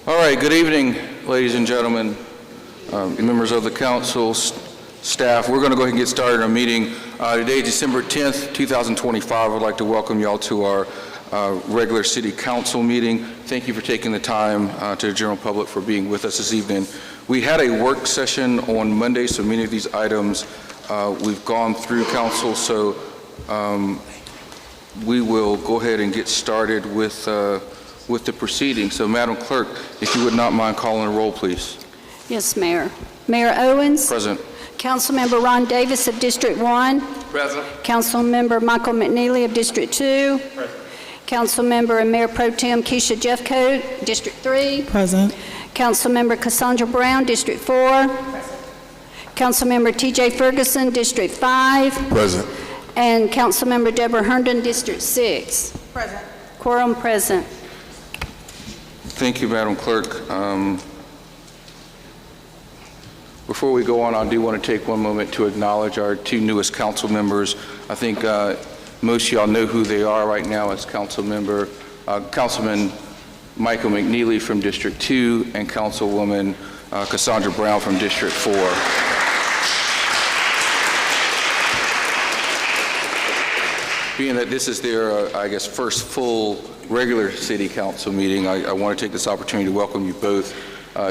All right, good evening, ladies and gentlemen, members of the council, staff. We're going to go ahead and get started our meeting. Today, December 10th, 2025. I'd like to welcome you all to our regular city council meeting. Thank you for taking the time to the general public for being with us this evening. We had a work session on Monday, so many of these items we've gone through, council, so we will go ahead and get started with the proceedings. So, Madam Clerk, if you would not mind calling a roll, please. Yes, Mayor. Mayor Owens. Present. Councilmember Ron Davis of District 1. Present. Councilmember Michael McNeely of District 2. Present. Councilmember and Mayor Pro Tem Keisha Jeffcoat, District 3. Present. Councilmember Cassandra Brown, District 4. Present. Councilmember T.J. Ferguson, District 5. Present. And Councilmember Deborah Herndon, District 6. Present. Quorum present. Thank you, Madam Clerk. Before we go on, I do want to take one moment to acknowledge our two newest council members. I think most of y'all know who they are right now. It's Councilman Michael McNeely from District 2 and Councilwoman Cassandra Brown from District 4. Being that this is their, I guess, first full regular city council meeting, I want to take this opportunity to welcome you both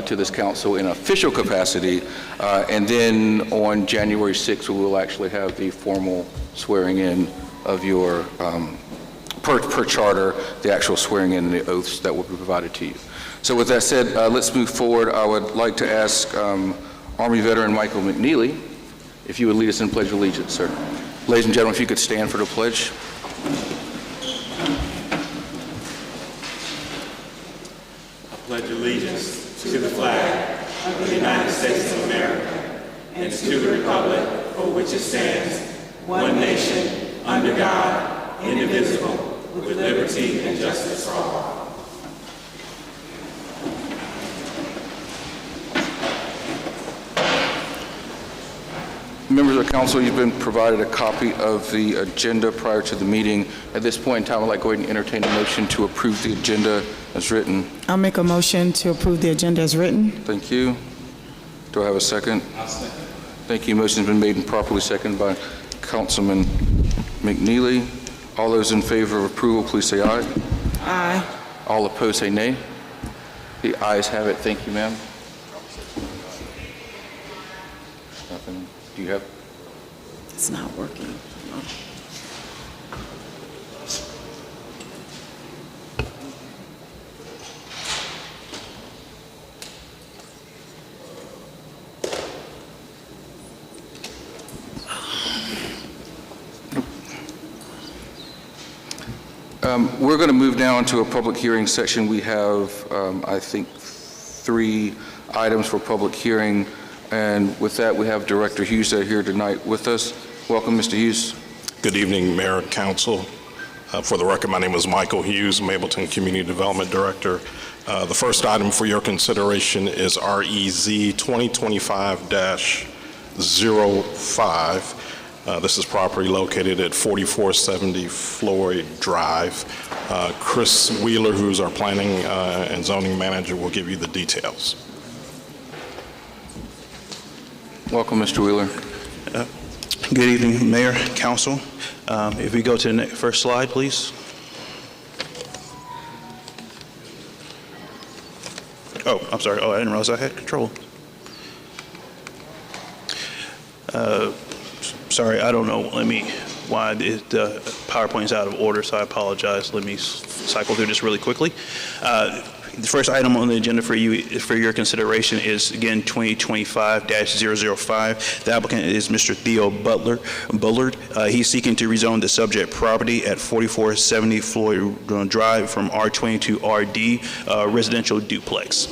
to this council in official capacity. And then on January 6th, we will actually have the formal swearing in of your, per charter, the actual swearing in and the oaths that will be provided to you. So with that said, let's move forward. I would like to ask Army veteran Michael McNeely if you would lead us in Pledge of Allegiance, sir. Ladies and gentlemen, if you could stand for the pledge. I pledge allegiance to the flag of the United States of America and to the republic for which it stands, one nation, under God, indivisible, with liberty and justice for all. Members of the council, you've been provided a copy of the agenda prior to the meeting. At this point in time, I'd like to go ahead and entertain a motion to approve the agenda as written. I'll make a motion to approve the agenda as written. Thank you. Do I have a second? I'll second. Thank you. Motion's been made and properly seconded by Councilman McNeely. All those in favor of approval, please say aye. Aye. All opposed, say nay. The ayes have it. Thank you, ma'am. Nothing. Do you have? It's not working. We're going to move now to a public hearing section. We have, I think, 3 items for public hearing. And with that, we have Director Hughes here tonight with us. Welcome, Mr. Hughes. Good evening, Mayor and Council. For the record, my name is Michael Hughes, Mableton Community Development Director. The first item for your consideration is REZ 2025-05. This is property located at 4470 Floyd Drive. Chris Wheeler, who's our planning and zoning manager, will give you the details. Welcome, Mr. Wheeler. Good evening, Mayor, Council. If we go to the first slide, please. Oh, I'm sorry. Oh, I didn't realize I had control. Sorry, I don't know. Why the PowerPoint's out of order, so I apologize. Let me cycle through this really quickly. The first item on the agenda for your consideration is, again, 2025-005. The applicant is Mr. Theo Bullard. He's seeking to rezone the subject property at 4470 Floyd Drive from R20 to RD, residential duplex.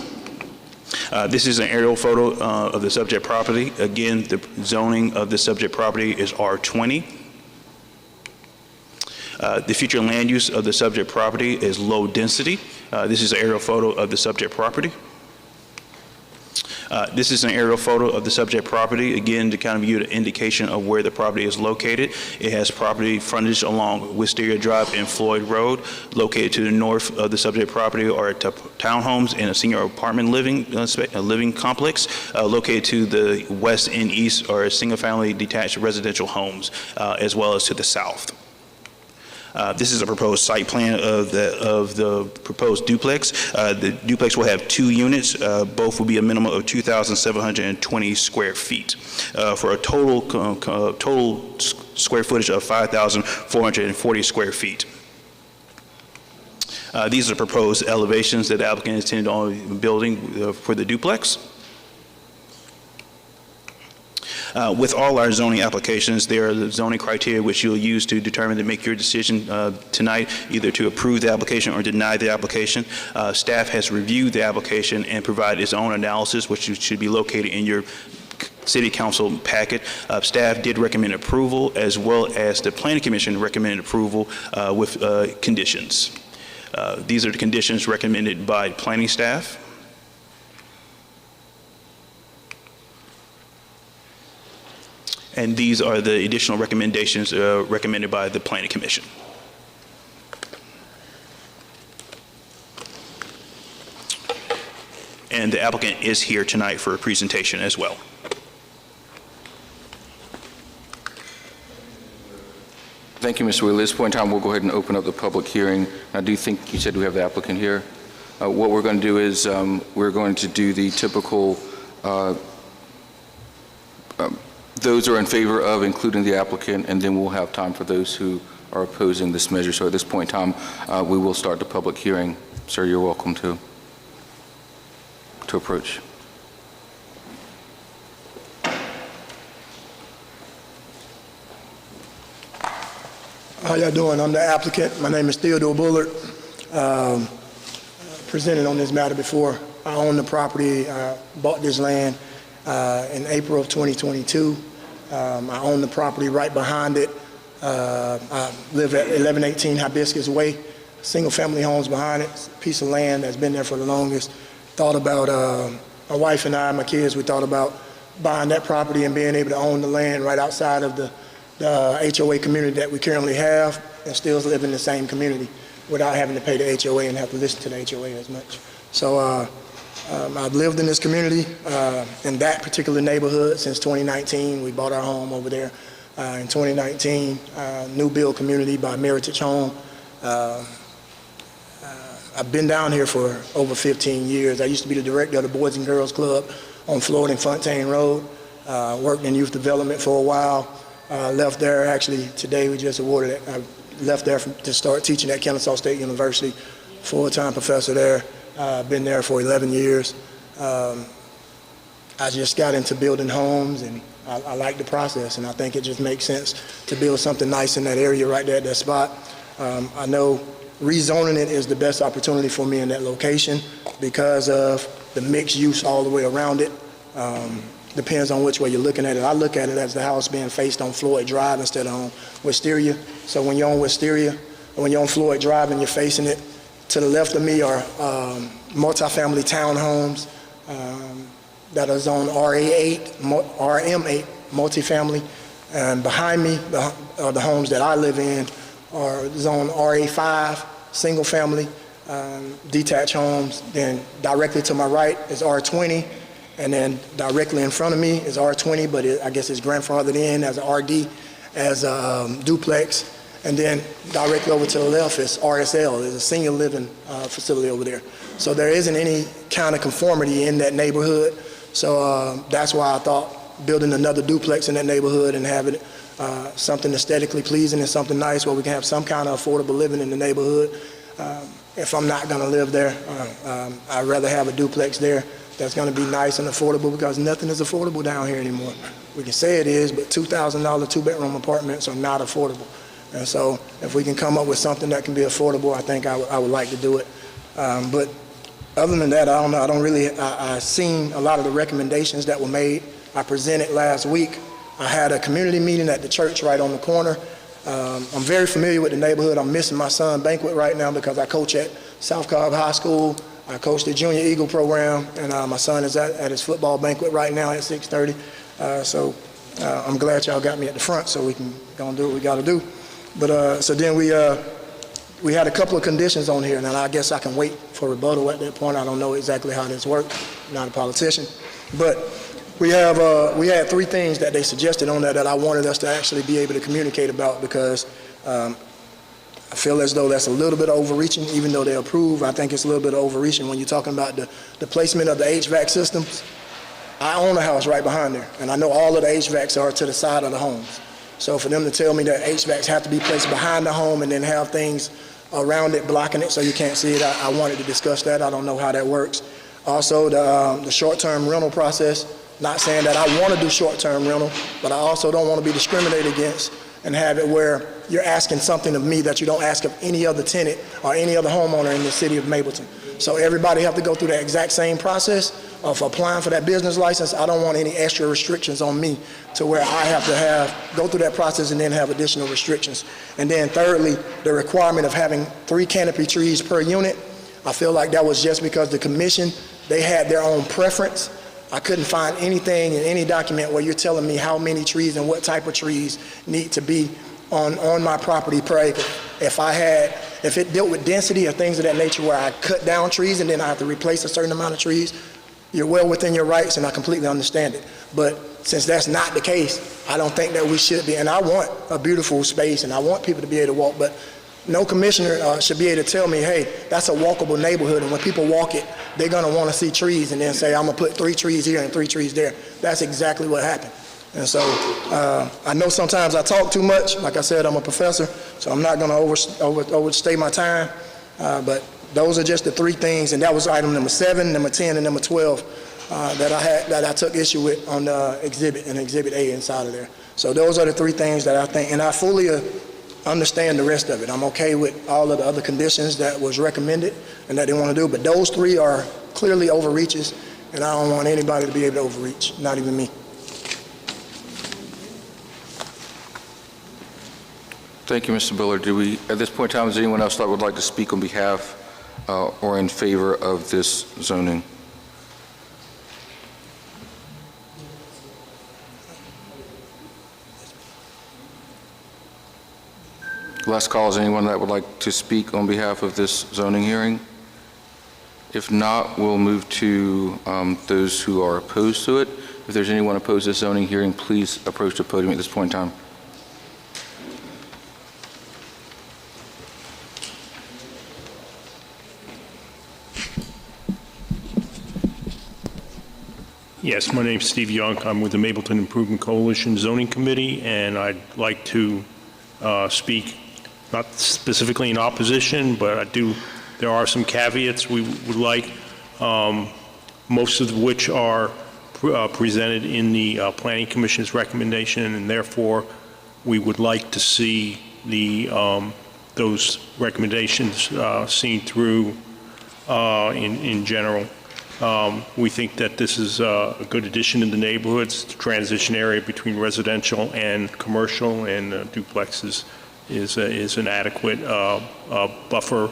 This is an aerial photo of the subject property. Again, the zoning of the subject property is R20. The future land use of the subject property is low density. This is an aerial photo of the subject property. This is an aerial photo of the subject property, again, to kind of give you an indication of where the property is located. It has property frontage along Wisteria Drive and Floyd Road. Located to the north of the subject property are townhomes and a senior apartment living complex. Located to the west and east are single-family detached residential homes, as well as to the south. This is a proposed site plan of the proposed duplex. The duplex will have 2 units. Both will be a minimum of 2,720 square feet for a total square footage of 5,440 square feet. These are proposed elevations that the applicant intended on building for the duplex. With all our zoning applications, there are the zoning criteria which you'll use to determine to make your decision tonight, either to approve the application or deny the application. Staff has reviewed the application and provided its own analysis, which should be located in your City Council packet. Staff did recommend approval, as well as the Planning Commission recommended approval with conditions. These are the conditions recommended by planning staff. And these are the additional recommendations recommended by the Planning Commission. And the applicant is here tonight for a presentation as well. Thank you, Mr. Wheeler. At this point in time, we'll go ahead and open up the public hearing. I do think you said we have the applicant here. What we're going to do is we're going to do the typical those are in favor of including the applicant, and then we'll have time for those who are opposing this measure. So at this point in time, we will start the public hearing. Sir, you're welcome to approach. How y'all doing? I'm the applicant. My name is Theodore Bullard. Presented on this matter before. I own the property. I bought this land in April of 2022. I own the property right behind it. I live at 1118 Hibiscus Way, single family homes behind it, a piece of land that's been there for the longest. Thought about, my wife and I, my kids, we thought about buying that property and being able to own the land right outside of the HOA community that we currently have and still live in the same community without having to pay the HOA and have to listen to the HOA as much. So I've lived in this community, in that particular neighborhood since 2019. We bought our home over there in 2019, new build community by Meritage Home. I've been down here for over 15 years. I used to be the director of the Boys and Girls Club on Floyd and Fontaine Road. Worked in youth development for a while. Left there, actually, today we just awarded it. I left there to start teaching at Kennesaw State University, full-time professor there. Been there for 11 years. I just got into building homes, and I like the process, and I think it just makes sense to build something nice in that area right there at that spot. I know rezoning it is the best opportunity for me in that location because of the mixed use all the way around it. Depends on which way you're looking at it. I look at it as the house being faced on Floyd Drive instead of on Wisteria. So when you're on Wisteria, or when you're on Floyd Drive and you're facing it, to the left of me are multifamily townhomes that are zone RM8 multifamily. And behind me are the homes that I live in are zone RA5 single family detached homes. Then directly to my right is R20. And then directly in front of me is R20, but I guess it's grandfathered in as an RD, as a duplex. And then directly over to the left is RSL, there's a senior living facility over there. So there isn't any kind of conformity in that neighborhood. So that's why I thought building another duplex in that neighborhood and having something aesthetically pleasing and something nice where we can have some kind of affordable living in the neighborhood. If I'm not gonna live there, I'd rather have a duplex there that's gonna be nice and affordable because nothing is affordable down here anymore. We can say it is, but $2,000 two-bedroom apartments are not affordable. And so if we can come up with something that can be affordable, I think I would like to do it. But other than that, I don't know. I've seen a lot of the recommendations that were made. I presented last week. I had a community meeting at the church right on the corner. I'm very familiar with the neighborhood. I'm missing my son's banquet right now because I coach at South Cobb High School. I coach the Junior Eagle program, and my son is at his football banquet right now at 6:30. So I'm glad y'all got me at the front so we can go and do what we got to do. But so then we had a couple of conditions on here, and I guess I can wait for rebuttal at that point. I don't know exactly how this works. I'm not a politician. But we had three things that they suggested on there that I wanted us to actually be able to communicate about, because I feel as though that's a little bit overreaching. Even though they approve, I think it's a little bit overreaching when you're talking about the placement of the HVAC systems. I own a house right behind there, and I know all of the HVACs are to the side of the homes. So for them to tell me that HVACs have to be placed behind the home and then have things around it blocking it so you can't see it, I wanted to discuss that. I don't know how that works. Also, the short-term rental process, not saying that I want to do short-term rental, but I also don't want to be discriminated against and have it where you're asking something of me that you don't ask of any other tenant or any other homeowner in the city of Mableton. So everybody have to go through the exact same process of applying for that business license. I don't want any extra restrictions on me to where I have to go through that process and then have additional restrictions. And then thirdly, the requirement of having 3 canopy trees per unit. I feel like that was just because the commission, they had their own preference. I couldn't find anything in any document where you're telling me how many trees and what type of trees need to be on my property per acre. If it dealt with density or things of that nature where I cut down trees and then I have to replace a certain amount of trees, you're well within your rights, and I completely understand it. But since that's not the case, I don't think that we should be. And I want a beautiful space, and I want people to be able to walk, but no commissioner should be able to tell me, hey, that's a walkable neighborhood, and when people walk it, they're going to want to see trees, and then say, I'm going to put 3 trees here and 3 trees there. That's exactly what happened. And so I know sometimes I talk too much. Like I said, I'm a professor, so I'm not going to overstay my time. But those are just the 3 things, and that was item number 7, number 10, and number 12 that I took issue with on the exhibit and exhibit A inside of there. So those are the 3 things that I think, and I fully understand the rest of it. I'm okay with all of the other conditions that was recommended and that they want to do, but those 3 are clearly overreaches, and I don't want anybody to be able to overreach, not even me. Thank you, Mr. Bullard. At this point in time, is there anyone else that would like to speak on behalf or in favor of this zoning? Last call, is anyone that would like to speak on behalf of this zoning hearing? If not, we'll move to those who are opposed to it. If there's anyone opposed to this zoning hearing, please approach the podium at this point in time. Yes, my name's Steve Young. I'm with the Mableton Improvement Coalition Zoning Committee, and I'd like to speak not specifically in opposition, but there are some caveats we would like, most of which are presented in the Planning Commission's recommendation, and therefore we would like to see those recommendations seen through in general. We think that this is a good addition in the neighborhoods. The transition area between residential and commercial and duplexes is an adequate buffer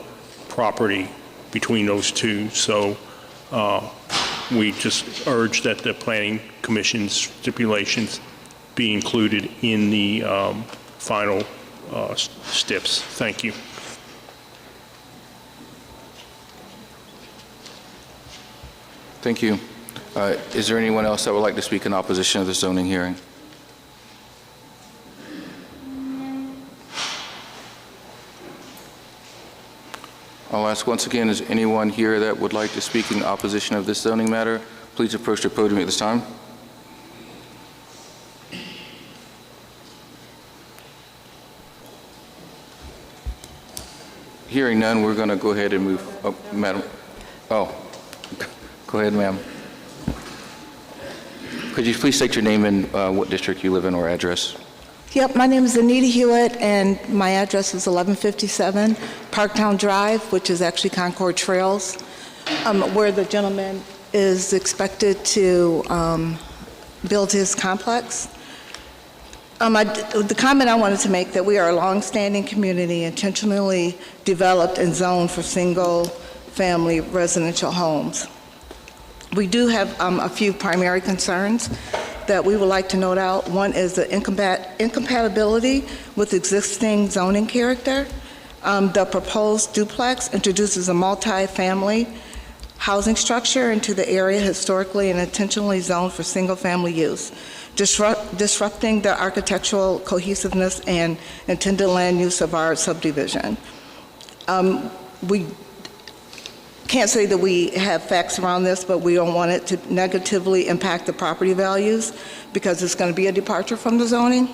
property between those two. So we just urge that the Planning Commission's stipulations be included in the final steps. Thank you. Thank you. Is there anyone else that would like to speak in opposition of the zoning hearing? I'll ask once again, is anyone here that would like to speak in opposition of this zoning matter? Please approach the podium at this time. Hearing none, we're going to go ahead and move. Oh, Madam. Oh. Go ahead, ma'am. Could you please state your name and what district you live in or address? Yep, my name is Anita Hewitt, and my address is 1157 Parktown Drive, which is actually Concord Trails, where the gentleman is expected to build his complex. The comment I wanted to make that we are a long-standing community, intentionally developed and zoned for single single-family residential homes. We do have a few primary concerns that we would like to note out. One is the incompatibility with existing zoning character. The proposed duplex introduces a multi-family housing structure into the area historically and intentionally zoned for single-family use, disrupting the architectural cohesiveness and intended land use of our subdivision. We can't say that we have facts around this, but we don't want it to negatively impact the property values because it's going to be a departure from the zoning.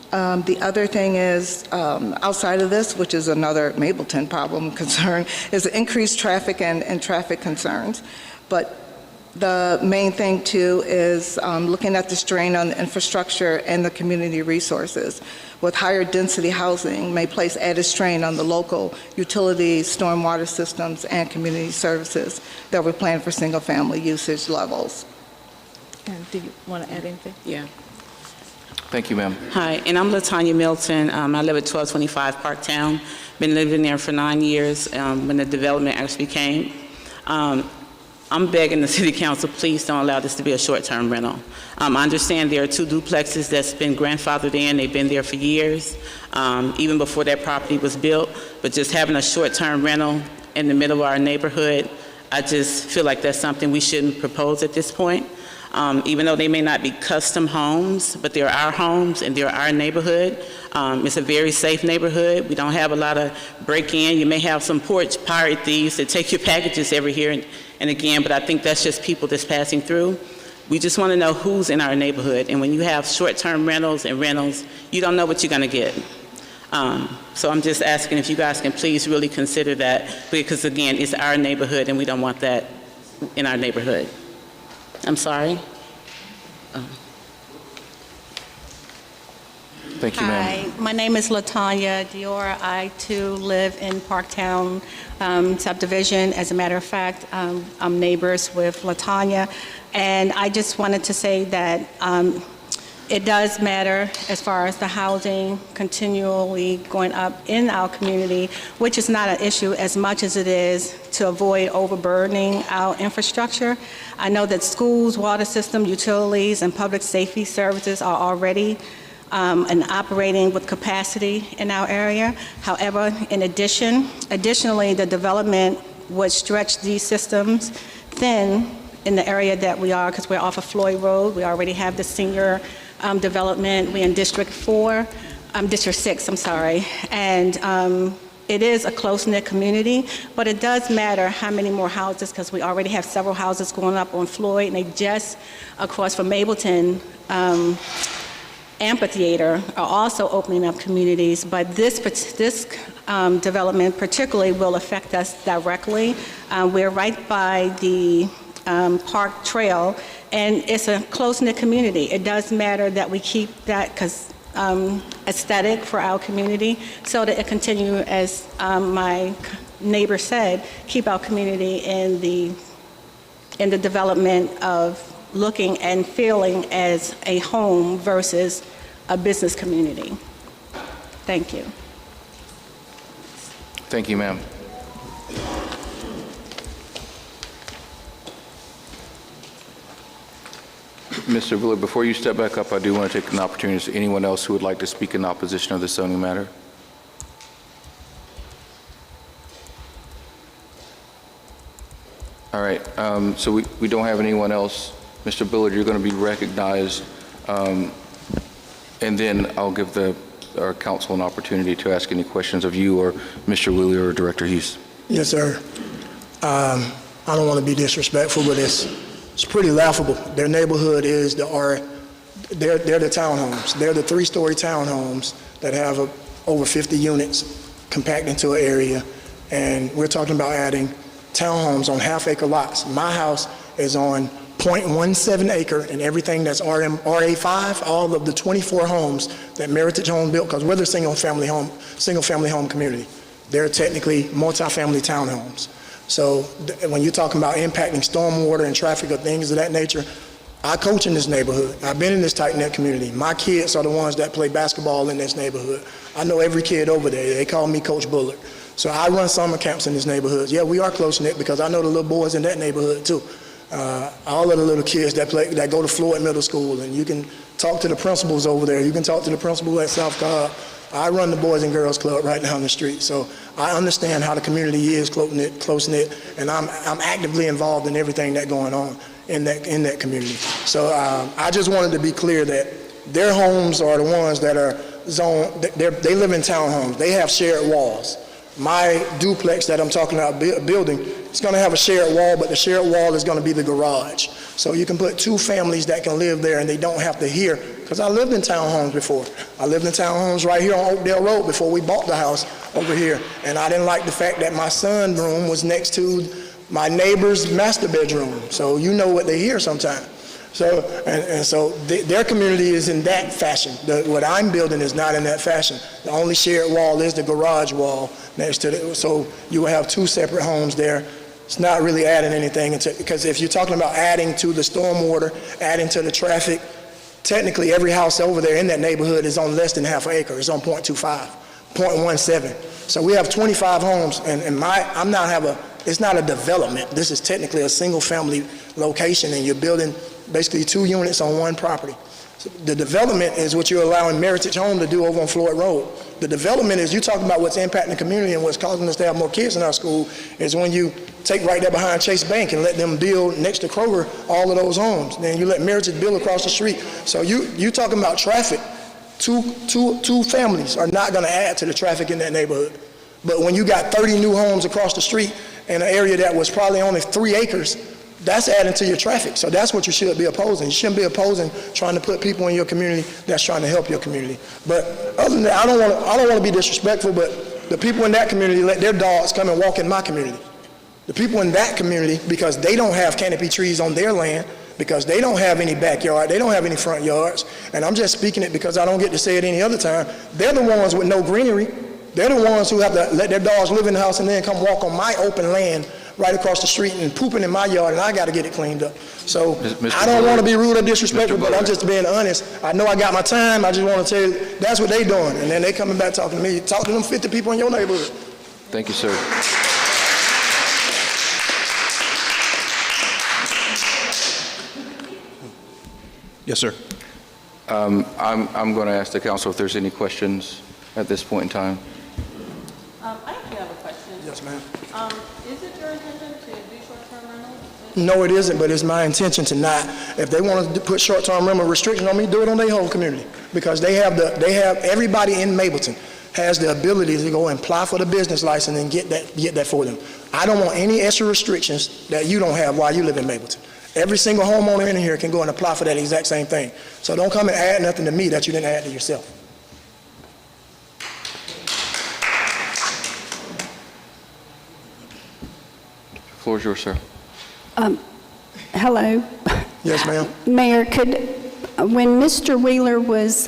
The other thing is, outside of this, which is another Mableton problem concern, is the increased traffic and traffic concerns. But the main thing, too, is looking at the strain on the infrastructure and the community resources. With higher density housing may place added strain on the local utilities, stormwater systems, and community services that we plan for single-family usage levels. And do you want to add anything? Yeah. Thank you, ma'am. Hi, and I'm LaTanya Milton. I live at 1225 Parktown. Been living there for 9 years when the development actually came. I'm begging the city council, please don't allow this to be a short-term rental. I understand there are 2 duplexes that's been grandfathered in. They've been there for years, even before that property was built. But just having a short-term rental in the middle of our neighborhood, I just feel like that's something we shouldn't propose at this point. Even though they may not be custom homes, but they're our homes and they're our neighborhood. It's a very safe neighborhood. We don't have a lot of break-in. You may have some porch pirate thieves that take your packages every here and again, but I think that's just people that's passing through. We just want to know who's in our neighborhood. And when you have short-term rentals and rentals, you don't know what you're going to get. So I'm just asking if you guys can please really consider that, because again, it's our neighborhood and we don't want that in our neighborhood. I'm sorry. Thank you, ma'am. Hi, my name is LaTanya Dior. I, too, live in Parktown subdivision. As a matter of fact, I'm neighbors with LaTanya. And I just wanted to say that it does matter as far as the housing continually going up in our community, which is not an issue as much as it is to avoid overburdening our infrastructure. I know that schools, water system, utilities, and public safety services are already and operating with capacity in our area. However, additionally, the development would stretch these systems thin in the area that we are, because we're off of Floyd Road. We already have the senior development. We're in District 6, I'm sorry. And it is a close-knit community, but it does matter how many more houses, because we already have several houses going up on Floyd, and they just across from Mableton amphitheater are also opening up communities, but this development particularly will affect us directly. We're right by the Park Trail, and it's a close-knit community. It does matter that we keep that aesthetic for our community, so that it continue, as my neighbor said, keep our community in the development of looking and feeling as a home versus a business community. Thank you. Thank you, ma'am. Mr. Villard, before you step back up, I do want to take an opportunity. Is there anyone else who would like to speak in opposition of the zoning matter? All right, so we don't have anyone else. Mr. Villard, you're going to be recognized, and then I'll give our council an opportunity to ask any questions of you or Mr. Wheeler or Director Hughes. Yes, sir. I don't want to be disrespectful, but it's pretty laughable. Their neighborhood is they're the townhomes. They're the 3-story townhomes that have over 50 units compact into an area, and we're talking about adding townhomes on half-acre lots. My house is on 0.17 acre, and everything that's RA5, all of the 24 homes that Meritage Home built, because we're the single-family home community. They're technically multifamily townhomes. So when you're talking about impacting stormwater and traffic or things of that nature, I coach in this neighborhood. I've been in this tight-knit community. My kids are the ones that play basketball in this neighborhood. I know every kid over there. They call me Coach Bullard. So I run summer camps in this neighborhood. Yeah, we are close-knit because I know the little boys in that neighborhood too. All of the little kids that go to Floyd Middle School, and you can talk to the principals over there. You can talk to the principal at South Cobb. I run the Boys and Girls Club right down the street, so I understand how the community is close-knit, and I'm actively involved in everything that's going on in that community. So I just wanted to be clear that their homes are the ones that are zoned. They live in townhomes. They have shared walls. My duplex that I'm talking about building, it's going to have a shared wall, but the shared wall is going to be the garage. So you can put two families that can live there, and they don't have to hear, because I lived in townhomes before. I lived in townhomes right here on Oakdale Road before we bought the house over here, and I didn't like the fact that my son's room was next to my neighbor's master bedroom. So you know what they hear sometimes. So, so their community is in that fashion. What I'm building is not in that fashion. The only shared wall is the garage wall next to it. So you will have two separate homes there. It's not really adding anything, because if you're talking about adding to the stormwater, adding to the traffic, technically every house over there in that neighborhood is on less than half an acre. It's on 0.25, 0.17. So we have 25 homes, and it's not a development. This is technically a single family location, and you're building basically 2 units on one property. So the development is what you're allowing Meritage Home to do over on Floyd Road. The development is, you talking about what's impacting the community and what's causing us to have more kids in our school, is when you take right there behind Chase Bank and let them build next to Kroger all of those homes. Then you let Meritage build across the street. So you talking about traffic. Two families are not going to add to the traffic in that neighborhood. But when you got 30 new homes across the street in an area that was probably only 3 acres, that's adding to your traffic. So that's what you should be opposing. You shouldn't be opposing trying to put people in your community that's trying to help your community. But other than that, I don't want to be disrespectful, but the people in that community let their dogs come and walk in my community. The people in that community, because they don't have canopy trees on their land, because they don't have any backyard, they don't have any front yards, and I'm just speaking it because I don't get to say it any other time, they're the ones with no greenery. They're the ones who have to let their dogs live in the house and then come walk on my open land right across the street and pooping in my yard, and I got to get it cleaned up. So I don't want to be rude or disrespectful, but I'm just being honest. I know I got my time. I just want to tell you that's what they doing, and then they coming back talking to me. Talk to them 50 people in your neighborhood. Thank you, sir. Yes, sir. I'm going to ask the council if there's any questions at this point in time. I actually have a question. Yes, ma'am. Is it your intention to do short-term rentals? No, it isn't, but it's my intention to not. If they want to put short-term rental restrictions on me, do it on their whole community, because they have everybody in Mableton has the ability to go and apply for the business license and get that for them. I don't want any extra restrictions that you don't have while you live in Mableton. Every single homeowner in here can go and apply for that exact same thing. So don't come and add nothing to me that you didn't add to yourself. The floor is yours, sir. Hello. Yes, ma'am. Mayor, when Mr. Wheeler was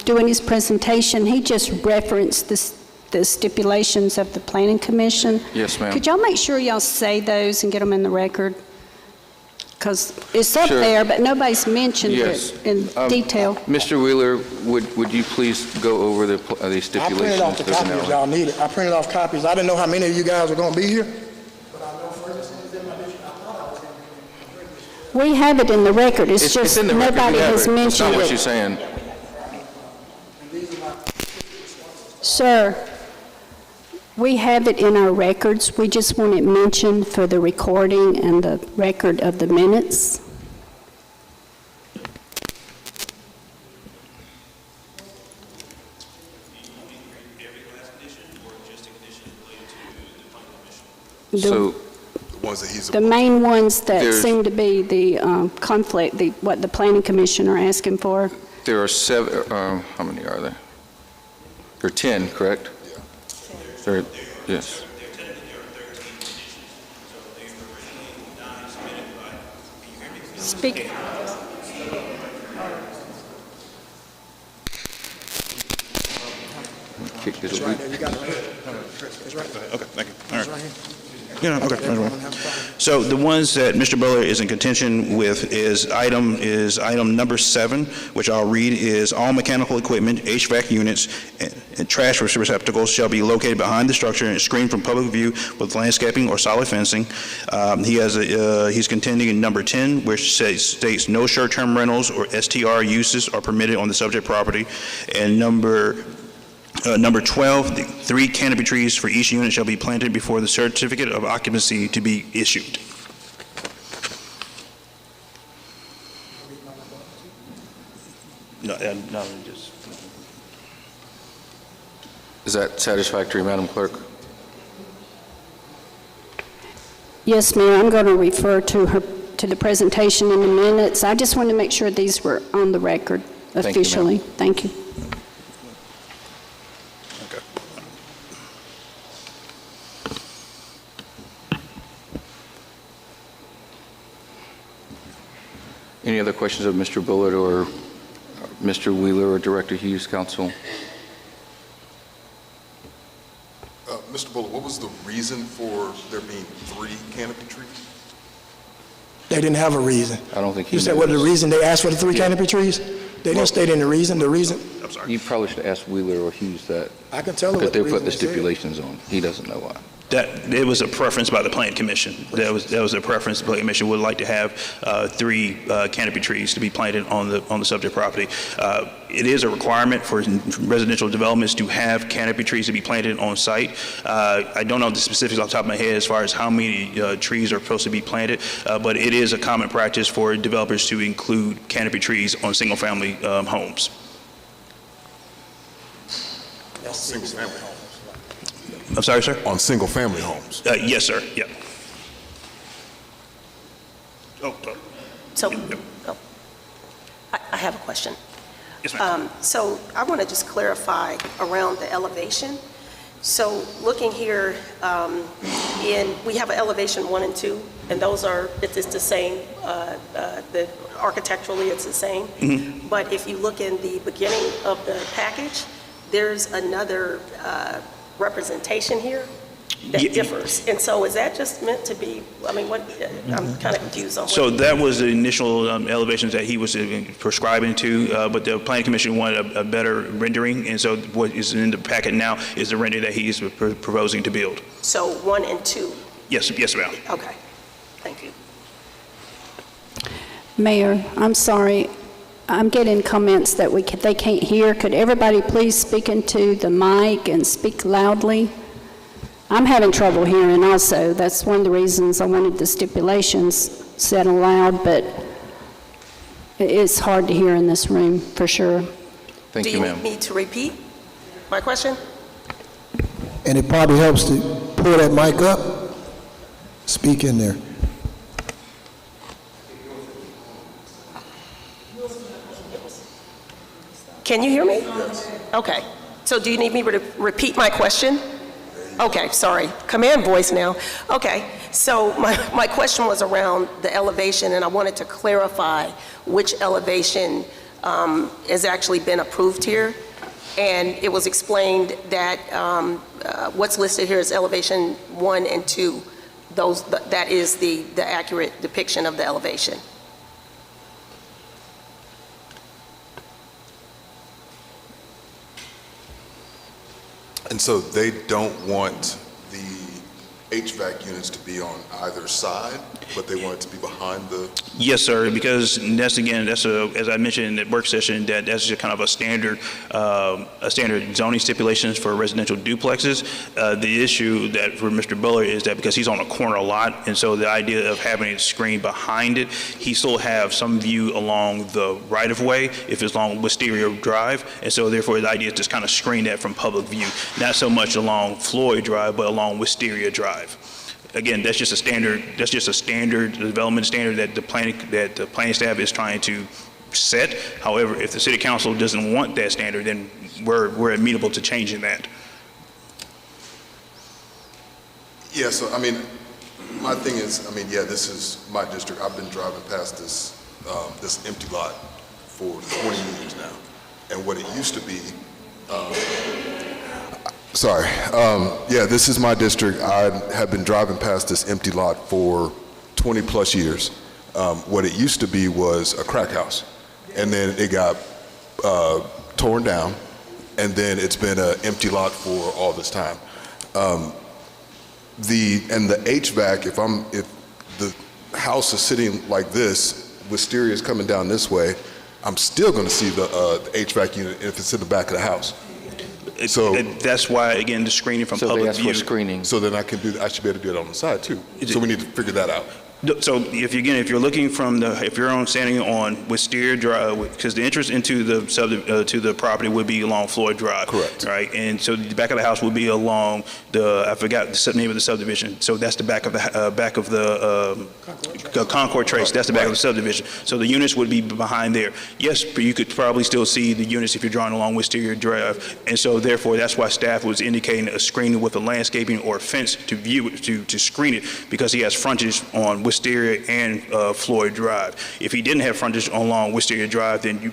doing his presentation, he just referenced the stipulations of the Planning Commission. Yes, ma'am. Could y'all make sure y'all say those and get them in the record? Because it's up Sure. there, but nobody's mentioned Yes. it in detail. Mr. Wheeler, would you please go over the I stipulations? printed off the There's an copies if hour. y'all need it. I printed off copies. I didn't know how many of you guys were going to be here. But I know Ferguson is in my district. I thought I was in. We have it in the record. It's just in the record. We nobody have has it. That's mentioned not what it. she's saying. Sir, we have it in our records. We just want it mentioned for the recording and the record of the minutes. So The main ones that There's- seem to be the conflict, what the Planning Commission are asking for. there are 7, how many are there? There are 10, correct? Yeah. Yes. Speak. Kick this It's week. right there. You got it right here. It's right there. Okay, thank you. All right. It's right here. Yeah, no, okay. So the ones that Mr. Butler is in contention with is item number 7, which I'll read, is all mechanical equipment, HVAC units, and trash receptacles shall be located behind the structure and screened from public view with landscaping or solid fencing. He's contending in number 10, which states no short-term rentals or STR uses are permitted on the subject property. And number 12, the 3 canopy trees for each unit shall be planted before the certificate of occupancy to be issued. Is that satisfactory, Madam Clerk? Yes, Mayor, I'm going to refer to the presentation in the minutes. I just wanted to make sure these were on the record officially. Thank you. Any other questions of Mr. Bullard or Mr. Wheeler or Director Hughes, Council? Mr. Bullard, what was the reason for there being 3 canopy trees? They didn't have a reason. I don't think he You said what the reason they asked for the 3 canopy trees? They didn't state in the reason. I'm sorry. You probably should ask Wheeler or Hughes that. I can tell him because what the they put the reason they said. stipulations on. He doesn't know why. That it was a preference by the Planning Commission. That was a preference. The Planning Commission would like to have 3 canopy trees to be planted on the subject property. It is a requirement for residential developments to have canopy trees to be planted on site. I don't know the specifics off the top of my head as far as how many trees are supposed to be planted, but it is a common practice for developers to include canopy trees on single-family homes. Single-family homes. I'm sorry, sir? On single-family homes. Yes, sir. Yeah. So, I have a question. Yes, ma'am. So I want to just clarify around the elevation. So looking here, we have an elevation 1 and 2, and those are, it's the same, architecturally it's the same. Mm-hmm. But if you look in the beginning of the package, there's another representation here that differs. And so is that just meant to be, I mean, what, I'm kind of confused on what. So that was the initial elevations that he was prescribing to, but the Planning Commission wanted a better rendering, and so what is in the packet now is the rendering that he is proposing to build. So 1 and 2? Yes, ma'am. Okay, thank you. Mayor, I'm sorry. I'm getting comments that they can't hear. Could everybody please speak into the mic and speak loudly? I'm having trouble hearing also. That's one of the reasons I wanted the stipulations said aloud, but it's hard to hear in this room, for sure. Thank you, ma'am. Do you need me to repeat my question? And it probably helps to pull that mic up, speak in there. Can you hear me? Okay. So do you need me to repeat my question? Okay, sorry. Command voice now. Okay. So my question was around the elevation, and I wanted to clarify which elevation has actually been approved here. And it was explained that what's listed here is elevation 1 and 2. That is the accurate depiction of the elevation. And so they don't want the HVAC units to be on either side, but they want it to be behind the... Yes, sir, because that's, again, as I mentioned in the work session, that's just kind of a standard zoning stipulations for residential duplexes. The issue that for Mr. Bullard is that because he's on a corner lot, and so the idea of having a screen behind it, he still have some view along the right-of-way if it's along Wisteria Drive, and so therefore the idea is just kind of screen that from public view, not so much along Floyd Drive, but along Wisteria Drive. Again, that's just a standard development standard that the planning staff is trying to set. However, if the city council doesn't want that standard, then we're amenable to changing that. Yeah, so I mean, my thing is, I mean, yeah, this is my district. I've been driving past this empty lot for 20 years now. And what it used to be, Sorry. Yeah, this is my district. I have been driving past this empty lot for 20-plus years. What it used to be was a crack house, and then it got torn down, and then it's been an empty lot for all this time. The HVAC, if the house is sitting like this, wisteria is coming down this way, I'm still going to see the HVAC unit if it's in the back of the house. So That's why, again, the screening from So they public ask for view. screening. So then I should be able to do it on the side too. So we need to figure that out. So if you're looking if you're standing on Wisteria Drive, because the entrance into to the property would be along Floyd Drive. Correct. Right, and so the back of the house would be along I forgot the name of the subdivision. So that's the back of the Concord Trace. That's the back of the subdivision. So the units would be behind there. Yes, but you could probably still see the units if you're drawing along Wisteria Drive. And so therefore, that's why staff was indicating a screening with a landscaping or a fence to view it, to screen it, because he has frontage on Wisteria and Floyd Drive. If he didn't have frontage along Wisteria Drive, then you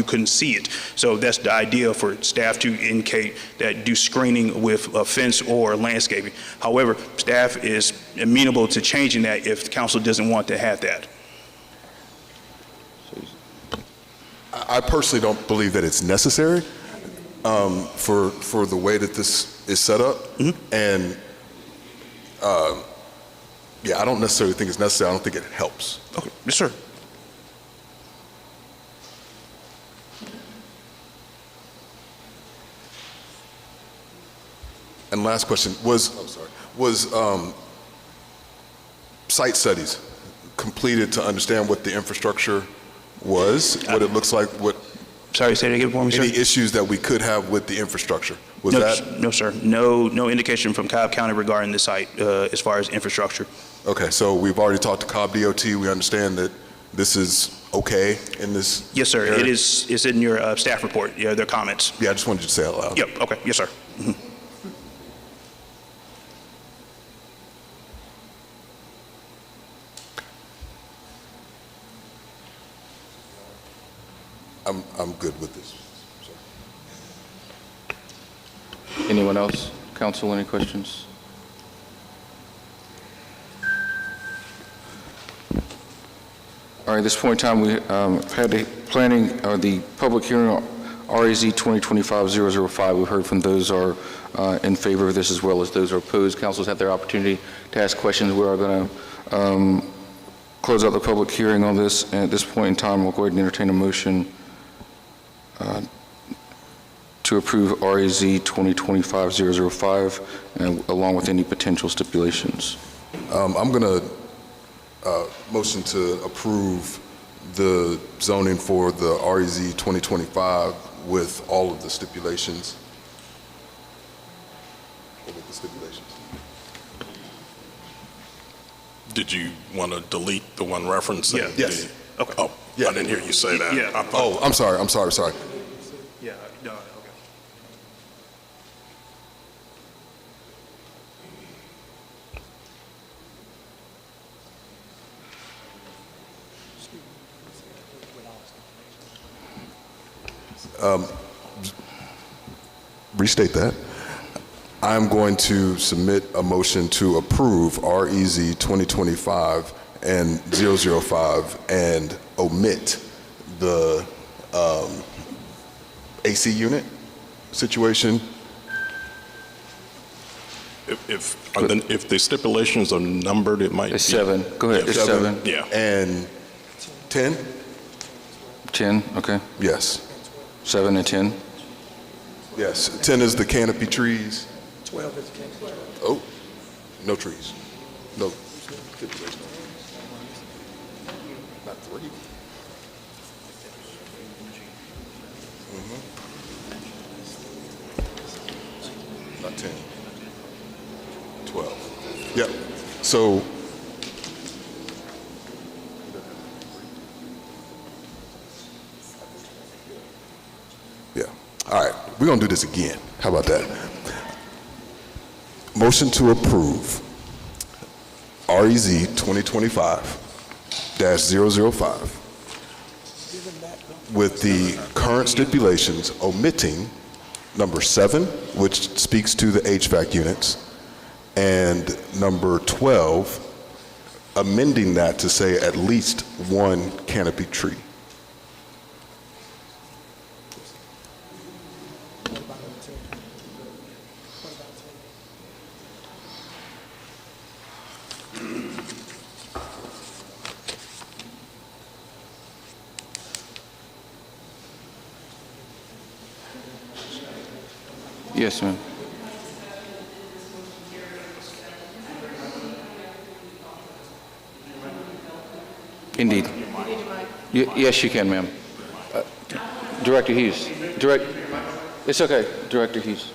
couldn't see it. So that's the idea for staff to indicate that do screening with a fence or landscaping. However, staff is amenable to changing that if the council doesn't want to have that. I personally don't believe that it's necessary for the way that this is set up. And yeah, I don't necessarily think it's necessary. I don't think it helps. Okay, yes, sir. And last question was site studies completed to understand what the infrastructure was, what it looks like, Sorry, say it again for me, sir. Any issues that we could have with the infrastructure? No, sir. No indication from Cobb County regarding the site as far as infrastructure. Okay, so we've already talked to Cobb DOT. We understand that this is okay in this. Yes, sir. area? It's in your staff report. Yeah, their comments. Yeah, I just wanted you to say it out loud. Yep. Okay. Yes, sir. I'm good with this. Anyone else? Council, any questions? All right, at this point in time, we had the public hearing on RAZ 2025-005. We've heard from those who are in favor of this as well as those who are opposed. Council's had their opportunity to ask questions. We are going to close out the public hearing on this. And at this point in time, we'll go ahead and entertain a motion to approve RAZ 2025-005 and along with any potential stipulations. I'm going to motion to approve the zoning for the REZ 2025 with all of the stipulations. Did you want to delete the one referencing? Yeah. Yes. Okay. Oh, yeah. I didn't hear you say that. Yeah. Oh, I'm sorry. Yeah. No. Okay. Restate that. I'm going to submit a motion to approve REZ 2025 and 005 and omit the AC unit situation. If the stipulations are numbered, it might be. It's 7. Go ahead. It's 7. Yeah. And 10? 10, okay. Yes. 7 and 10. Yes. 10 is the canopy trees. 12 is canopy. Oh, no trees. No stipulation. Not 3. Not 10. 12. Yep. So yeah. All right. We're going to do this again. How about that? Motion to approve REZ 2025-005 with the current stipulations omitting number 7, which speaks to the HVAC units, and number 12, amending that to say at least one canopy tree. Yes, ma'am. Indeed. Yes, you can, ma'am. Director Hughes. It's okay, Director Hughes.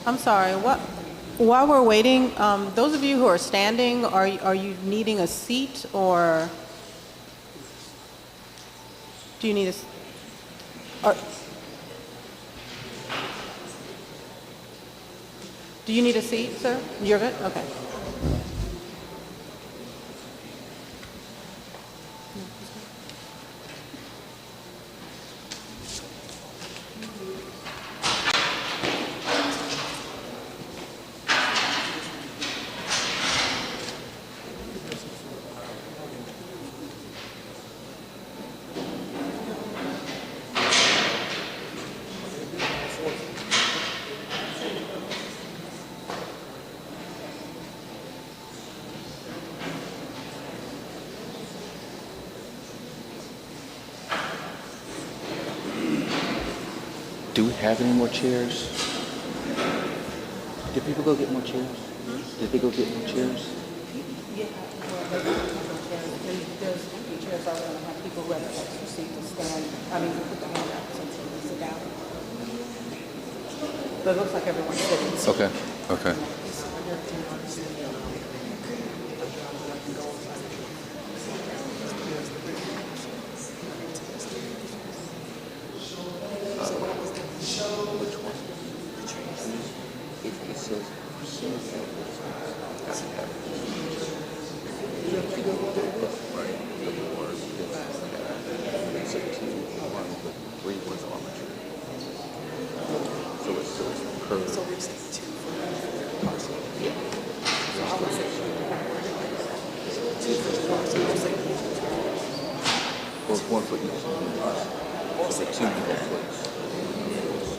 I'm sorry, while we're waiting, those of you who are standing, are you needing a seat or do you need do you need a seat, sir? You're good? Okay. Do we have any more chairs? Did people go get more chairs? Did they go get more chairs? Yeah, well, there's empty chairs are going to have people who have extra seat to stand. I mean, put the hand out so they can sit down. But it looks like everyone's sitting. Okay, okay.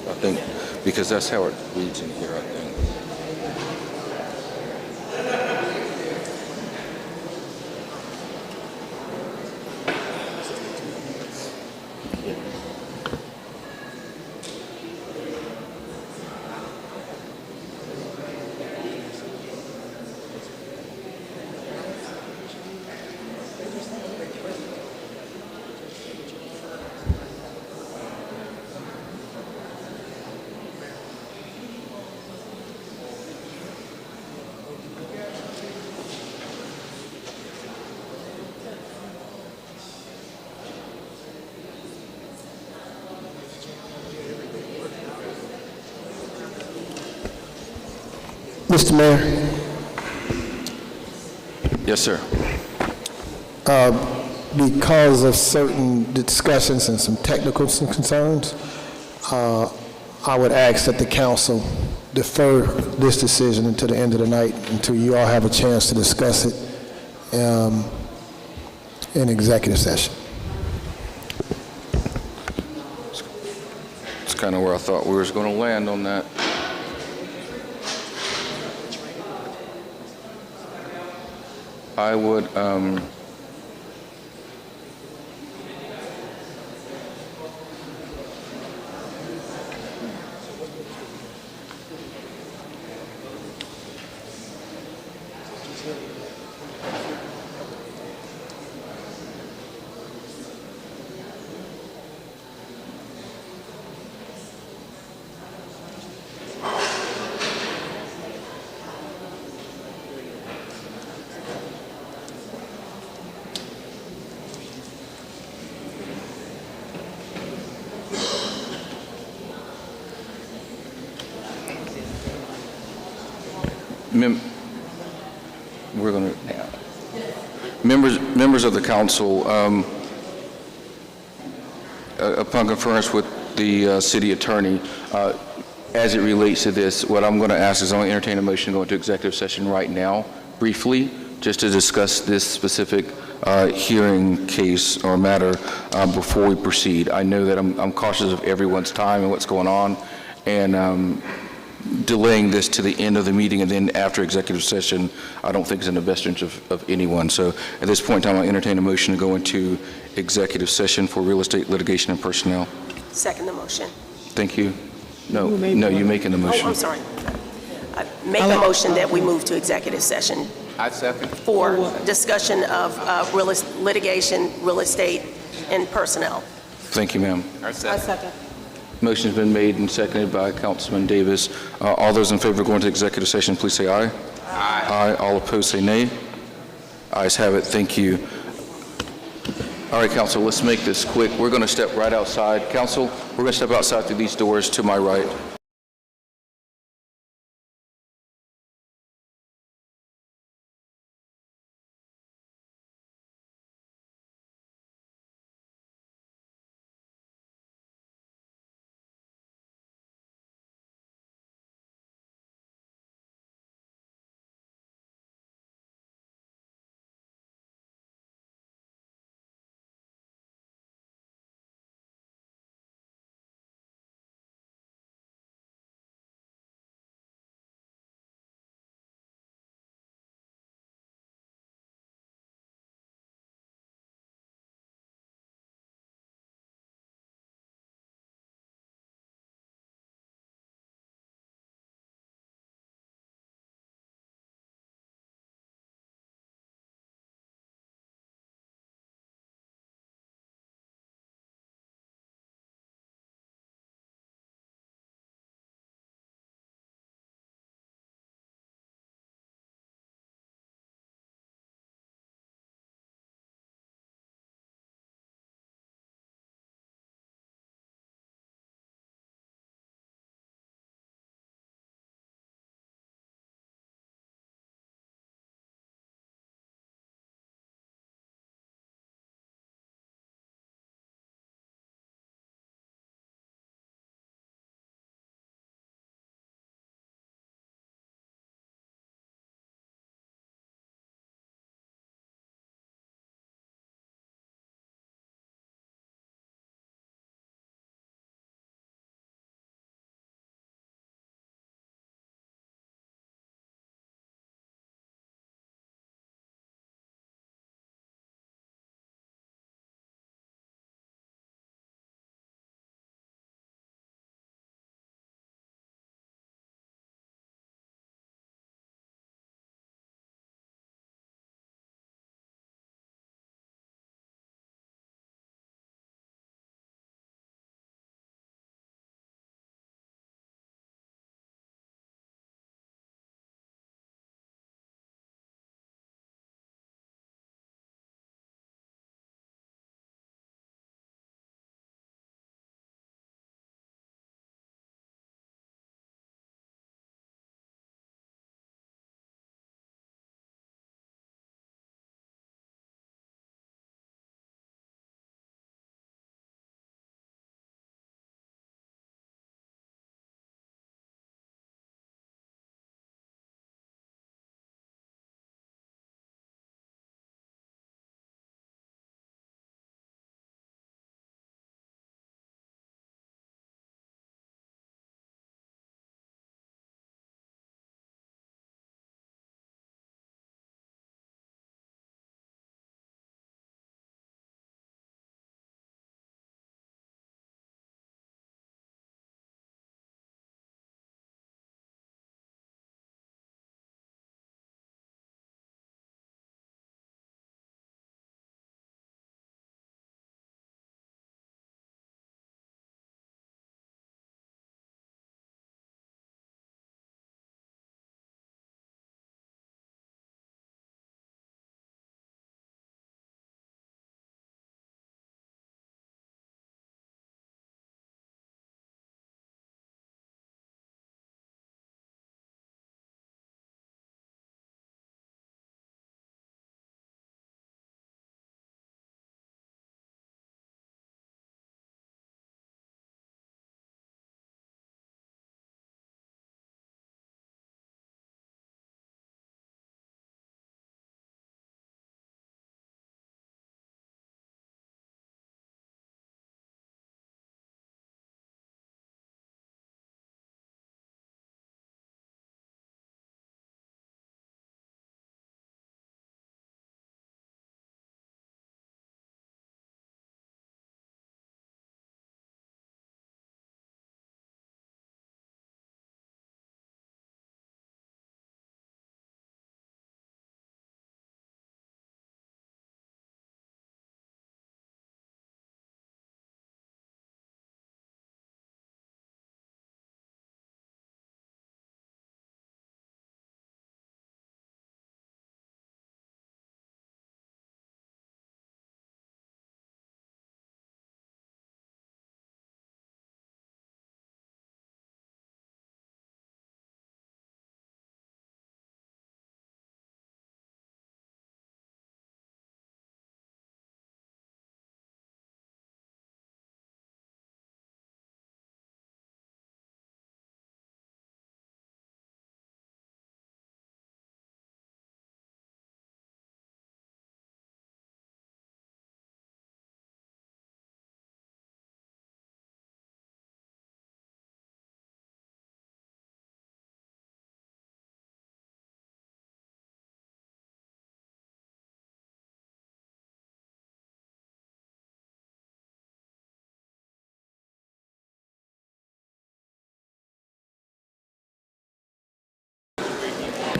I think, because that's how it reads in here, I think. Mr. Mayor. Yes, sir. Because of certain discussions and some technical concerns, I would ask that the council defer this decision until the end of the night, until you all have a chance to discuss it in executive session. kind of where I thought we was going to land on that. I would, we're going to, members of the council, upon conference with the city attorney, as it relates to this, what I'm going to ask is I'm going to entertain a motion to go into executive session right now, briefly, just to discuss this specific hearing case or matter before we proceed. I know that I'm cautious of everyone's time and what's going on, and delaying this to the end of the meeting and then after executive session, I don't think is in the best interest of anyone. So at this point in time, I'll entertain a motion to go into executive session for real estate litigation and personnel. Second the motion. Thank you. No, you're making the motion. Oh, I'm sorry. I make a motion that we move to executive session I second. for discussion of litigation, real estate, and personnel. Thank you, ma'am. I second. Motion's been made and seconded by Councilman Davis. All those in favor of going to executive session, please say aye. Aye. Aye. All opposed, say nay. Ayes have it. Thank you. All right, council, let's make this quick. We're going to step right outside. Council, we're going to step outside through these doors to my right.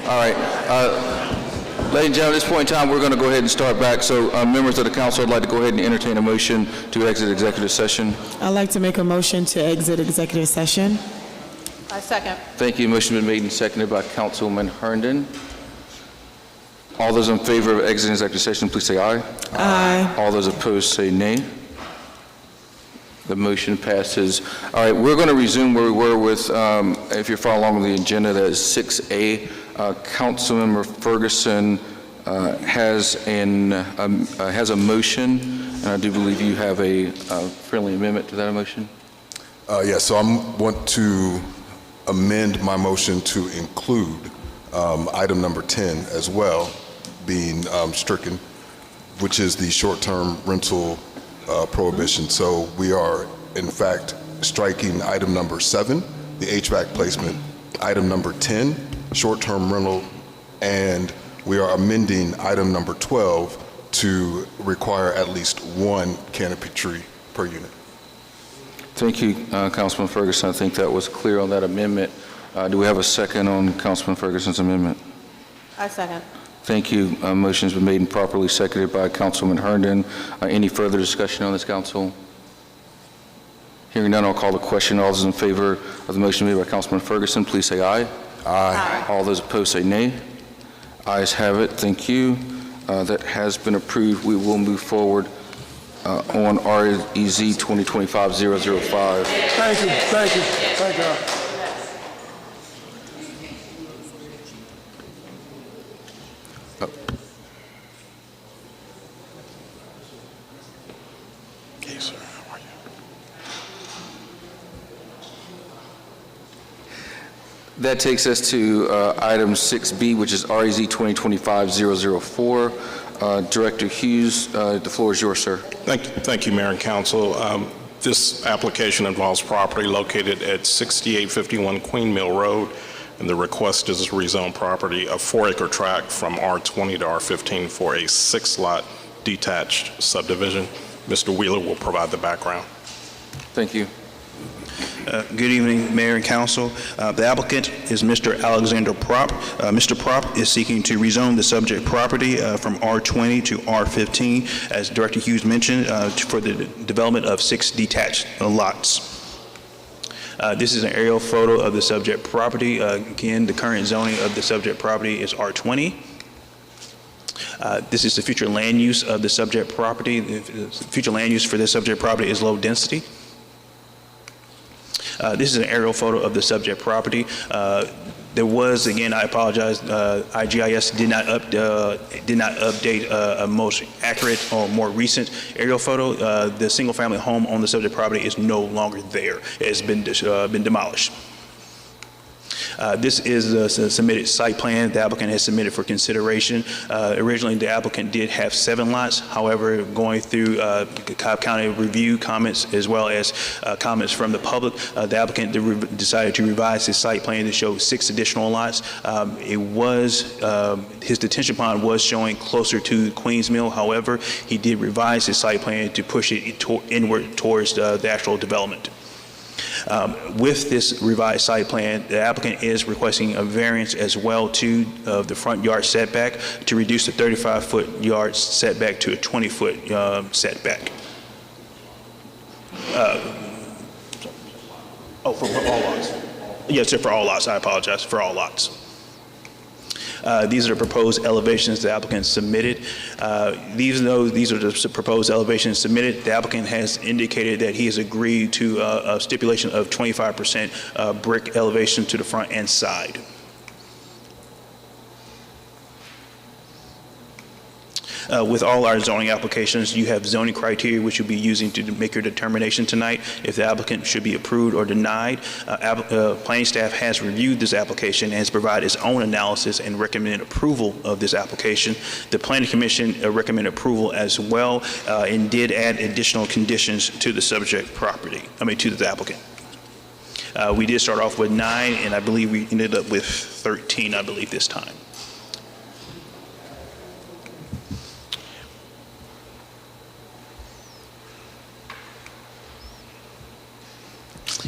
All right. Ladies and gentlemen, at this point in time, we're going to go ahead and start back. So members of the council, I'd like to go ahead and entertain a motion to exit executive session. I'd like to make a motion to exit executive session. I second. Thank you. Motion been made and seconded by Councilman Herndon. All those in favor of exiting executive session, please say aye. Aye. All those opposed say nay. The motion passes. All right, we're going to resume where we were with, if you're following along with the agenda, that is 6A. Councilmember Ferguson has a motion, and I do believe you have a friendly amendment to that motion. Yes, so I want to amend my motion to include item number 10 as well, being stricken, which is the short-term rental prohibition. So we are, in fact, striking item number 7, the HVAC placement, item number 10, short-term rental, and we are amending item number 12 to require at least one canopy tree per unit. Thank you, Councilman Ferguson. I think that was clear on that amendment. Do we have a second on Councilman Ferguson's amendment? I second. Thank you. Motion's been made and properly seconded by Councilman Herndon. Any further discussion on this, council? Hearing none, I'll call the question. All those in favor of the motion made by Councilman Ferguson, please say aye. Aye. All those opposed say nay. Ayes have it. Thank you. That has been approved. We will move forward on REZ 2025-005. Thank you, thank you, thank you. Okay, sir. How are you? That takes us to item 6B, which is REZ 2025-004. Director Hughes, the floor is yours, sir. Thank you, Mayor and Council. This application involves property located at 6851 Queen Mill Road, and the request is to rezone property, a 4-acre tract from R20 to R15 for a 6-lot detached subdivision. Mr. Wheeler will provide the background. Thank you. Good evening, Mayor and Council. The applicant is Mr. Alexander Prop. Mr. Prop is seeking to rezone the subject property from R20 to R15, as Director Hughes mentioned, for the development of 6 detached lots. This is an aerial photo of the subject property. Again, the current zoning of the subject property is R20. This is the future land use of the subject property. The future land use for this subject property is low density. This is an aerial photo of the subject property. There was, again, I apologize, IGIS did not update a most accurate or more recent aerial photo. The single-family home on the subject property is no longer there. It has been demolished. This is a submitted site plan the applicant has submitted for consideration. Originally, the applicant did have 7 lots. However, going through Cobb County review comments as well as comments from the public, the applicant decided to revise his site plan to show 6 additional lots. His detention pond was showing closer to Queens Mill. However, he did revise his site plan to push it inward towards the actual development. With this revised site plan, the applicant is requesting a variance as well to the front yard setback to reduce the 35-foot yard setback to a 20-foot setback. For all lots. Yes, sir, for all lots. I apologize, for all lots. These are the proposed elevations the applicant submitted. These are the proposed elevations submitted. The applicant has indicated that he has agreed to a stipulation of 25% brick elevation to the front and side. With all our zoning applications, you have zoning criteria which you'll be using to make your determination tonight if the applicant should be approved or denied. Planning staff has reviewed this application and has provided its own analysis and recommended approval of this application. The Planning Commission recommended approval as well and did add additional conditions to the subject property, to the applicant. We did start off with 9, and I believe we ended up with 13, this time.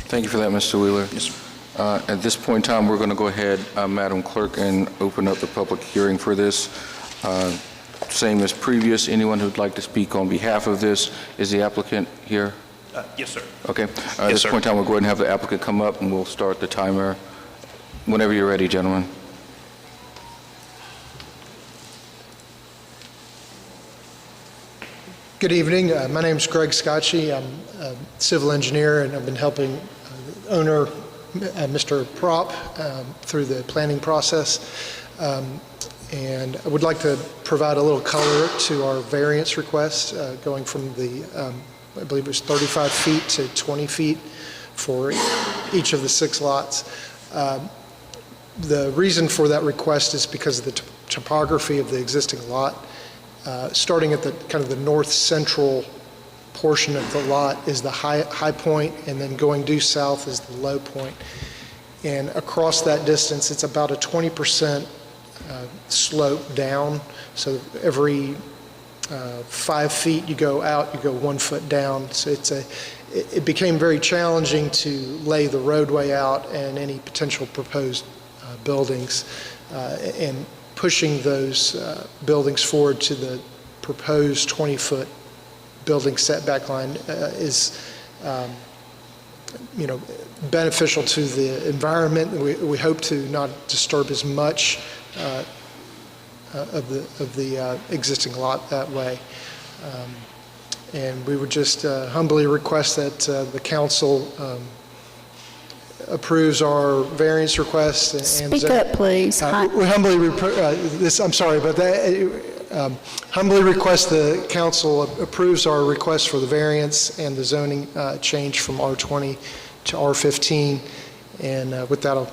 Thank you for that, Mr. Wheeler. Yes, sir. At this point in time, we're going to go ahead, Madam Clerk, and open up the public hearing for this. Same as previous, anyone who'd like to speak on behalf of this, is the applicant here? Yes, sir. Okay. At this point in time, we'll go ahead and have the applicant come up, and we'll start the timer whenever you're ready, gentlemen. Good evening. My name is Greg Scotchy. I'm a civil engineer, and I've been helping the owner, Mr. Prop, through the planning process. And I would like to provide a little color to our variance request, going from the, I believe it was 35 feet to 20 feet for each of the 6 lots. The reason for that request is because of the topography of the existing lot. Starting at the kind of the north central portion of the lot is the high point, and then going due south is the low point. And across that distance, it's about a 20% slope down. So every 5 feet you go out, you go 1 foot down. So it became very challenging to lay the roadway out and any potential proposed buildings, and pushing those buildings forward to the proposed 20-foot building setback line is, beneficial to the environment. We hope to not disturb as much of the existing lot that way. And we would just humbly request that the council approves our variance request. And Speak up, please. We humbly humbly request the council approves our request for the variance and the zoning change from R20 to R15. And with that, I'll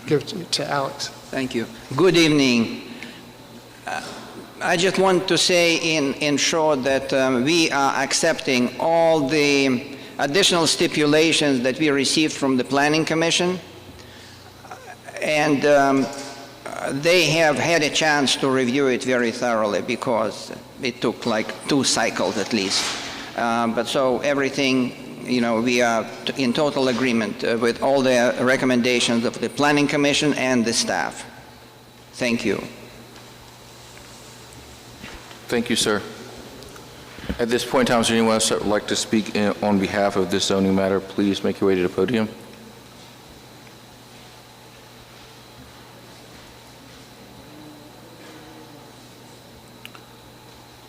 give it to Alex. Thank you. Good evening. I just want to say in short that we are accepting all the additional stipulations that we received from the Planning Commission, and they have had a chance to review it very thoroughly because it took like 2 cycles at least. But so everything, we are in total agreement with all the recommendations of the Planning Commission and the staff. Thank you. Thank you, sir. At this point in time, is there anyone else that would like to speak on behalf of this zoning matter? Please make your way to the podium.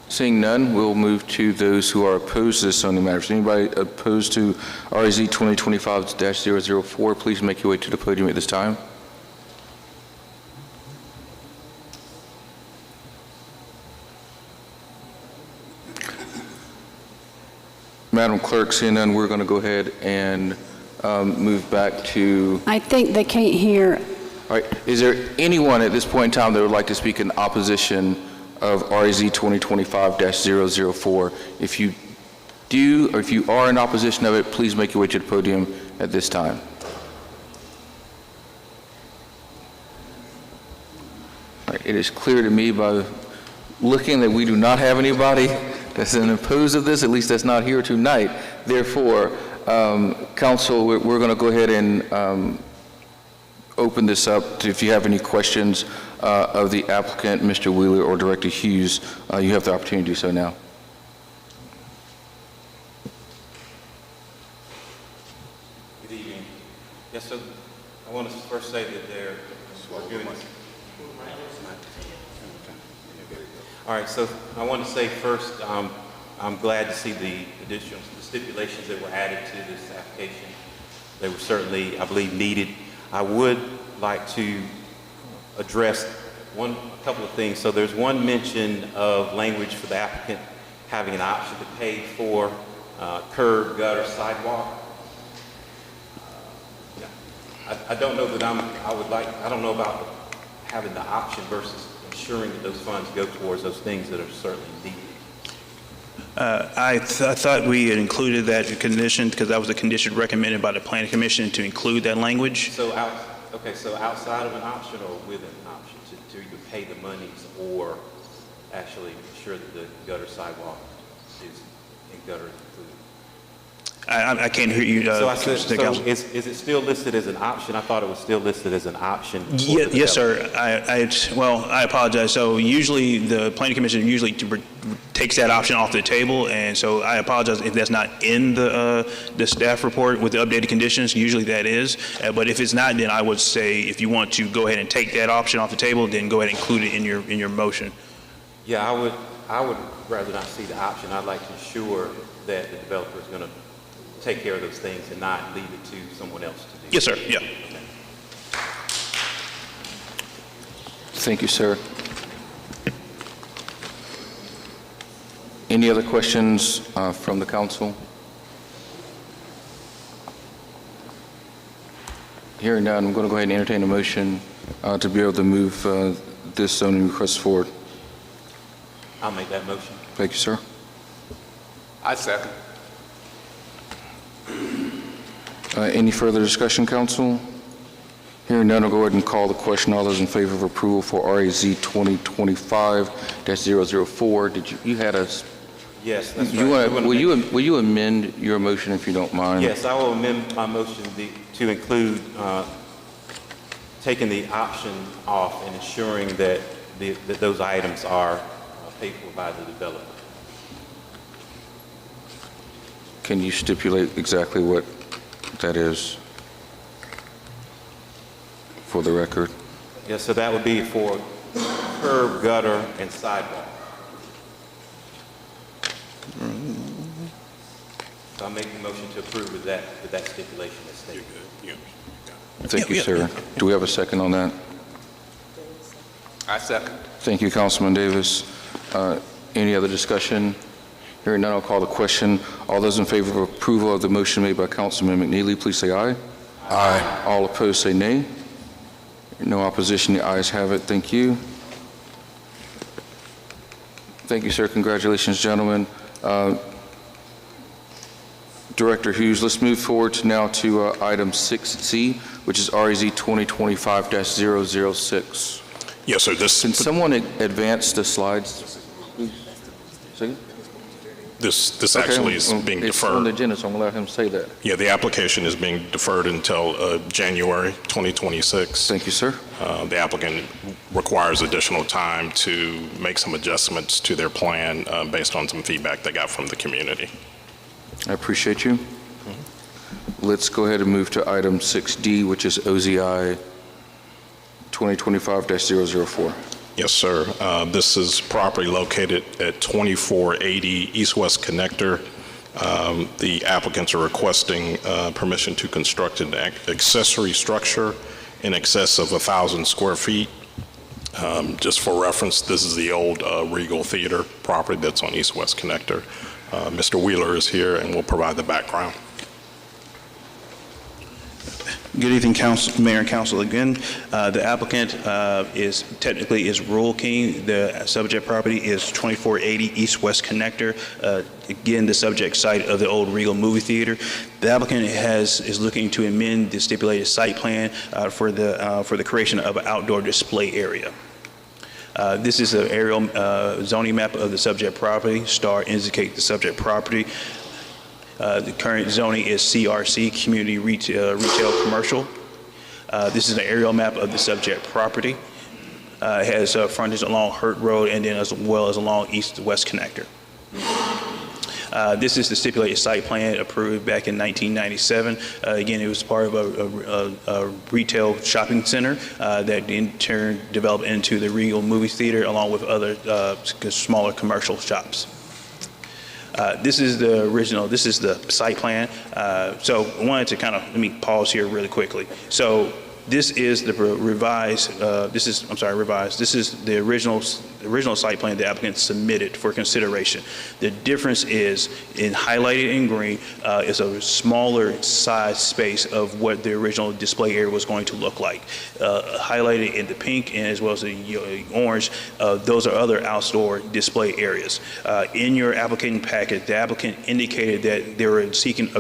Seeing none, we'll move to those who are opposed to this zoning matter. Is anybody opposed to RZ 2025-004? Please make your way to the podium at this time. Madam Clerk, seeing none, we're going to go ahead and move back to... I think they can't hear. All right. Is there anyone at this point in time that would like to speak in opposition of RZ 2025-004? If you do, or if you are in opposition of it, please make your way to the podium at this time. All right. It is clear to me by looking that we do not have anybody that's in opposed of this, at least that's not here tonight. Therefore, Council, we're going to go ahead and open this up to, if you have any questions of the applicant, Mr. Wheeler or Director Hughes, you have the opportunity to do so now. Good evening. Yes, so I want to first say that we're doing this. All right, so I want to say first, I'm glad to see the additional stipulations that were added to this application. They were certainly, I believe, needed. I would like to address a couple of things. So there's one mention of language for the applicant having an option to pay for curb, gutter, sidewalk. I don't know that I don't know about having the option versus ensuring that those funds go towards those things that are certainly needed. I thought we had included that condition because that was a condition recommended by the Planning Commission to include that language. So outside of an option or with an option to either pay the monies or actually ensure that the gutter sidewalk is in gutter included? I can't hear you. So I said, Mr. so Council. is it still listed as an option? I thought it was still listed as an option. for the Yes, developer. sir. Well, I apologize. So usually the planning commission usually takes that option off the table, and so I apologize if that's not in the staff report with the updated conditions. Usually that is, but if it's not, then I would say if you want to go ahead and take that option off the table, then go ahead and include it in your motion. Yeah, I would rather not see the option. I'd like to ensure that the developer is going to take care of those things and not leave it to someone else to do. Yes, sir. Yeah. Thank you, sir. Any other questions from the council? Hearing none, I'm going to go ahead and entertain a motion to be able to move this zoning request forward. I'll make that motion. Thank you, sir. I second. Any further discussion, council? Hearing none, I'll go ahead and call the question. All those in favor of approval for RAZ 2025-004, you had a... Yes, that's right. Will you amend your motion if you don't mind? Yes, I will amend my motion to include taking the option off and ensuring that that those items are paid for by the developer. Can you stipulate exactly what that is for the record? Yes, so that would be for curb, gutter, and sidewalk. So I'll make the motion to approve with that stipulation as stated. Thank you, sir. Do we have a second on that? I second. Thank you, Councilman Davis. Any other discussion? Hearing none, I'll call the question. All those in favor of approval of the motion made by Councilman McNeely, please say aye. Aye. All opposed, say nay. No opposition, the ayes have it. Thank you. Thank you, sir. Congratulations, gentlemen. Director Hughes, let's move forward now to item 6C, which is RAZ 2025-006. Yes, sir. Can someone advance the slides? Second? This actually is being It's on the deferred. agenda, so I'm going to let him say that. Yeah, the application is being deferred until January 2026. Thank you, sir. The applicant requires additional time to make some adjustments to their plan based on some feedback they got from the community. I appreciate you. Let's go ahead and move to item 6D, which is OZI 2025-004. Yes, sir. This is property located at 2480 East-West Connector. The applicants are requesting permission to construct an accessory structure in excess of 1,000 square feet. Just for reference, this is the old Regal Theater property that's on East-West Connector. Mr. Wheeler is here and will provide the background. Good evening, Mayor and Council again. The applicant is Rural King. The subject property is 2480 East-West Connector. Again, the subject site of the old Regal movie theater. The applicant is looking to amend the stipulated site plan for the creation of an outdoor display area. This is an aerial zoning map of the subject property. Star indicate the subject property. The current zoning is CRC, Community Retail Commercial. This is an aerial map of the subject property. It has frontage along Hurt Road and then as well as along East-West Connector. This is the stipulated site plan approved back in 1997. Again, it was part of a retail shopping center that in turn developed into the Regal movie theater along with other smaller commercial shops. This is the original, this is the site plan. So I wanted to let me pause here really quickly. So this is the revised, this is the original site plan the applicant submitted for consideration. The difference is highlighted in green is a smaller size space of what the original display area was going to look like. Highlighted in the pink and as well as the orange, those are other outdoor display areas. In your application packet, the applicant indicated that they were seeking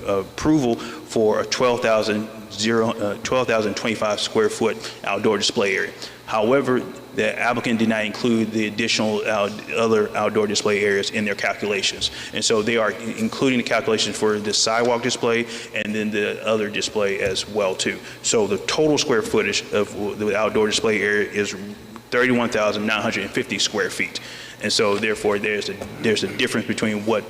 approval for a 12,000 12,025 square foot outdoor display area. However, the applicant did not include the additional other outdoor display areas in their calculations. And so they are including the calculations for the sidewalk display and then the other display as well too. So the total square footage of the outdoor display area is 31,950 square feet. And so therefore there's a difference between what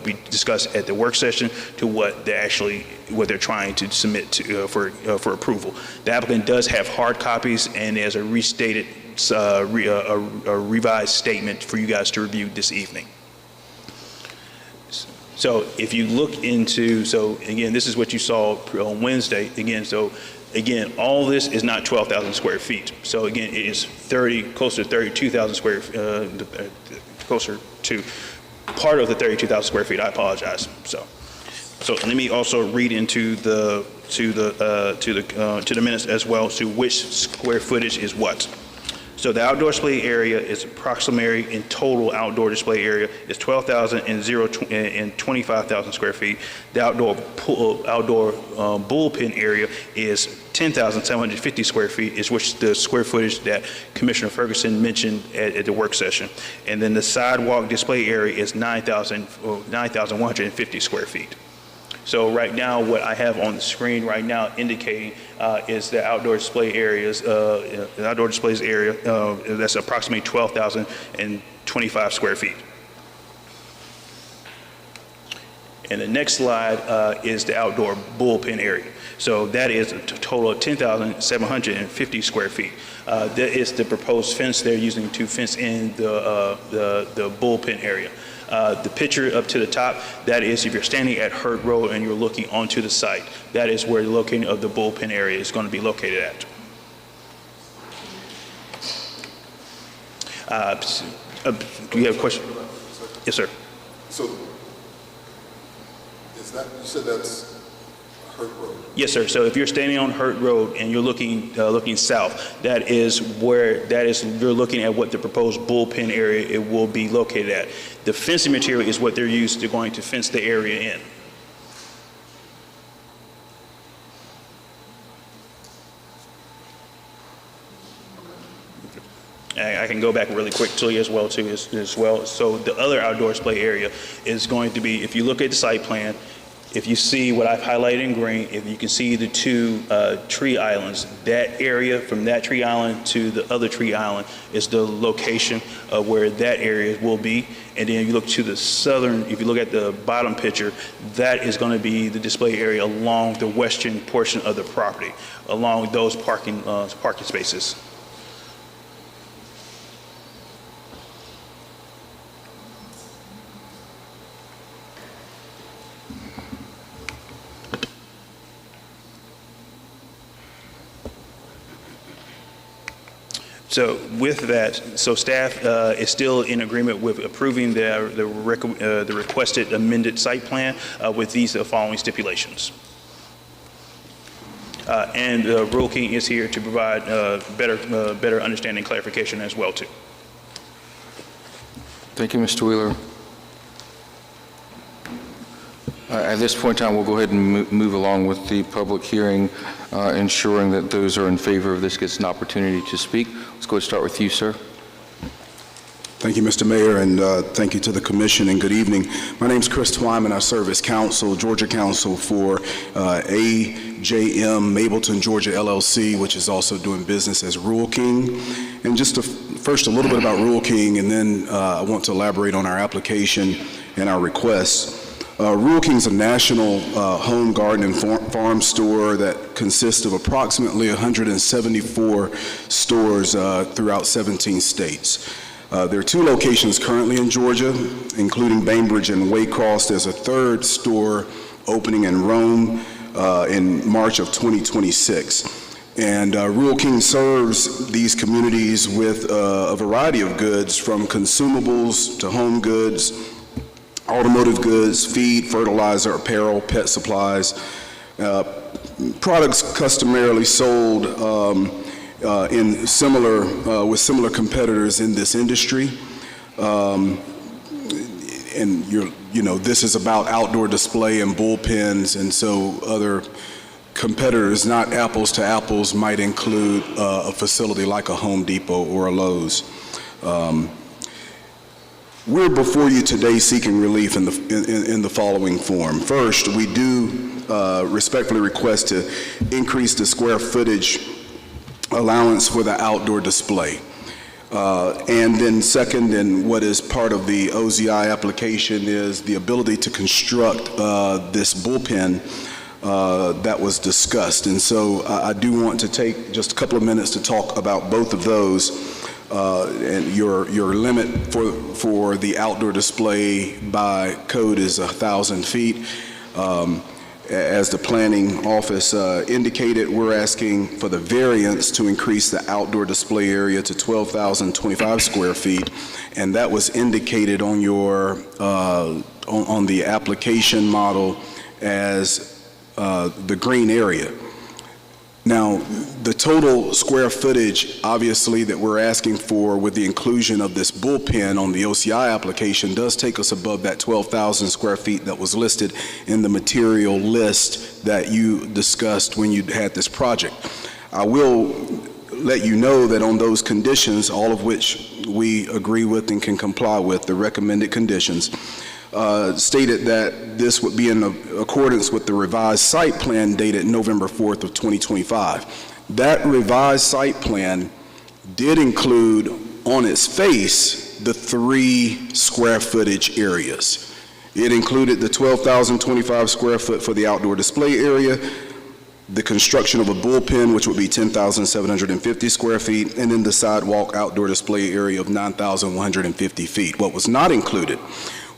we discussed at the work session to what they're trying to submit to, for approval. The applicant does have hard copies, and there's a restated a revised statement for you guys to review this evening. So if you look into, so again, this is what you saw on Wednesday. Again, all this is not 12,000 square feet. So again, it is closer to 32,000 square, closer to part of the 32,000 square feet. I apologize. So let me also read into the minutes as well, to which square footage is what. So the outdoor display area is approximately in total outdoor display area is 12,000 and 25,000 square feet. The outdoor bullpen area is 10,750 square feet, is which the square footage that Commissioner Ferguson mentioned at the work session. And then the sidewalk display area is 9,150 square feet. So right now, what I have on the screen right now indicating is the outdoor display areas, the outdoor displays area, that's approximately 12,025 square feet. And the next slide is the outdoor bullpen area. So that is a total of 10,750 square feet. That is the proposed fence they're using to fence in the bullpen area. The picture up to the top, that is if you're standing at Hurt Road and you're looking onto the site. That is where the locating of the bullpen area is going to be located at. Do you have a question? Yes, sir. So, is that, you said that's Hurt Road? Yes, sir. So if you're standing on Hurt Road and you're looking south, that is you're looking at what the proposed bullpen area it will be located at. The fencing material is what they're used to going to fence the area in. I can go back really quick to you as well too. So the other outdoor display area is going to be, if you look at the site plan, if you see what I've highlighted in green, if you can see the two tree islands, that area from that tree island to the other tree island is the location of where that area will be. And then you look to the southern, if you look at the bottom picture, that is going to be the display area along the western portion of the property, along those parking spaces. So with that, so staff is still in agreement with approving the requested amended site plan with these following stipulations. And Rural King is here to provide better understanding and clarification as well too. Thank you, Mr. Wheeler. At this point in time, we'll go ahead and move along with the public hearing, ensuring that those who are in favor of this gets an opportunity to speak. Let's go ahead and start with you, sir. Thank you, Mr. Mayor, and thank you to the commission, and good evening. My name is Chris Twyman. I serve as counsel, Georgia counsel for AJM Mableton, Georgia LLC, which is also doing business as Rural King. And just first a little bit about Rural King, and then I want to elaborate on our application and our requests. Rural King is a national home, garden, and farm store that consists of approximately 174 stores throughout 17 states. There are 2 locations currently in Georgia, including Bainbridge and Waycross. There's a 3rd store opening in Rome in March of 2026. And Rural King serves these communities with a variety of goods, from consumables to home goods, automotive goods, feed, fertilizer, apparel, pet supplies, products customarily sold with similar competitors in this industry. And this is about outdoor display and bullpens, and so other competitors, not apples to apples, might include a facility like a Home Depot or a Lowe's. We're before you today seeking relief in the following form. First, we do respectfully request to increase the square footage allowance for the outdoor display. And then second, and what is part of the OZI application, is the ability to construct this bullpen that was discussed. And so I do want to take just a couple of minutes to talk about both of those. And your limit for the outdoor display by code is 1,000 feet. As the planning office indicated, we're asking for the variance to increase the outdoor display area to 12,025 square feet, and that was indicated on your on the application model as the green area. Now, the total square footage, obviously, that we're asking for with the inclusion of this bullpen on the OCI application does take us above that 12,000 square feet that was listed in the material list that you discussed when you had this project. I will let you know that on those conditions, all of which we agree with and can comply with, the recommended conditions, stated that this would be in accordance with the revised site plan dated November 4th of 2025. That revised site plan did include on its face the 3 square footage areas. It included the 12,025 square foot for the outdoor display area, the construction of a bullpen, which would be 10,750 square feet, and then the sidewalk outdoor display area of 9,150 feet. What was not included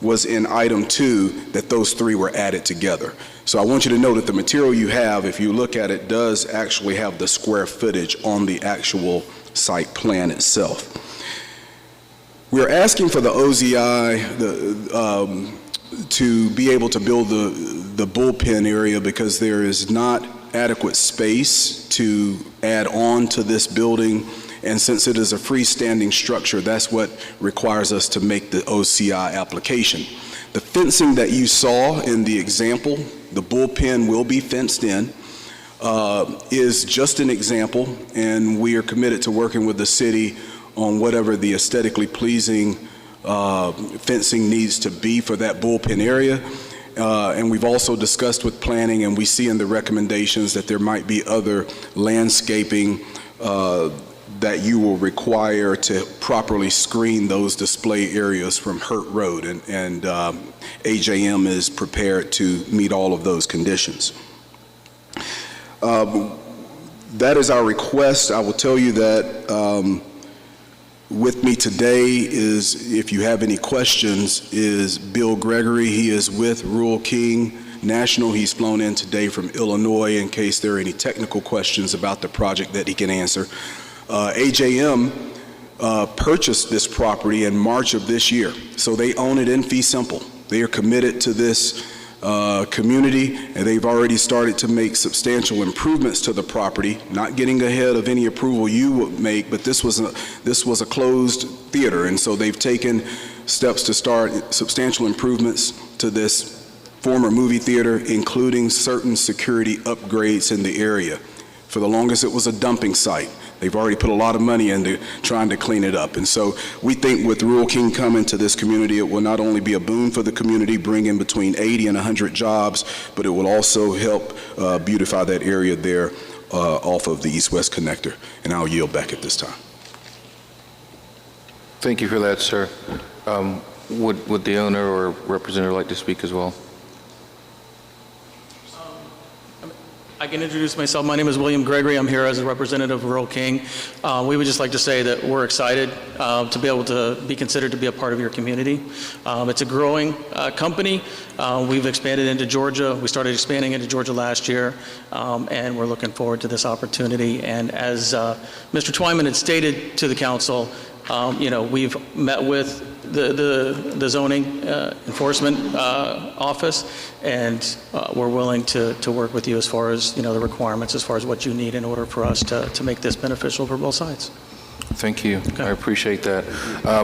was in item 2 that those 3 were added together. So I want you to know that the material you have, if you look at it, does actually have the square footage on the actual site plan itself. We're asking for the OZI to be able to build the bullpen area because there is not adequate space to add on to this building. And since it is a freestanding structure, that's what requires us to make the OCI application. The fencing that you saw in the example, the bullpen will be fenced in, is just an example, and we are committed to working with the city on whatever the aesthetically pleasing fencing needs to be for that bullpen area. And we've also discussed with planning, and we see in the recommendations that there might be other landscaping that you will require to properly screen those display areas from Hurt Road, and AJM is prepared to meet all of those conditions. That is our request. I will tell you that with me today is, if you have any questions, is Bill Gregory. He is with Rural King National. He's flown in today from Illinois in case there are any technical questions about the project that he can answer. AJM purchased this property in March of this year, so they own it in fee simple. They are committed to this community, and they've already started to make substantial improvements to the property, not getting ahead of any approval you would make, but this was a closed theater, and so they've taken steps to start substantial improvements to this former movie theater, including certain security upgrades in the area. For the longest, it was a dumping site. They've already put a lot of money into trying to clean it up. And so we think with Rural King coming to this community, it will not only be a boon for the community, bring in between 80 and 100 jobs, but it will also help beautify that area there off of the East-West Connector. And I'll yield back at this time. Thank you for that, sir. Would the owner or representative like to speak as well? I can introduce myself. My name is William Gregory. I'm here as a representative of Rural King. We would just like to say that we're excited to be able to be considered to be a part of your community. It's a growing company. We've expanded into Georgia. We started expanding into Georgia last year, and we're looking forward to this opportunity. And as Mr. Twyman had stated to the council, we've met with the zoning enforcement office, and we're willing to work with you as far as the requirements, as far as what you need in order for us to make this beneficial for both sides. Thank you. Okay. I appreciate that.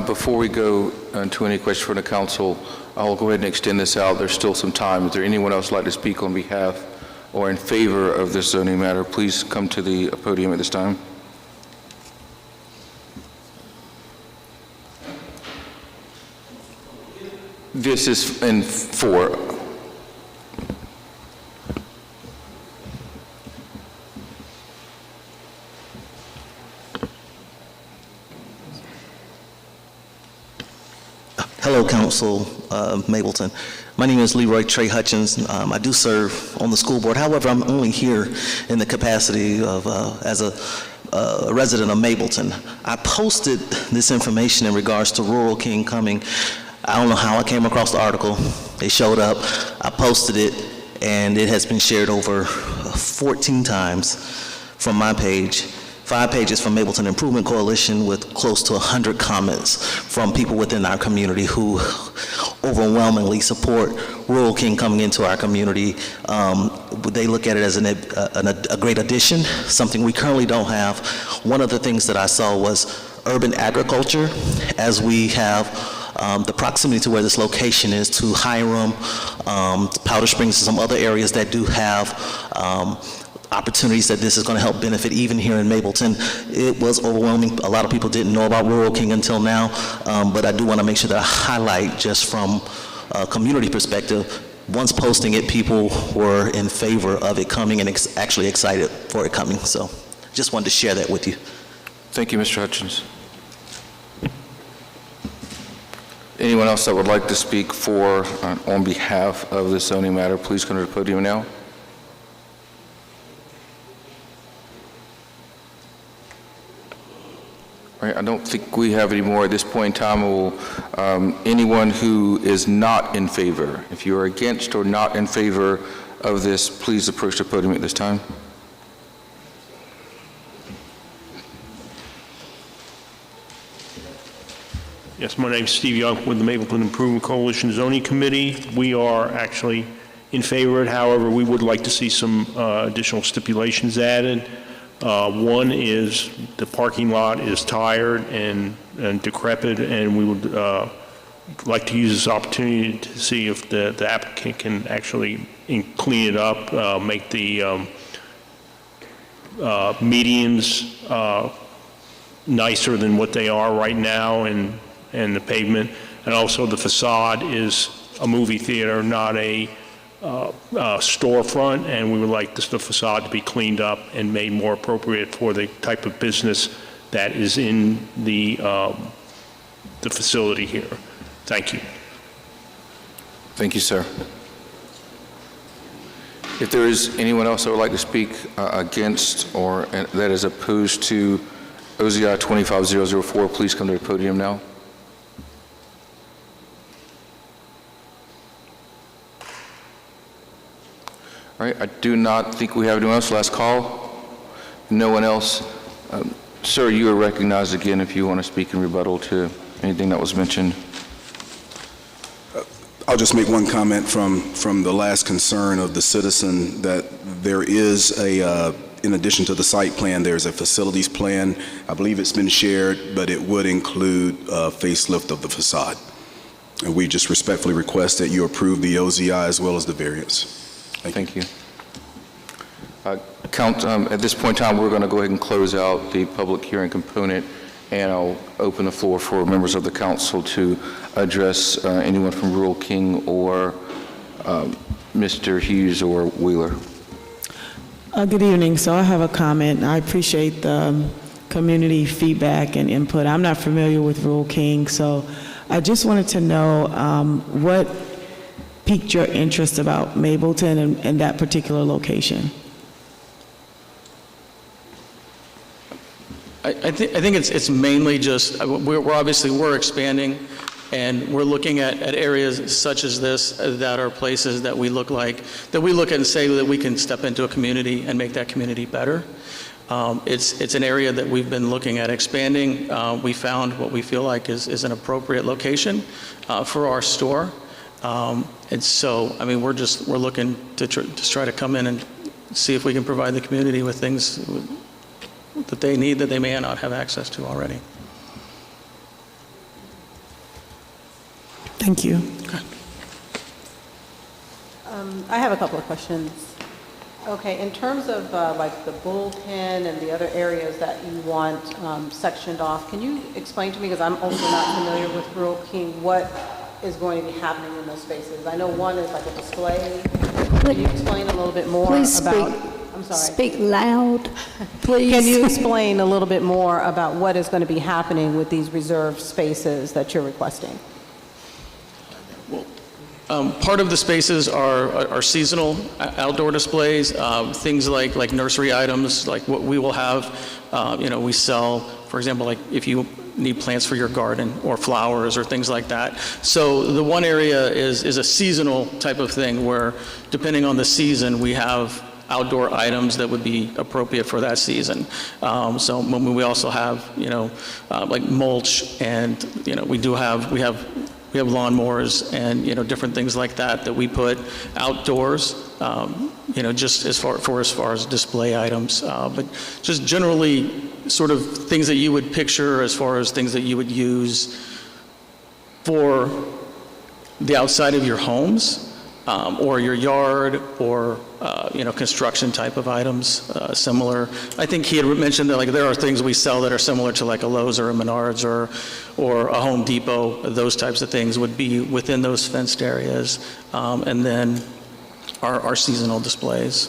Before we go to any questions from the council, I'll go ahead and extend this out. There's still some time. Is there anyone else like to speak on behalf or in favor of this zoning matter, please come to the podium at this time. This is in for. Hello, Council Mableton. My name is Leroy Trey Hutchins. I do serve on the school board. However, I'm only here in the capacity of as a resident of Mableton. I posted this information in regards to Rural King coming. I don't know how I came across the article. It showed up. I posted it, and it has been shared over 14 times from my page. 5 pages from Mableton Improvement Coalition with close to 100 comments from people within our community who overwhelmingly support Rural King coming into our community. They look at it as a great addition, something we currently don't have. One of the things that I saw was urban agriculture, as we have the proximity to where this location is to Hiram, Powder Springs, and some other areas that do have opportunities that this is going to help benefit even here in Mableton. It was overwhelming. A lot of people didn't know about Rural King until now, but I do want to make sure that I highlight just from a community perspective, once posting it, people were in favor of it coming and actually excited for it coming. So just wanted to share that with you. Thank you, Mr. Hutchins. Anyone else that would like to speak for, on behalf of this zoning matter, please come to the podium now. All right, I don't think we have any more at this point in time. Anyone who is not in favor, if you are against or not in favor of this, please approach the podium at this time. Yes, my name is Steve Young with the Mableton Improvement Coalition Zoning Committee. We are actually in favor of it. However, we would like to see some additional stipulations added. One is the parking lot is tired and decrepit, and we would like to use this opportunity to see if the applicant can actually clean it up, make the medians nicer than what they are right now, and the pavement. And also the facade is a movie theater, not a storefront, and we would like the facade to be cleaned up and made more appropriate for the type of business that is in the facility here. Thank you. Thank you, sir. If there is anyone else that would like to speak against or that is opposed to OZI 25004, please come to the podium now. All right, I do not think we have anyone else. Last call. No one else. Sir, you are recognized again if you want to speak in rebuttal to anything that was mentioned. I'll just make one comment from the last concern of the citizen, that there is in addition to the site plan, there's a facilities plan. I believe it's been shared, but it would include a facelift of the facade. And we just respectfully request that you approve the OZI as well as the variance. Thank you. At this point in time, we're going to go ahead and close out the public hearing component, and I'll open the floor for members of the council to address anyone from Rural King or Mr. Hughes or Wheeler. Good evening. So I have a comment. I appreciate the community feedback and input. I'm not familiar with Rural King, so I just wanted to know what piqued your interest about Mableton and that particular location? I think it's mainly just, we're expanding, and we're looking at areas such as this that are places that we look at and say that we can step into a community and make that community better. It's an area that we've been looking at expanding. We found what we feel like is an appropriate location for our store. And so, I mean, we're looking to try to come in and see if we can provide the community with things that they need that they may not have access to already. Thank you. I have a couple of questions. Okay, in terms of like the bullpen and the other areas that you want sectioned off, can you explain to me, because I'm also not familiar with Rural King, what is going to be happening in those spaces? I know one is like a display. Can you explain a little bit more Please about... speak. I'm sorry. Speak loud, please. Can you explain a little bit more about what is going to be happening with these reserved spaces that you're requesting? Part of the spaces are seasonal outdoor displays, things like nursery items, like what we will have. We sell, for example, like if you need plants for your garden or flowers or things like that. So the one area is a seasonal type of thing where, depending on the season, we have outdoor items that would be appropriate for that season. So when we also have, like mulch, and we have lawnmowers and different things like that we put outdoors. Just as far as display items, but just generally sort of things that you would picture as far as things that you would use for the outside of your homes. Or your yard, or construction type of items, similar. I think he had mentioned that there are things we sell that are similar to like a Lowe's or a Menards or a Home Depot. Those types of things would be within those fenced areas, and then our seasonal displays.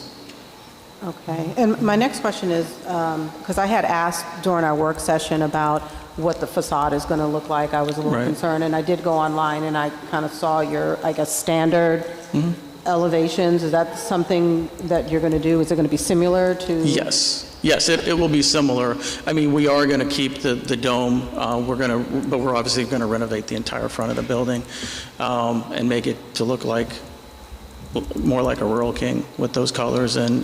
Okay, and my next question is, because I had asked during our work session about what the facade is going to look like. I was a little concerned, and I did go online and I kind of saw your, I guess, standard elevations. Is that something that you're going to do? Is it going to be similar to? Yes, it will be similar. I mean, we are going to keep the dome. But we're obviously going to renovate the entire front of the building and make it to look like more like a Rural King with those colors and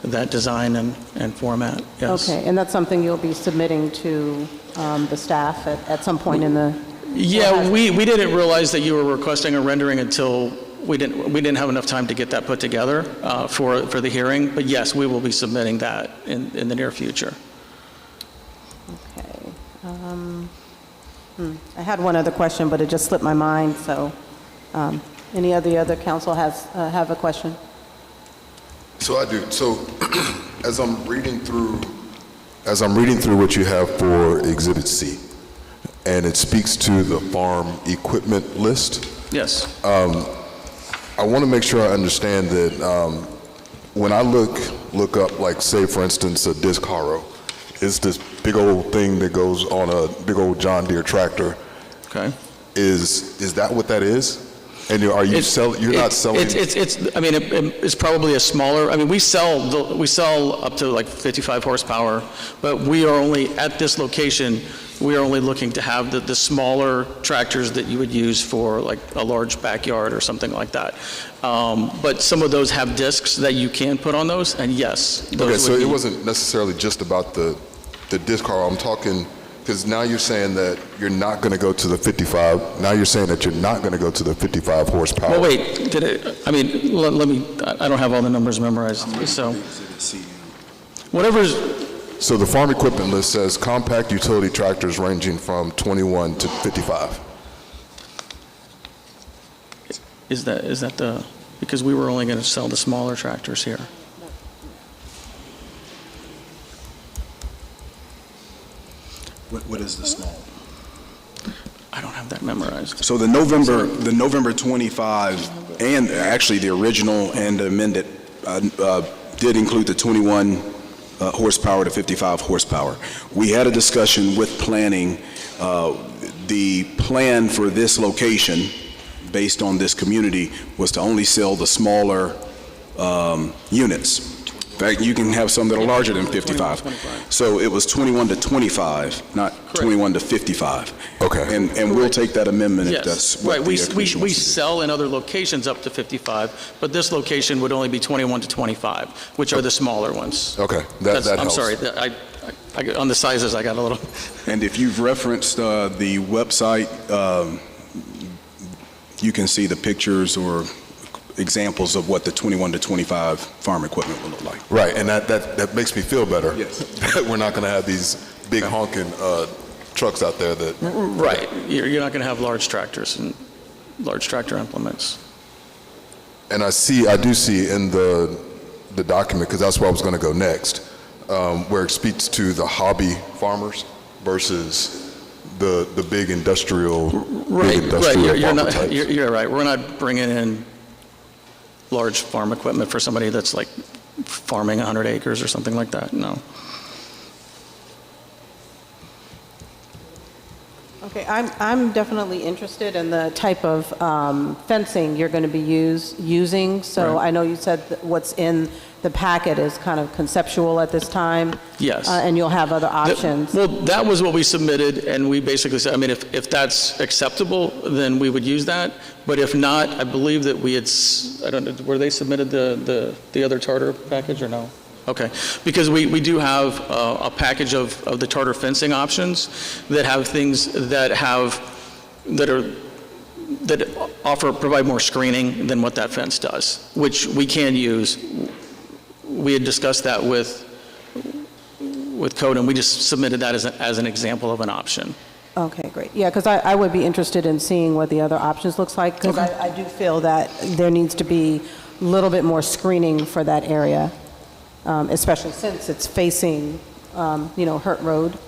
that design and format. Yes. Okay, and that's something you'll be submitting to the staff at some point in the... Yeah, we didn't realize that you were requesting a rendering until we didn't have enough time to get that put together for the hearing. But yes, we will be submitting that in the near future. Okay. I had one other question, but it just slipped my mind. So, any of the other council have a question? So I do. So as I'm reading through what you have for Exhibit C, and it speaks to the farm equipment list. Yes. I want to make sure I understand that when I look up, like, say, for instance, a disc harrow, it's this big old thing that goes on a big old John Deere tractor. Okay. Is that what that is? And are you selling? You're not selling. It's probably a smaller. I mean, we sell up to like 55 horsepower, but we are only at this location. We are only looking to have the smaller tractors that you would use for like a large backyard or something like that. But some of those have discs that you can put on those, and yes. Okay, so it wasn't necessarily just about the disc harrow. I'm talking. Because now you're saying that you're not going to go to the 55. Now you're saying that you're not going to go to the 55 horsepower. Well, wait. Let me. I don't have all the numbers memorized. So, whatever's. So the farm equipment list says compact utility tractors ranging from 21 to 55. Is that the? Because we were only going to sell the smaller tractors here. What is the small? I don't have that memorized. So the November 25, and actually the original and amended did include the 21 horsepower to 55 horsepower. We had a discussion with planning. The plan for this location, based on this community, was to only sell the smaller units. In fact, you can have some that are larger than 55. So it was 21 to 25, not 21 to 55. Okay. And we'll take that amendment if Yes, that's what right. the We commission wants to do. sell in other locations up to 55, but this location would only be 21 to 25, which are the smaller ones. Okay, that I'm helps. sorry, on the sizes I got a little. And if you've referenced the website, you can see the pictures or examples of what the 21 to 25 farm equipment will look like. Right, and that makes me feel better. Yes. We're not going to have these big honking trucks out there that... Right, you're not going to have large tractors and large tractor implements. And I do see in the the document, because that's where I was going to go next, where it speaks to the hobby farmers versus the big industrial, Right. You're farmer types. you're right. We're not bringing in large farm equipment for somebody that's like farming 100 acres or something like that, no. Okay, I'm definitely interested in the type of fencing you're going to be using. So Right. I know you said that what's in the packet is kind of conceptual at this time. Yes. And you'll have other options. Well, that was what we submitted, and we basically said, I mean, if that's acceptable, then we would use that. But if not, I believe that we had, I don't know, were they submitted the other charter package or no? Okay, because we do have a package of the charter fencing options that have things that provide more screening than what that fence does, which we can use. We had discussed that with code, and we just submitted that as an example of an option. Okay, great. Yeah, because I would be interested in seeing what the other options looks like, because I do feel that there needs to be a little bit more screening for that area, especially since it's facing, Hurt Road.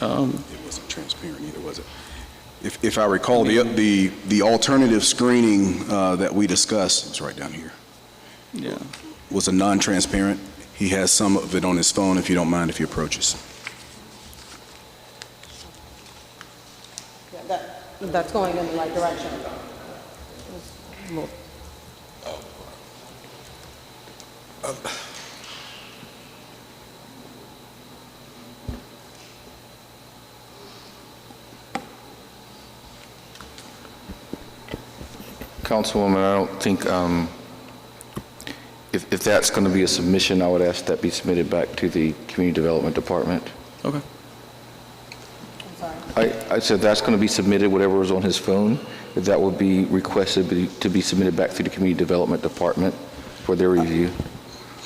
It wasn't transparent either, was it? If I recall, the alternative screening that we discussed, it's right down here. Yeah. Was a non-transparent. He has some of it on his phone, if you don't mind if he approaches. Yeah, that's going in the right direction. Councilwoman, I don't think, if that's going to be a submission, I would ask that be submitted back to the Community Development Department. Okay. I said that's going to be submitted, whatever was on his phone, that would be requested to be submitted back to the Community Development Department for their review.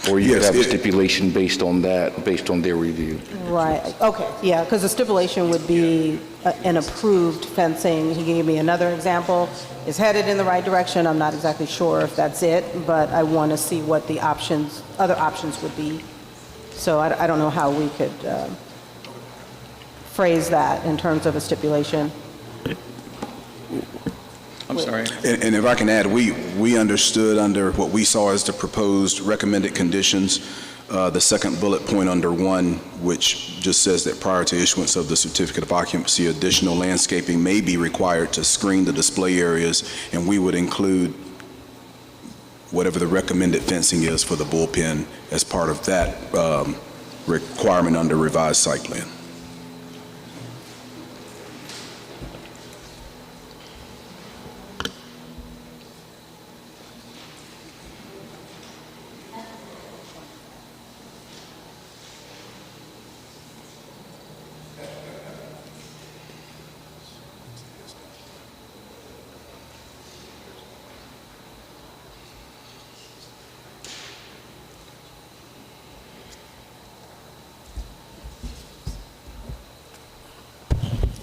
Or you could have a stipulation based on that, based on their review. Right, okay, yeah, because the stipulation would be an approved fencing. He gave me another example. It's headed in the right direction. I'm not exactly sure if that's it, but I want to see what the other options would be. So I don't know how we could phrase that in terms of a stipulation. I'm sorry. And if I can add, we understood under what we saw as the proposed recommended conditions, the second bullet point under 1, which just says that prior to issuance of the certificate of occupancy, additional landscaping may be required to screen the display areas, and we would include whatever the recommended fencing is for the bullpen as part of that requirement under revised site plan.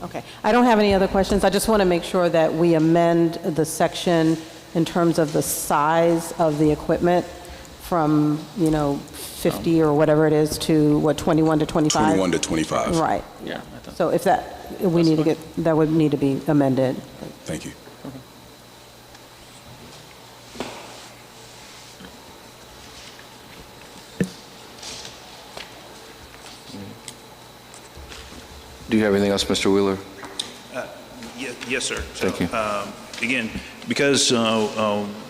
Okay, I don't have any other questions. I just want to make sure that we amend the section in terms of the size of the equipment from, 50 or whatever it is to, 21 to 25? 21 to 25. Right. Yeah. So if that would need to be amended. Thank you. Do you have anything else, Mr. Wheeler? Yes, sir. Thank you. Again, because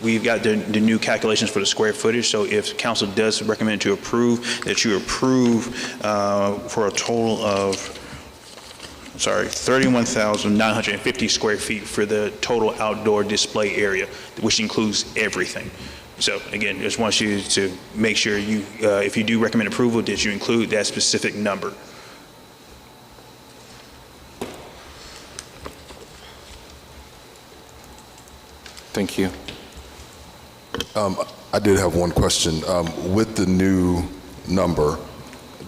we've got the new calculations for the square footage, so if council does recommend to approve, that you approve for a total of, 31,950 square feet for the total outdoor display area, which includes everything. So again, just want you to make sure you, if you do recommend approval, that you include that specific number. Thank you. I did have one question. With the new number,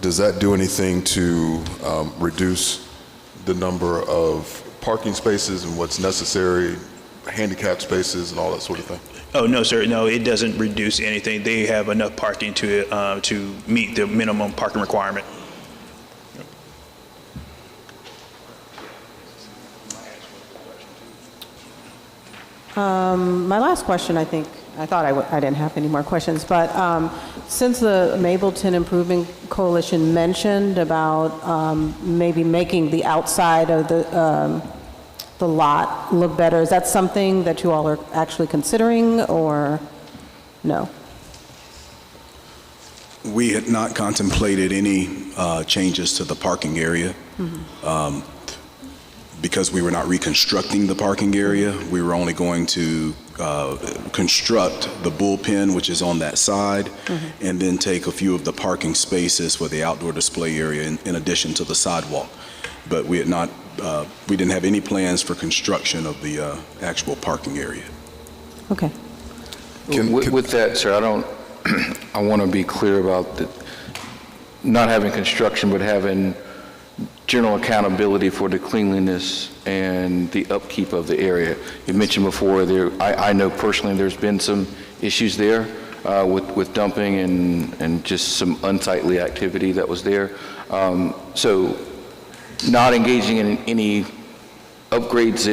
does that do anything to reduce the number of parking spaces and what's necessary, handicap spaces and all that sort of thing? Oh, no, sir. No, it doesn't reduce anything. They have enough parking to meet the minimum parking requirement. My last question, I thought I didn't have any more questions, but since the Mableton Improvement Coalition mentioned about maybe making the outside of the lot look better, is that something that you all are actually considering, or no? We had not contemplated any changes to the parking area. Because we were not reconstructing the parking area, we were only going to construct the bullpen, which is on that side, and then take a few of the parking spaces for the outdoor display area in addition to the sidewalk. But we had not, we didn't have any plans for construction of the actual parking area. Okay. With that, sir, I want to be clear about not having construction, but having general accountability for the cleanliness and the upkeep of the area. You mentioned before, I know personally there's been some issues there with dumping and just some unsightly activity that was there. So not engaging in any upgrades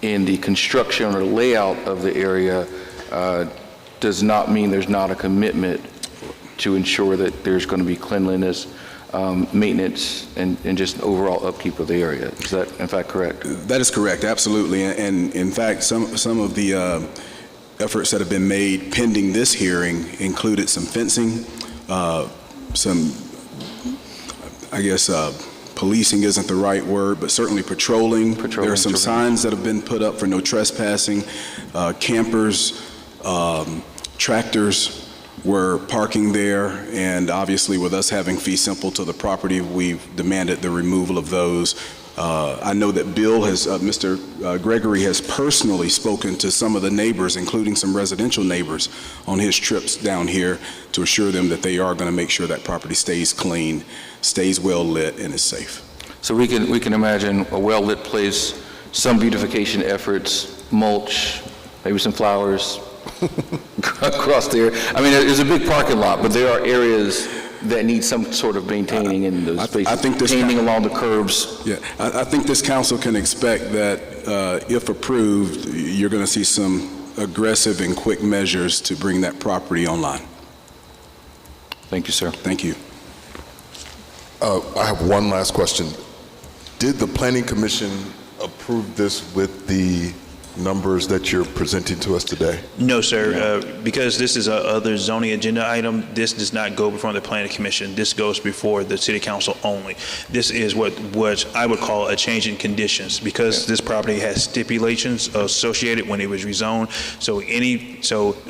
in the construction or layout of the area does not mean there's not a commitment to ensure that there's going to be cleanliness, maintenance, and just overall upkeep of the area. Is that in fact correct? That is correct, absolutely. And in fact, some of the efforts that have been made pending this hearing included some fencing, some, I guess, policing isn't the right word, but certainly patrolling. There are some signs that have been put up for no trespassing. Campers, tractors were parking there, and obviously with us having fee simple to the property, we've demanded the removal of those. I know that Bill has, Mr. Gregory has personally spoken to some of the neighbors, including some residential neighbors, on his trips down here to assure them that they are going to make sure that property stays clean, stays well lit, and is safe. So we can imagine a well-lit place, some beautification efforts, mulch, maybe some flowers across there. I mean, there's a big parking lot, but there are areas that need some sort of maintaining in those spaces. I think this painting along the curbs. Yeah, I think this council can expect that if approved, you're going to see some aggressive and quick measures to bring that property online. Thank you, sir. Thank you. I have one last question. Did the Planning Commission approve this with the numbers that you're presenting to us today? No, sir. Because this is a other zoning agenda item, this does not go before the Planning Commission. This goes before the City Council only. This is what I would call a change in conditions, because this property has stipulations associated when it was rezoned. So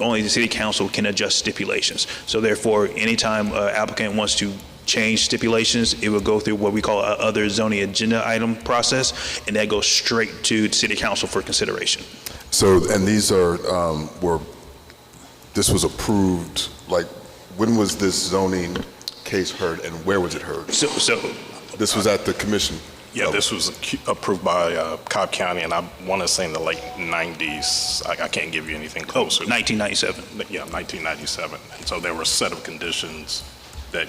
only the City Council can adjust stipulations. So therefore, anytime an applicant wants to change stipulations, it will go through what we call a other zoning agenda item process, and that goes straight to the City Council for consideration. So, and these are, this was approved, like, when was this zoning case heard and where was it heard? So this was at the commission? Yeah, this was approved by Cobb County, and I want to say in the late 90s. I can't give you anything closer. 1997. Yeah, 1997. And so there were a set of conditions that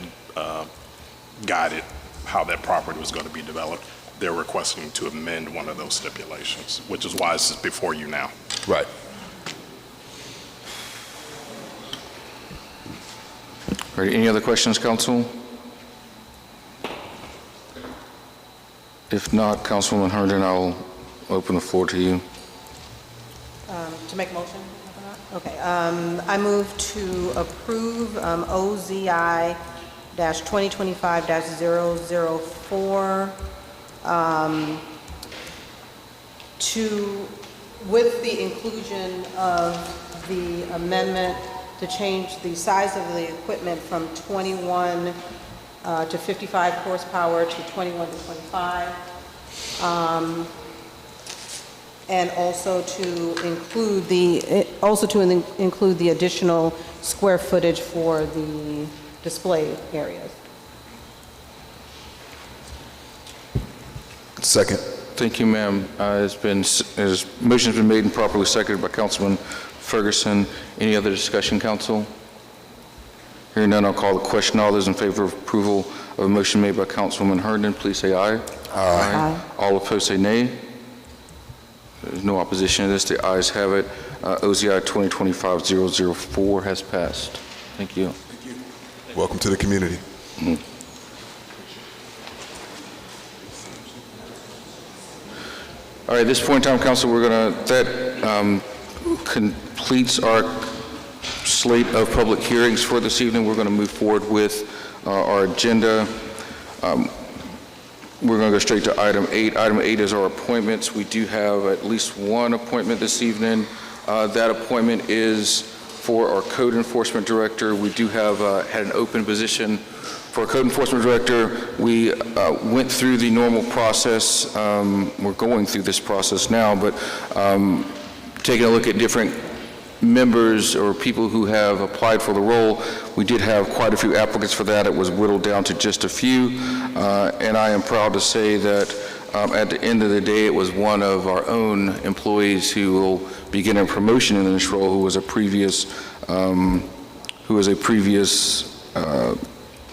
guided how that property was going to be developed. They're requesting to amend one of those stipulations, which is why this is before you now. Right. All right, any other questions, council? If not, Councilwoman Herndon, I'll open the floor to you. To make a motion? Okay. I move to approve OZI 2025-004 with the inclusion of the amendment to change the size of the equipment from 21 to 55 horsepower to 21 to 25, and also to include the additional square footage for the display areas. Second. Thank you, ma'am. Motion's been made and properly seconded by Councilman Ferguson. Any other discussion, council? Hearing none, I'll call the question. All those in favor of approval of a motion made by Councilwoman Herndon, please say aye. Aye. All opposed say nay. There's no opposition to this. The ayes have it. OZI 2025-004 has passed. Thank you. Welcome to the community. All right, at this point in time, council, that completes our slate of public hearings for this evening. We're going to move forward with our agenda. We're going to go straight to item 8. Item 8 is our appointments. We do have at least one appointment this evening. That appointment is for our code enforcement director. We do have had an open position for a code enforcement director. We went through the normal process. We're going through this process now, but taking a look at different members or people who have applied for the role, we did have quite a few applicants for that. It was whittled down to just a few, and I am proud to say that at the end of the day, it was one of our own employees who will be getting a promotion in this role, who was a previous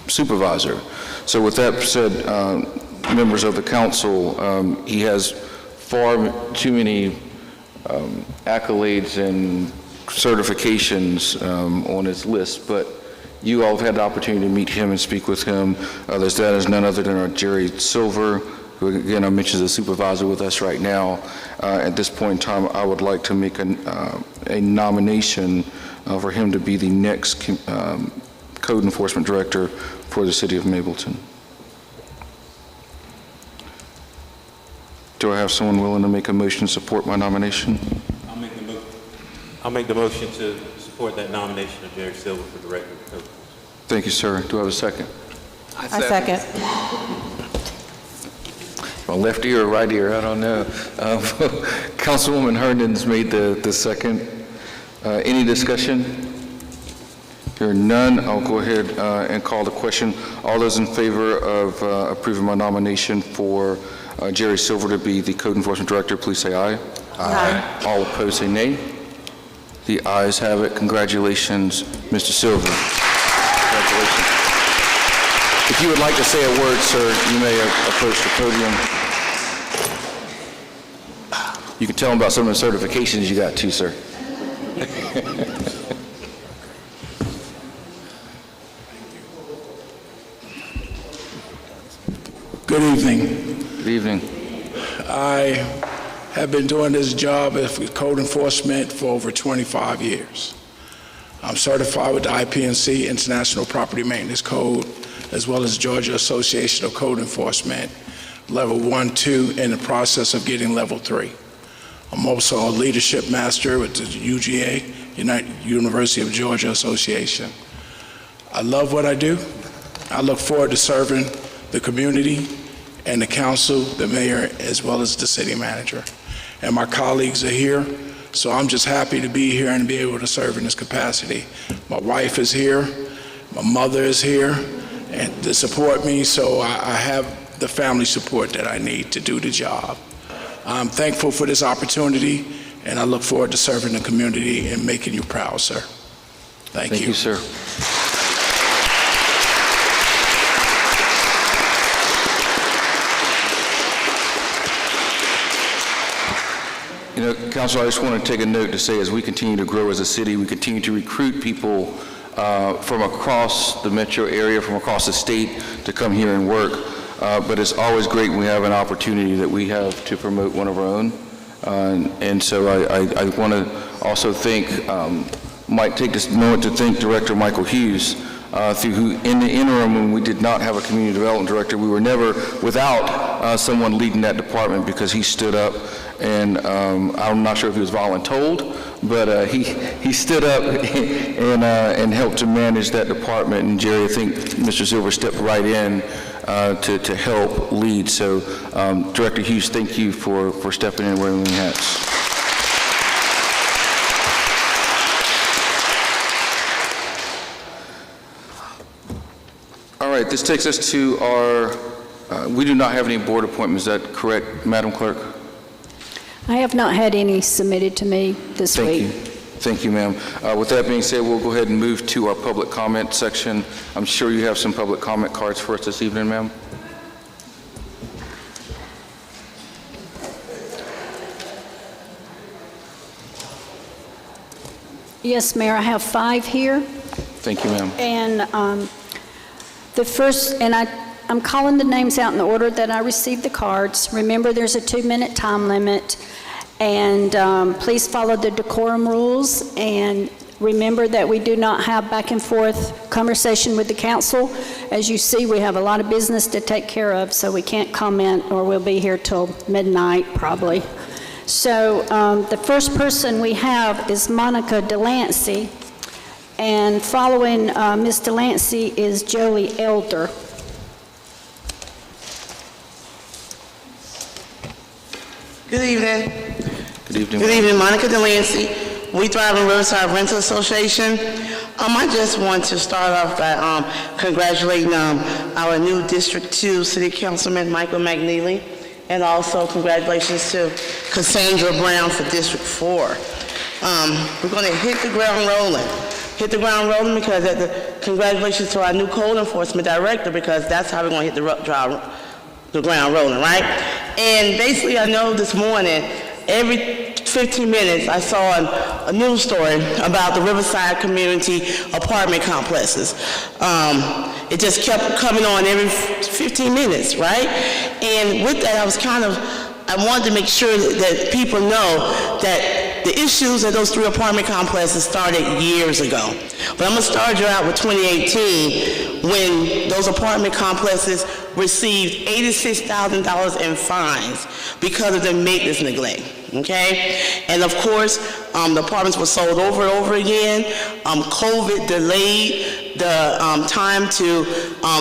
supervisor. So with that said, members of the council, he has far too many accolades and certifications on his list, but you all have had the opportunity to meet him and speak with him. That is none other than our Jerry Silver, who again I mentioned is a supervisor with us right now. At this point in time, I would like to make a nomination for him to be the next code enforcement director for the city of Mableton. Do I have someone willing to make a motion to support my nomination? I'll make the motion to support that nomination of Jerry Silver for director of code. Thank you, sir. Do I have a second? I second. My left ear or right ear, I don't know. Councilwoman Herndon's made the second. Any discussion? Hearing none, I'll go ahead and call the question. All those in favor of approving my nomination for Jerry Silver to be the code enforcement director, please say aye. Aye. All opposed say nay. The ayes have it. Congratulations, Mr. Silver. Congratulations. If you would like to say a word, sir, you may approach the podium. You can tell them about some of the certifications you got too, sir. Good evening. Good evening. I have been doing this job with code enforcement for over 25 years. I'm certified with the IPNC, International Property Maintenance Code, as well as Georgia Association of Code Enforcement, level 1, 2, in the process of getting level 3. I'm also a leadership master with the UGA, University of Georgia Association. I love what I do. I look forward to serving the community and the council, the mayor, as well as the city manager. And my colleagues are here, so I'm just happy to be here and be able to serve in this capacity. My wife is here, my mother is here, and to support me, so I have the family support that I need to do the job. I'm thankful for this opportunity, and I look forward to serving the community and making you proud, sir. Thank you. Thank you, sir. You know, Council, I just want to take a note to say, as we continue to grow as a city, we continue to recruit people from across the metro area, from across the state, to come here and work. But it's always great when we have an opportunity that we have to promote one of our own. And so I want to also take this moment to thank Director Michael Hughes, who in the interim, when we did not have a community development director, we were never without someone leading that department, because he stood up, and I'm not sure if he was voluntold, but he stood up and helped to manage that department. And Jerry, I think Mr. Silver stepped right in to help lead. So Director Hughes, thank you for stepping in and wearing many hats. All right, this takes us to our, we do not have any board appointments, is that correct, Madam Clerk? I have not had any submitted to me this week. Thank you, ma'am. With that being said, we'll go ahead and move to our public comment section. I'm sure you have some public comment cards for us this evening, ma'am. Yes, Mayor, I have 5 here. Thank you, ma'am. And the first, and I'm calling the names out in the order that I received the cards. Remember, there's a 2-minute time limit, and please follow the decorum rules, and remember that we do not have back and forth conversation with the council. As you see, we have a lot of business to take care of, so we can't comment, or we'll be here till midnight probably. So the first person we have is Monica Delancey, and following Ms. Delancey is Jolie Elder. Good evening. Good evening. Good evening, Monica Delancey, We Thrive in Riverside Rental Association. I just want to start off by congratulating our new District 2 City Councilman, Michael McNeely, and also congratulations to Cassandra Brown for District 4. We're going to hit the ground rolling. Hit the ground rolling because congratulations to our new code enforcement director, because that's how we're going to hit the ground rolling, right? And basically, I know this morning, every 15 minutes, I saw a news story about the Riverside community apartment complexes. It just kept coming on every 15 minutes, right? And with that, I wanted to make sure that people know that the issues of those 3 apartment complexes started years ago. But I'm gonna start you out with 2018, when those apartment complexes received $86,000 in fines because of their maintenance neglect, okay? And of course, the apartments were sold over and over again. COVID delayed the time to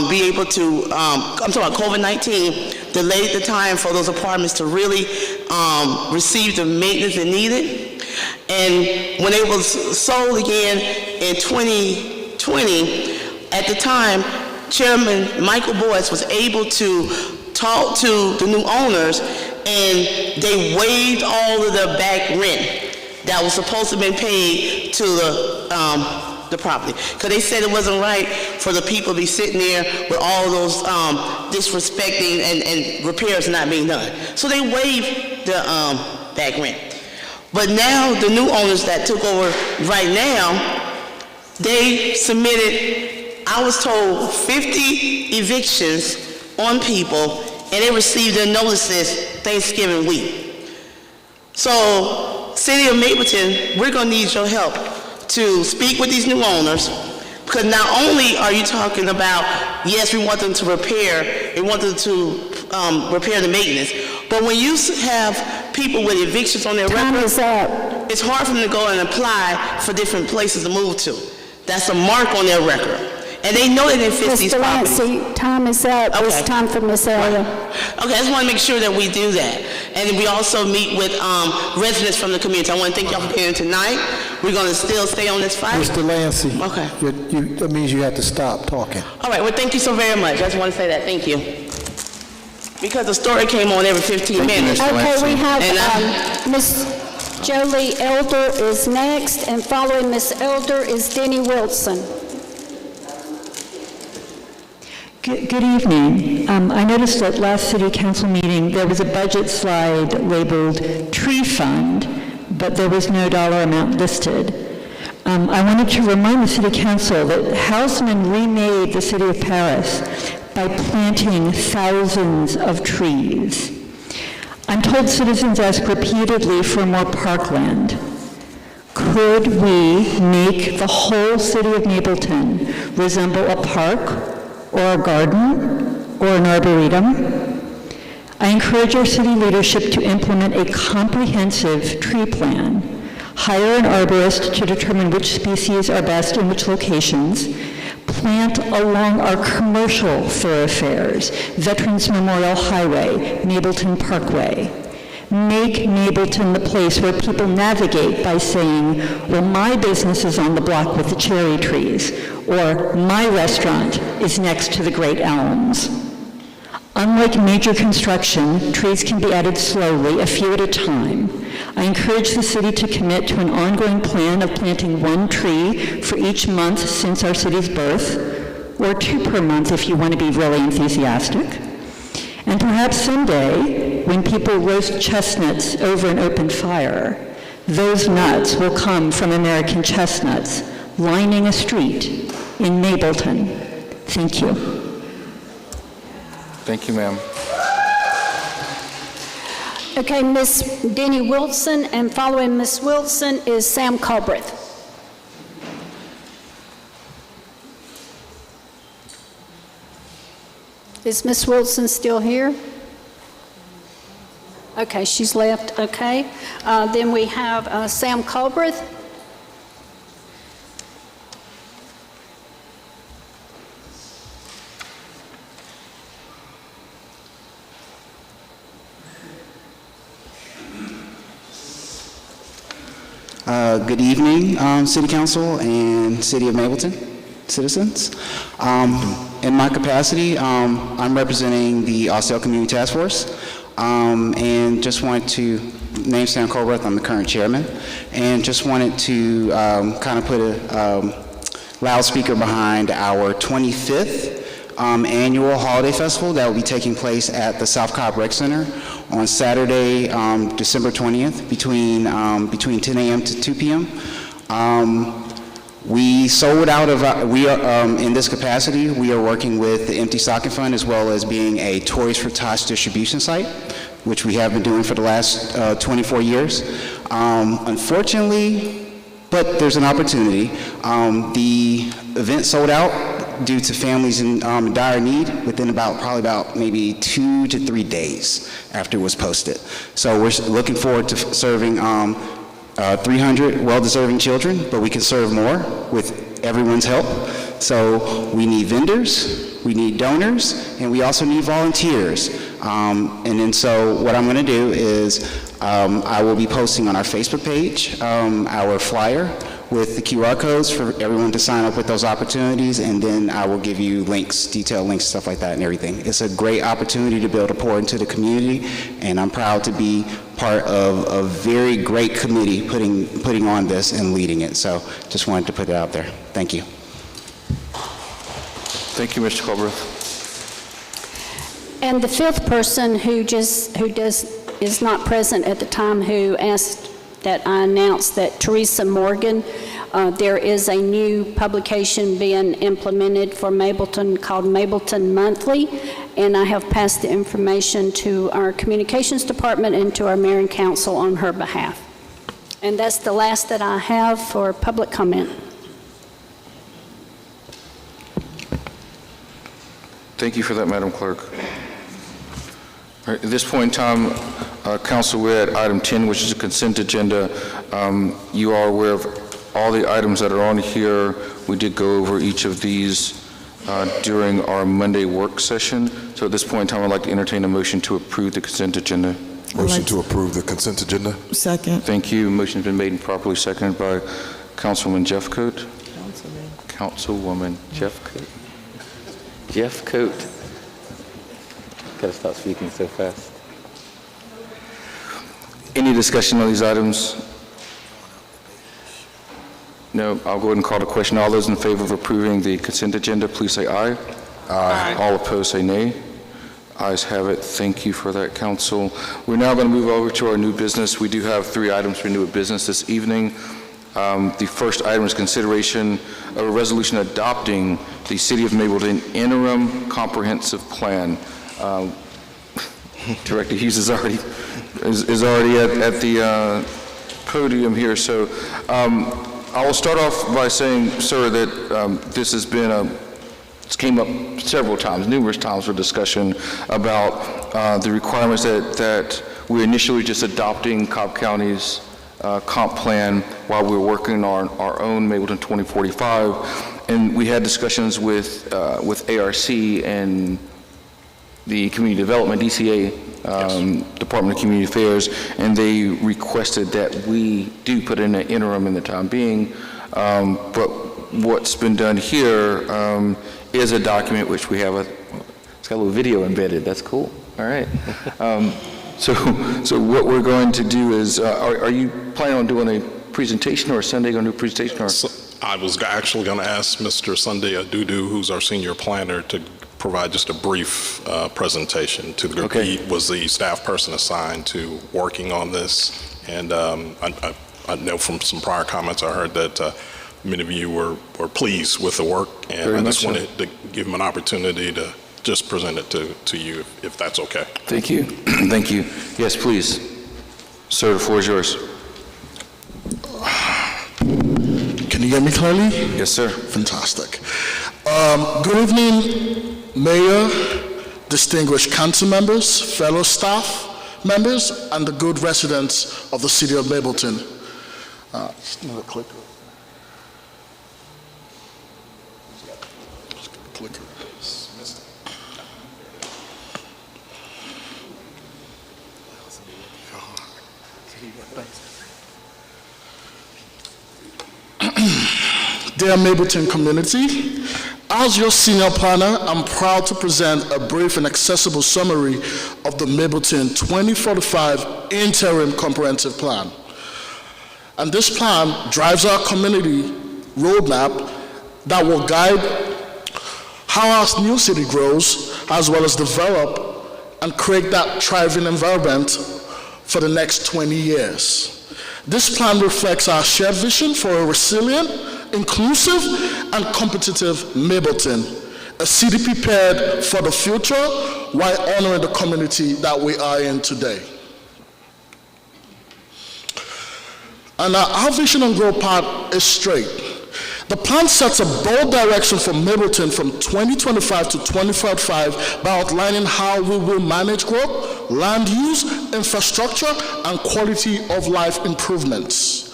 be able to, I'm talking about COVID-19, delayed the time for those apartments to really receive the maintenance they needed. And when it was sold again in 2020, at the time, Chairman Michael Boyce was able to talk to the new owners, and they waived all of the back rent that was supposed to have been paid to the property. Because they said it wasn't right for the people to be sitting there with all those disrespecting and repairs not being done. So they waived the back rent. But now the new owners that took over right now, they submitted, I was told, 50 evictions on people, and they received their notices Thanksgiving week. So, City of Mableton, we're gonna need your help to speak with these new owners, because not only are you talking about, yes, we want them to repair, we want them to repair the maintenance, but when you have people with evictions on their record, it's hard for them to go and apply for different places to move to. That's a mark on their record. And they know they didn't fix these properties. Mr. Lancey, time is up. Okay. It's time for Ms. Elder. Okay, I just want to make sure that we do that. And we also meet with residents from the community. I want to thank y'all for being here tonight. We're going to still stay on this fight. Mr. Lancey. Okay. That means you have to stop talking. All right, well, thank you so very much. I just want to say that. Thank you. Because the story came on every 15 minutes. Okay, we have Ms. Jolie Elder is next, and following Ms. Elder is Denny Wilson. Good evening. I noticed at last City Council meeting there was a budget slide labeled Tree Fund, but there was no dollar amount listed. I wanted to remind the City Council that Houseman remade the City of Paris by planting thousands of trees. I'm told citizens ask repeatedly for more parkland. Could we make the whole city of Mableton resemble a park, or a garden, or an arboretum? I encourage our city leadership to implement a comprehensive tree plan, hire an arborist to determine which species are best in which locations, plant along our commercial thoroughfares, Veterans Memorial Highway, Mableton Parkway. Make Mableton the place where people navigate by saying, well, my business is on the block with the cherry trees, or my restaurant is next to the great elms. Unlike major construction, trees can be added slowly, a few at a time. I encourage the city to commit to an ongoing plan of planting 1 tree for each month since our city's birth, or 2 per month if you want to be really enthusiastic. And perhaps someday, when people roast chestnuts over an open fire, those nuts will come from American chestnuts lining a street in Mableton. Thank you. Thank you, ma'am. Okay, Miss Denny Wilson, and following Miss Wilson is Sam Culbreth. Is Miss Wilson still here? Okay, she's left, okay. Then we have Sam Culbreth. Good evening, City Council and City of Mableton citizens. In my capacity, I'm representing the Austell Community Task Force, and just wanted to, name Sam Colbert, I'm the current chairman, and just wanted to kind of put a loudspeaker behind our 25th annual holiday festival that will be taking place at the South Cobb Rec Center on Saturday, December 20th, between 10 a.m. to 2 p.m. We sold out of, in this capacity, we are working with the Empty Stocking Fund as well as being a Toys for Tots distribution site, which we have been doing for the last 24 years. Unfortunately, but there's an opportunity. The event sold out due to families in dire need within probably about maybe 2 to 3 days after it was posted. So we're looking forward to serving 300 well-deserving children, but we can serve more with everyone's help. So we need vendors, we need donors, and we also need volunteers. And then so what I'm going to do is I will be posting on our Facebook page our flyer with the QR codes for everyone to sign up with those opportunities, and then I will give you links, detailed links, stuff like that and everything. It's a great opportunity to be able to pour into the community, and I'm proud to be part of a very great committee putting on this and leading it. So just wanted to put it out there. Thank you. Thank you, Mr. Culbreth. And the fifth person who is not present at the time, who asked that I announced, that Teresa Morgan, there is a new publication being implemented for Mableton called Mableton Monthly, and I have passed the information to our communications department and to our mayor and council on her behalf. And that's the last that I have for public comment. Thank you for that, Madam Clerk. All right, at this point in time, Council, we're at item 10, which is a consent agenda. You are aware of all the items that are on here. We did go over each of these during our Monday work session. So at this point in time, I'd like to entertain a motion to approve the consent agenda. Motion to approve the consent agenda. Second. Thank you. Motion's been made and properly seconded by Councilwoman Jeffcoat. Councilwoman Jeffcoat. Jeffcoat. Gotta stop speaking so fast. Any discussion on these items? No, I'll go ahead and call the question. All those in favor of approving the consent agenda, please say aye. Aye. All opposed, say nay. Ayes have it. Thank you for that, Council. We're now going to move over to our new business. We do have 3 items for new business this evening. The first item is consideration of a resolution adopting the City of Mableton Interim Comprehensive Plan. Director Hughes is already at the podium here. So I will start off by saying, sir, that this has been it's came up several times, numerous times for discussion about the requirements that we're initially just adopting Cobb County's comp plan while we're working on our own Mableton 2045. And we had discussions with ARC and the Community Development, DCA, Department of Community Affairs, and they requested that we do put in an interim in the time being. But what's been done here is a document which we have it's got a little video embedded. That's cool. All right. So what we're going to do is, are you planning on doing a presentation, or is Sunday going to do a presentation? Or? So I was actually going to ask Mr. Sunday Adudu, who's our senior planner, to provide just a brief presentation to the group. Okay. He was the staff person assigned to working on this, and I know from some prior comments I heard that many of you were pleased with the work, and Very I much just so. wanted to give him an opportunity to just present it to you, if that's okay. Thank you. Thank you. Yes, please. Sir, the floor is yours. Can you hear me clearly? Yes, sir. Fantastic. Good evening, Mayor, distinguished council members, fellow staff members, and the good residents of the city of Mableton. Just another clicker. Clicker. Dear Mableton community, as your senior planner, I'm proud to present a brief and accessible summary of the Mableton 2045 Interim Comprehensive Plan. And this plan drives our community roadmap that will guide how our new city grows, as well as develop and create that thriving environment for the next 20 years. This plan reflects our shared vision for a resilient, inclusive, and competitive Mableton, a city prepared for the future while honoring the community that we are in today. And our vision and growth path is straight. The plan sets a bold direction for Mableton from 2025 to 2045 by outlining how we will manage growth, land use, infrastructure, and quality of life improvements.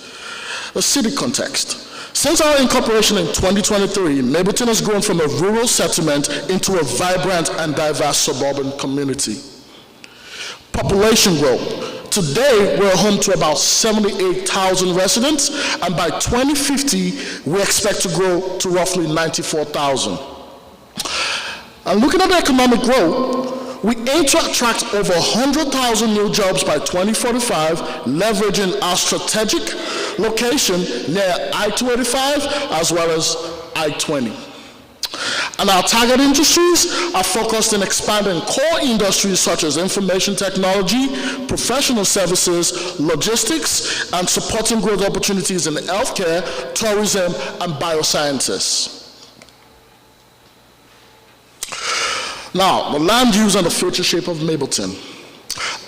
The city context. Since our incorporation in 2023, Mableton has grown from a rural settlement into a vibrant and diverse suburban community. Population growth. Today, we're home to about 78,000 residents, and by 2050, we expect to grow to roughly 94,000. And looking at the economic growth, we aim to attract over 100,000 new jobs by 2045, leveraging our strategic location near I-285 as well as I-20. And our target industries are focused in expanding core industries such as information technology, professional services, logistics, and supporting growth opportunities in healthcare, tourism, and biosciences. Now, the land use and the future shape of Mableton.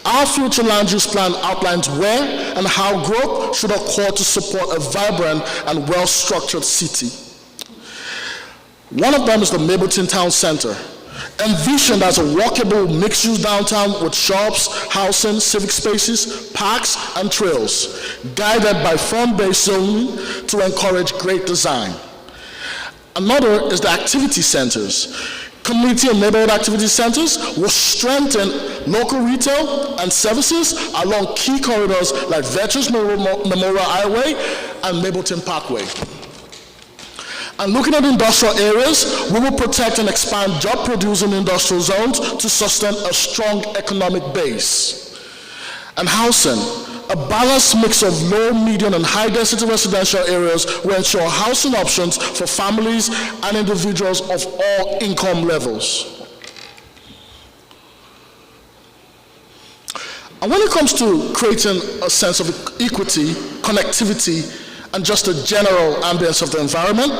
Our future land use plan outlines where and how growth should occur to support a vibrant and well-structured city. One of them is the Mableton Town Center, envisioned as a walkable mixed-use downtown with shops, housing, civic spaces, parks, and trails, guided by form-based zoning to encourage great design. Another is the activity centers. Community and neighborhood activity centers will strengthen local retail and services along key corridors like Veterans Memorial Highway and Mableton Parkway. And looking at industrial areas, we will protect and expand job-producing industrial zones to sustain a strong economic base. And housing, a balanced mix of low, medium, and high-density residential areas will ensure housing options for families and individuals of all income levels. And when it comes to creating a sense of equity, connectivity, and just a general ambience of the environment,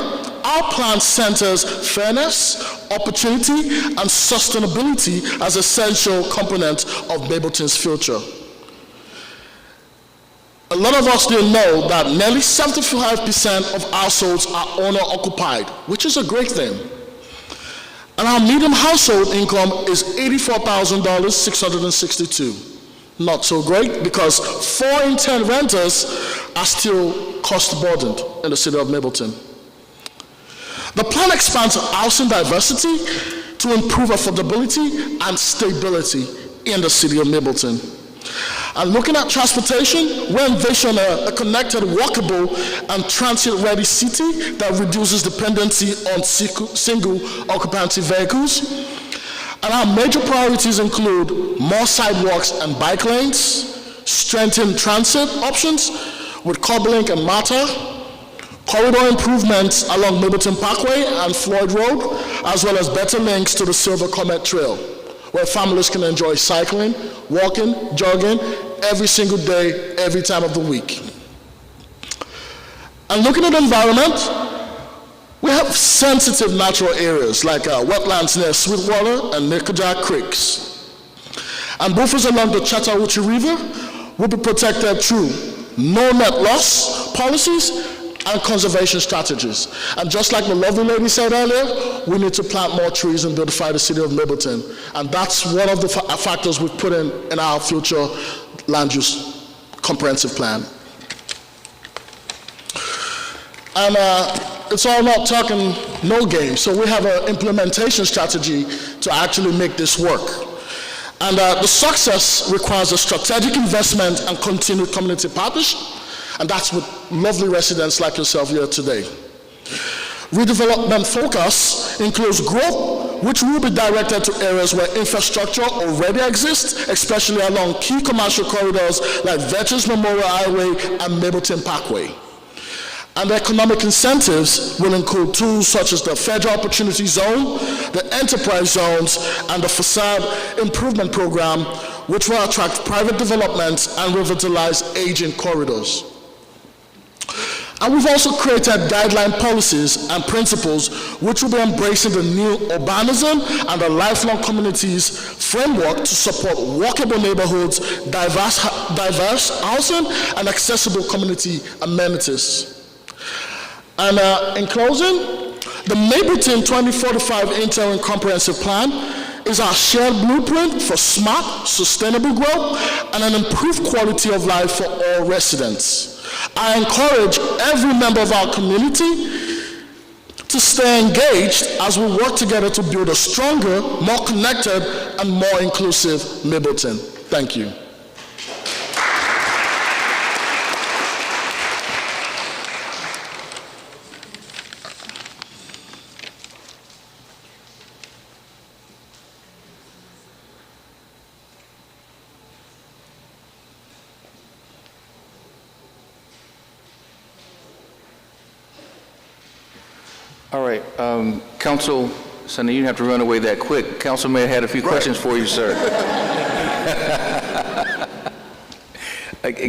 our plan centers fairness, opportunity, and sustainability as essential components of Mableton's future. A lot of us didn't know that nearly 75% of households are owner-occupied, which is a great thing. And our median household income is $84,662. Not so great, because 4 in 10 renters are still cost-burdened in the city of Mableton. The plan expands housing diversity to improve affordability and stability in the city of Mableton. And looking at transportation, we envision a connected, walkable, and transit-ready city that reduces dependency on single occupancy vehicles. And our major priorities include more sidewalks and bike lanes, strengthened transit options with Coblink and MATA, corridor improvements along Mableton Parkway and Floyd Road, as well as better links to the Silver Comet Trail, where families can enjoy cycling, walking, jogging every single day, every time of the week. And looking at the environment, we have sensitive natural areas like wetlands near Sweetwater and Nickajack Creeks. And buffers along the Chattahoochee River will be protected through no net loss policies and conservation strategies. And just like the lovely lady said earlier, we need to plant more trees and beautify the city of Mableton. And that's one of the factors we've put in our future land use comprehensive plan. And it's all about talking no game. So we have an implementation strategy to actually make this work. And the success requires a strategic investment and continued community partnership. And that's with lovely residents like yourself here today. Redevelopment focus includes growth, which will be directed to areas where infrastructure already exists, especially along key commercial corridors like Veterans Memorial Highway and Mableton Parkway. And the economic incentives will include tools such as the Federal Opportunity Zone, the Enterprise Zones, and the Facade Improvement Program, which will attract private developments and revitalize aging corridors. And we've also created guideline policies and principles which will be embracing the new urbanism and the lifelong communities framework to support walkable neighborhoods, diverse housing, and accessible community amenities. And in closing, the Mableton 2045 Interim Comprehensive Plan is our shared blueprint for smart, sustainable growth and an improved quality of life for all residents. I encourage every member of our community to stay engaged as we work together to build a stronger, more connected, and more inclusive Mableton. Thank you. All right, Council, Sonny, you didn't have to run away that quick. Council may have had a few questions for you, sir.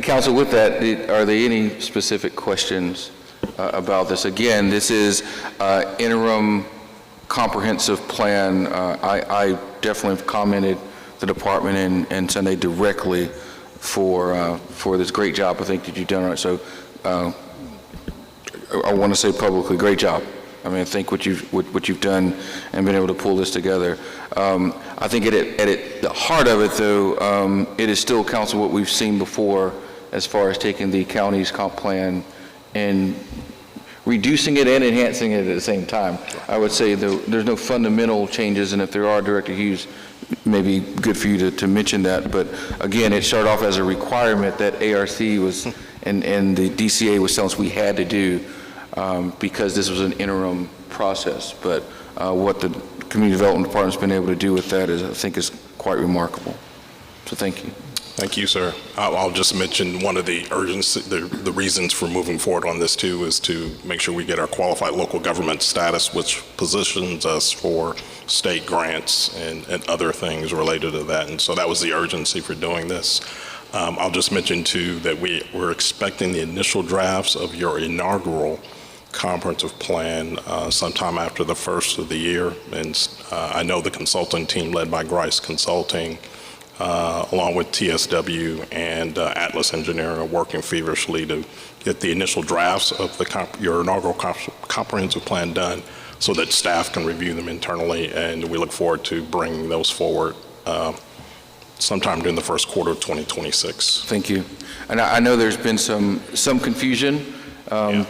Council, with that, are there any specific questions about this? Again, this is interim comprehensive plan. I definitely have commented the department and Sunday directly for this great job I think that you've done. Right, so I want to say publicly, great job. I mean, I think what you've done and been able to pull this together. I think at the heart of it, though, it is still, Council, what we've seen before as far as taking the county's comp plan and reducing it and enhancing it at the same time. I would say there's no fundamental changes, and if there are, Director Hughes, maybe good for you to mention that. But again, it started off as a requirement that ARC was and the DCA was telling us we had to do. Because this was an interim process, but what the Community Development Department's been able to do with that I think is quite remarkable. So thank you. Thank you, sir. I'll just mention one of the urgency, the reasons for moving forward on this too is to make sure we get our qualified local government status, which positions us for state grants and other things related to that. And so that was the urgency for doing this. I'll just mention too that we're expecting the initial drafts of your inaugural comprehensive plan sometime after the first of the year. And I know the consultant team led by Grice Consulting, along with TSW and Atlas Engineering, are working feverishly to get the initial drafts of your inaugural comprehensive plan done so that staff can review them internally, and we look forward to bringing those forward sometime during the first quarter of 2026. Thank you. And I know there's been some confusion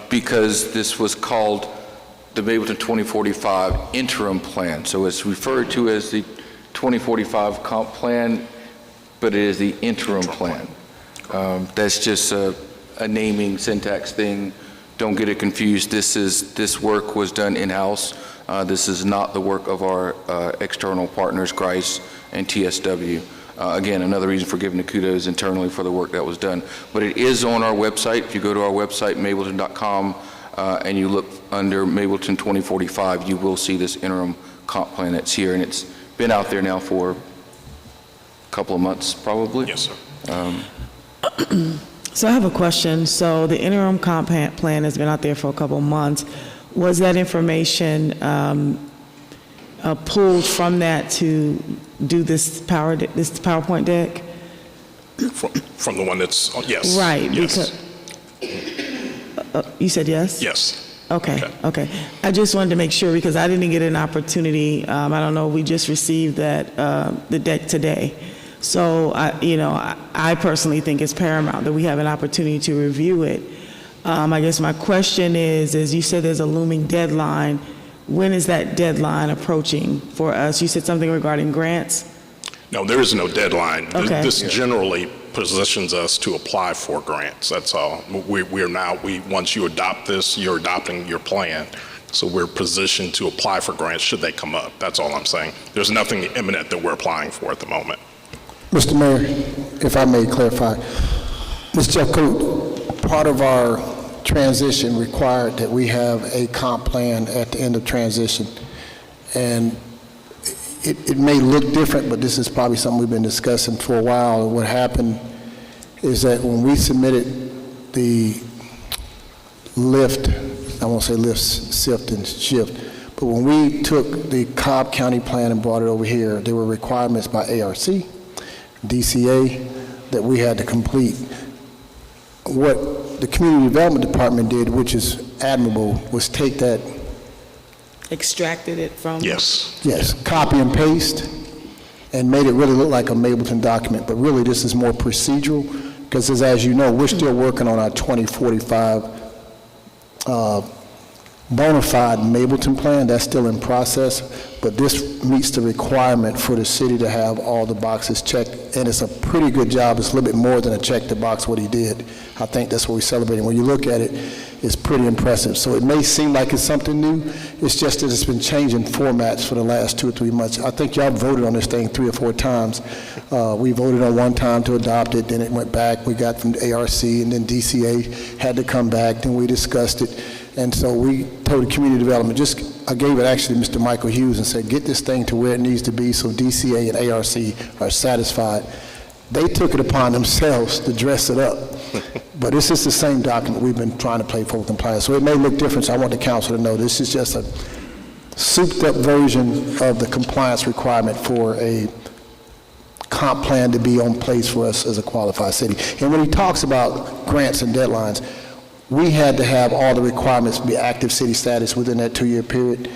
because this was called the Mableton 2045 interim plan. So it's referred to as the 2045 comp plan, but it is the interim plan. That's just a naming syntax thing. Don't get it confused. This work was done in-house This is not the work of our external partners, Grice and TSW. Again, another reason for giving the kudos internally for the work that was done. But it is on our website. If you go to our website, mableton.com, and you look under Mableton 2045, you will see this interim comp plan that's here, and it's been out there now for a couple of months, probably. Yes, sir. So I have a question. So the interim comp plan has been out there for a couple of months. Was that information pulled from that to do this PowerPoint deck? From the one that's, yes. Right. Yes. Because, you said yes? Yes. Okay. I just wanted to make sure because I didn't get an opportunity. I don't know. We just received that the deck today. So, I personally think it's paramount that we have an opportunity to review it. I guess my question is, as you said, there's a looming deadline. When is that deadline approaching for us? You said something regarding grants? No, there is no deadline. Okay. This generally positions us to apply for grants. That's all. Once you adopt this, you're adopting your plan. So we're positioned to apply for grants should they come up. That's all I'm saying. There's nothing imminent that we're applying for at the moment. Mr. Mayor, if I may clarify, Mr. Jeffcoat, part of our transition required that we have a comp plan at the end of transition. And it may look different, but this is probably something we've been discussing for a while. What happened is that when we submitted the lift, I won't say lift, sift, and shift, but when we took the Cobb County plan and brought it over here, there were requirements by ARC, DCA, that we had to complete. What the Community Development Department did, which is admirable, was take that. Extracted it from? Yes. Yes, copy and paste, and made it really look like a Mableton document. But really, this is more procedural, because as you know, we're still working on our 2045 bona fide Mableton plan. That's still in process, but this meets the requirement for the city to have all the boxes checked, and it's a pretty good job. It's a little bit more than a check the box what he did. I think that's what we're celebrating. When you look at it, it's pretty impressive. So it may seem like it's something new. It's just that it's been changing formats for the last 2 or 3 months. I think y'all voted on this thing 3 or 4 times. We voted on one time to adopt it, then it went back. We got from ARC, and then DCA had to come back, then we discussed it. And so we told the community development, I gave it actually to Mr. Michael Hughes and said, get this thing to where it needs to be so DCA and ARC are satisfied. They took it upon themselves to dress it up. But this is the same document we've been trying to play for compliance. So it may look different, so I want the council to know this is just a souped up version of the compliance requirement for a comp plan to be on place for us as a qualified city. And when he talks about grants and deadlines, we had to have all the requirements be active city status within that 2-year period,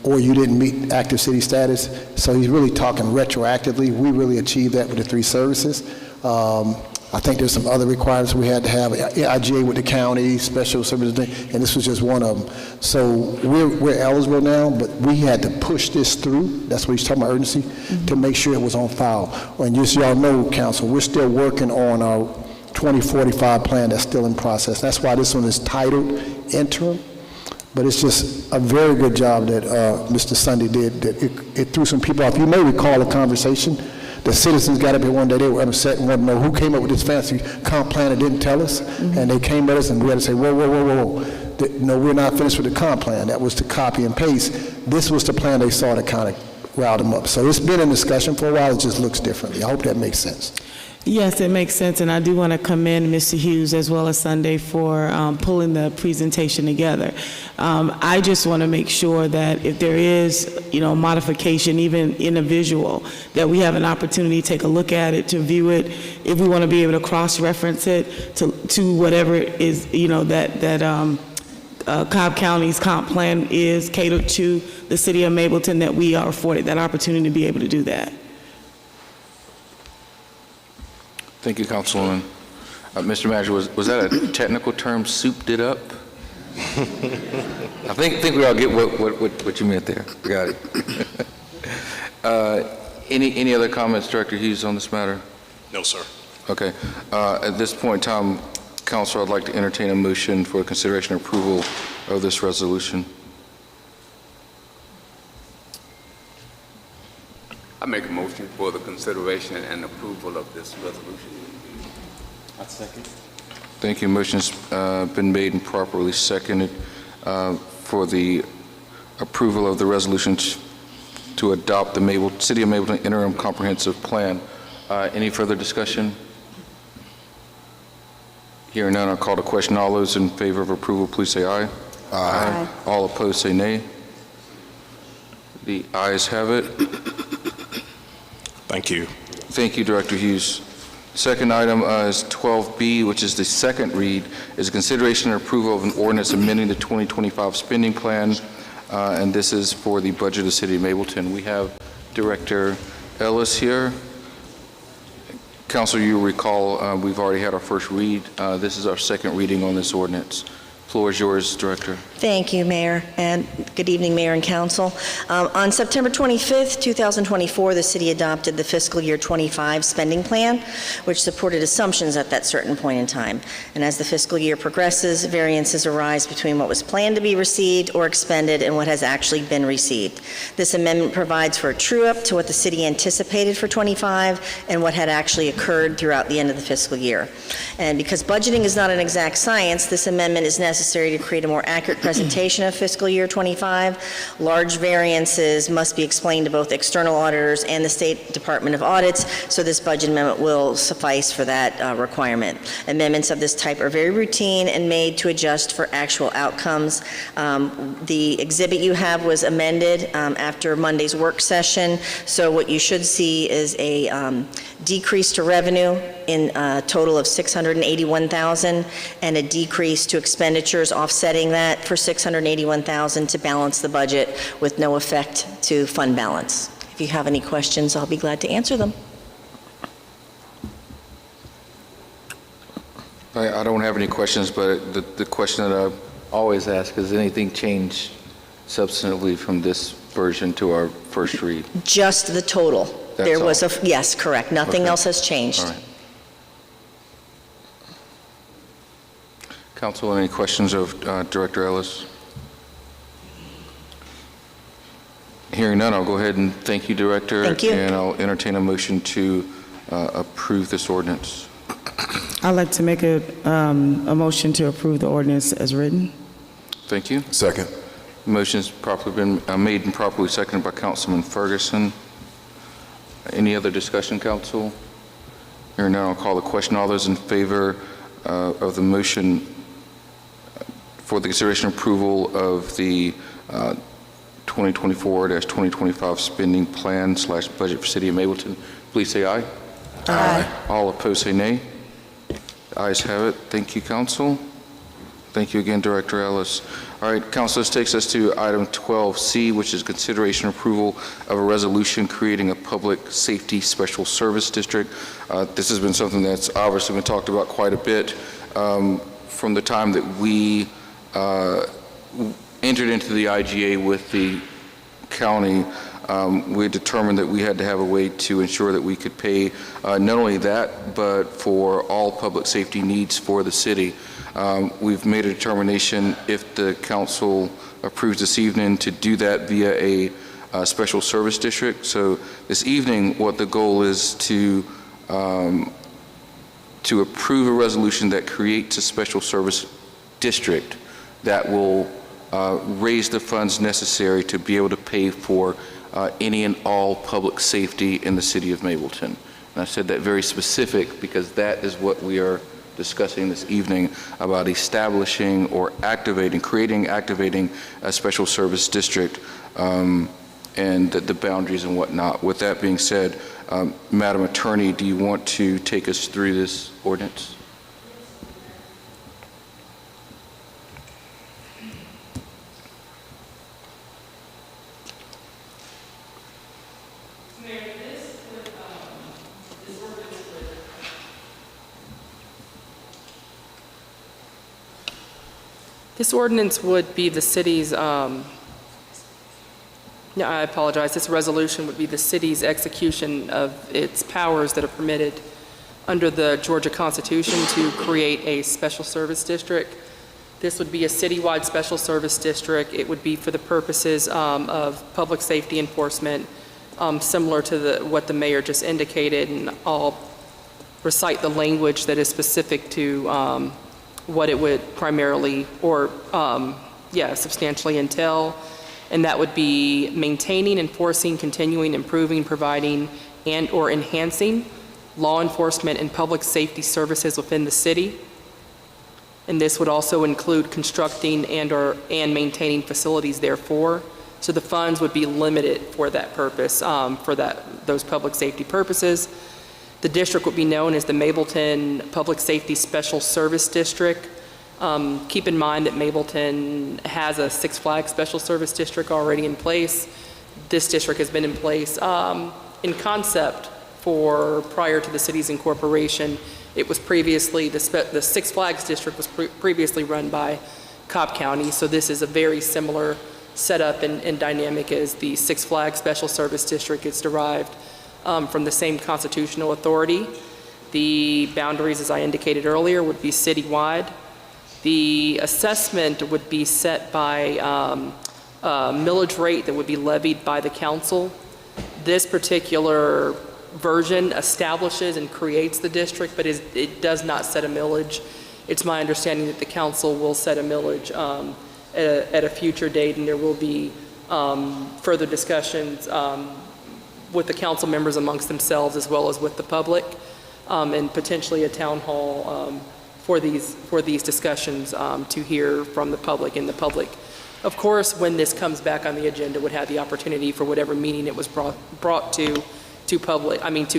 or you didn't meet active city status. So he's really talking retroactively. We really achieved that with the 3 services. I think there's some other requirements we had to have, IGA with the county, special services, and this was just one of them. So we're eligible now, but we had to push this through. That's what he's talking about, urgency, to make sure it was on file. And just so y'all know, council, we're still working on our 2045 plan that's still in process. That's why this one is titled interim, but it's just a very good job that Mr. Sunday did. That it threw some people off. You may recall a conversation. The citizens got up here one day, they were upset and wanted to know who came up with this fancy comp plan and didn't tell us. And they came at us and we had to say, whoa. No, we're not finished with the comp plan. That was to copy and paste. This was the plan they saw that kind of riled them up. So it's been in discussion for a while. It just looks differently. I hope that makes sense. Yes, it makes sense, and I do want to commend Mr. Hughes as well as Sunday for pulling the presentation together. I just want to make sure that if there is, modification, even in a visual, that we have an opportunity to take a look at it, to view it, if we want to be able to cross-reference it to whatever it is, that Cobb County's comp plan is catered to the city of Mableton, that we are afforded that opportunity to be able to do that. Thank you, Councilwoman. Mr. Manager, was that a technical term, souped it up? I think we all get what you meant there. Got it. Any other comments, Director Hughes, on this matter? No, sir. Okay. At this point in time, Council, I'd like to entertain a motion for consideration and approval of this resolution. I make a motion for the consideration and approval of this resolution. I second. Thank you. Motion's been made and properly seconded for the approval of the resolution to adopt the City of Mableton Interim Comprehensive Plan. Any further discussion? Hearing none, I'll call the question. All those in favor of approval, please say aye. Aye. All opposed, say nay. The ayes have it. Thank you. Thank you, Director Hughes. Second item is 12B, which is the second read, is consideration and approval of an ordinance amending the 2025 spending plan, and this is for the budget of the City of Mableton. We have Director Ellis here. Council, you recall we've already had our first read. This is our second reading on this ordinance. Floor is yours, Director. Thank you, Mayor, and good evening, Mayor and Council. On September 25th, 2024, the city adopted the fiscal year 25 spending plan, which supported assumptions at that certain point in time. And as the fiscal year progresses, variances arise between what was planned to be received or expended and what has actually been received. This amendment provides for a true-up to what the city anticipated for 25 and what had actually occurred throughout the end of the fiscal year. And because budgeting is not an exact science, this amendment is necessary to create a more accurate presentation of fiscal year 25. Large variances must be explained to both external auditors and the State Department of Audits, so this budget amendment will suffice for that requirement. Amendments of this type are very routine and made to adjust for actual outcomes. The exhibit you have was amended after Monday's work session, so what you should see is a decrease to revenue in a total of $681,000 and a decrease to expenditures offsetting that for $681,000 to balance the budget with no effect to fund balance. If you have any questions, I'll be glad to answer them. I don't have any questions, but the question that I always ask is, anything changed substantively from this version to our first read? Just the total. That's there was all. Yes, correct. Nothing Okay. else has changed. All right. Council, any questions of Director Ellis? Hearing none, I'll go ahead and thank you, Director. Thank you. And I'll entertain a motion to approve this ordinance. I'd like to make a motion to approve the ordinance as written. Thank you. Second. Motion's properly been made and properly seconded by Councilman Ferguson. Any other discussion, Council? Hearing none, I'll call the question. All those in favor of the motion for the consideration and approval of the 2024-2025 spending plan / budget for City of Mableton, please say aye. Aye. All opposed say nay. The ayes have it. Thank you, Council. Thank you again, Director Ellis. All right, Council, this takes us to item 12C, which is consideration and approval of a resolution creating a public safety special service district. This has been something that's obviously been talked about quite a bit from the time that we entered into the IGA with the county. We determined that we had to have a way to ensure that we could pay not only that, but for all public safety needs for the city. We've made a determination, if the council approves this evening, to do that via a special service district. So this evening, what the goal is to approve a resolution that creates a special service district that will raise the funds necessary to be able to pay for any and all public safety in the city of Mableton. And I said that very specific because that is what we are discussing this evening, about establishing or activating a special service district and the boundaries and whatnot. With that being said, Madam Attorney, do you want to take us through this ordinance? This ordinance would be the city's, no, I apologize, this resolution would be the city's execution of its powers that are permitted under the Georgia Constitution to create a special service district. This would be a citywide special service district. It would be for the purposes of public safety enforcement, similar to what the mayor just indicated, and I'll recite the language that is specific to what it would primarily or substantially entail, and that would be maintaining, enforcing, continuing, improving, providing, and or enhancing law enforcement and public safety services within the city. And this would also include constructing and maintaining facilities therefore. So the funds would be limited for that purpose, those public safety purposes. The district would be known as the Mableton Public Safety Special Service District. Keep in mind that Mableton has a Six Flags Special Service District already in place. This district has been in place in concept for prior to the city's incorporation. It was previously, the Six Flags District was previously run by Cobb County, so this is a very similar setup and dynamic as the Six Flags Special Service District. It's derived from the same constitutional authority. The boundaries, as I indicated earlier, would be citywide. The assessment would be set by a millage rate that would be levied by the council. This particular version establishes and creates the district, but it does not set a millage. It's my understanding that the council will set a millage at a future date, and there will be further discussions with the council members amongst themselves as well as with the public, and potentially a town hall for these discussions to hear from the public. And the public, of course, when this comes back on the agenda, would have the opportunity for whatever meeting it was brought to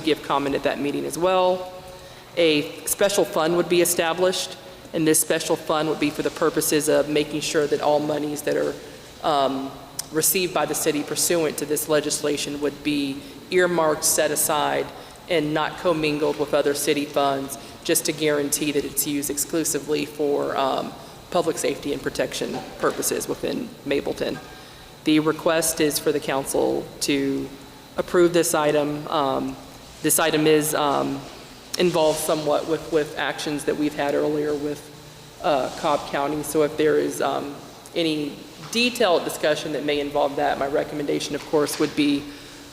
give comment at that meeting as well. A special fund would be established, and this special fund would be for the purposes of making sure that all monies that are received by the city pursuant to this legislation would be earmarked, set aside, and not commingled with other city funds, just to guarantee that it's used exclusively for public safety and protection purposes within Mableton. The request is for the council to approve this item. This item is involved somewhat with actions that we've had earlier with Cobb County. So if there is any detailed discussion that may involve that, my recommendation, of course, would be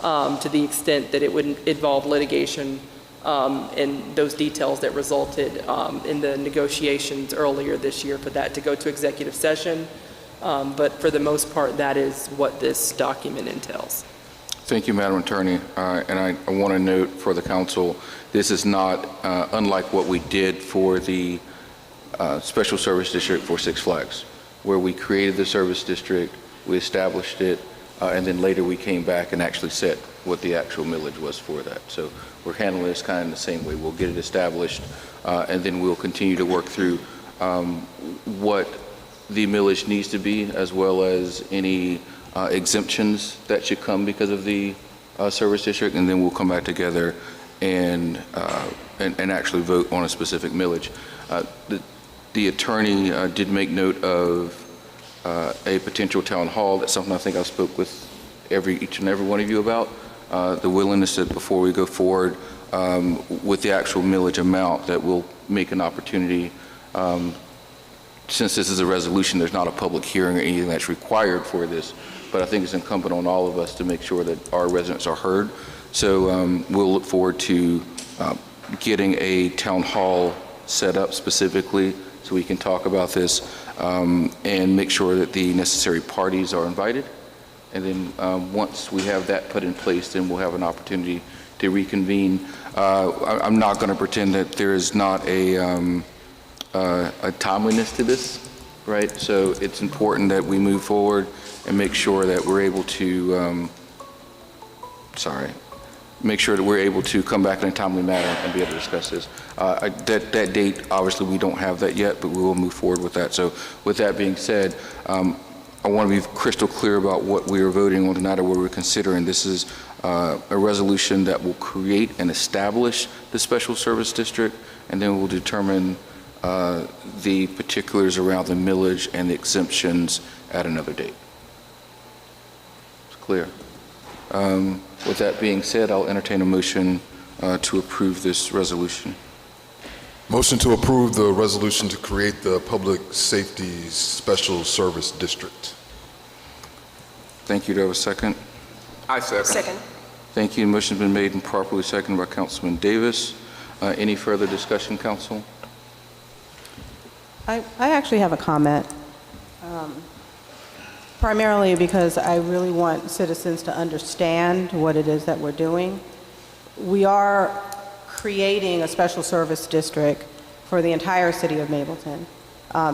to the extent that it would involve litigation and those details that resulted in the negotiations earlier this year, for that to go to executive session. But for the most part, that is what this document entails. Thank you, Madam Attorney. And I want to note for the council, this is not unlike what we did for the Special Service District for Six Flags, where we created the service district, we established it, and then later we came back and actually set what the actual millage was for that. So we're handling this kind of the same way. We'll get it established, and then we'll continue to work through what the millage needs to be, as well as any exemptions that should come because of the service district, and then we'll come back together and actually vote on a specific millage. The attorney did make note of a potential town hall. That's something I think I spoke with each and every one of you about. The willingness that before we go forward with the actual millage amount, that we'll make an opportunity. Since this is a resolution, there's not a public hearing or anything that's required for this, but I think it's incumbent on all of us to make sure that our residents are heard. So we'll look forward to getting a town hall set up specifically so we can talk about this and make sure that the necessary parties are invited. And then once we have that put in place, then we'll have an opportunity to reconvene. I'm not going to pretend that there is not a timeliness to this, right? So it's important that we move forward and make sure that we're able to, make sure that we're able to come back in a timely manner and be able to discuss this. That date, obviously, we don't have that yet, but we will move forward with that. So with that being said, I want to be crystal clear about what we are voting on tonight, or what we're considering. This is a resolution that will create and establish the Special Service District, and then we'll determine the particulars around the millage and the exemptions at another date. It's clear. With that being said, I'll entertain a motion to approve this resolution. Motion to approve the resolution to create the Public Safety Special Service District. Thank you. Do I have a second? I second. Second. Thank you. Motion's been made and properly seconded by Councilman Davis. Any further discussion, Council? I actually have a comment, primarily because I really want citizens to understand what it is that we're doing. We are creating a special service district for the entire city of Mableton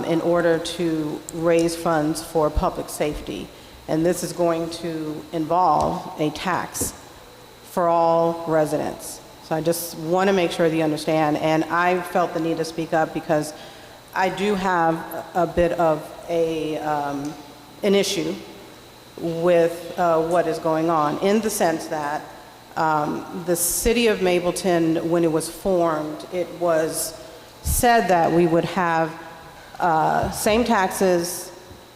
in order to raise funds for public safety. And this is going to involve a tax for all residents. So I just want to make sure that you understand. And I felt the need to speak up because I do have a bit of an issue with what is going on, in the sense that the city of Mableton, when it was formed, it was said that we would have same taxes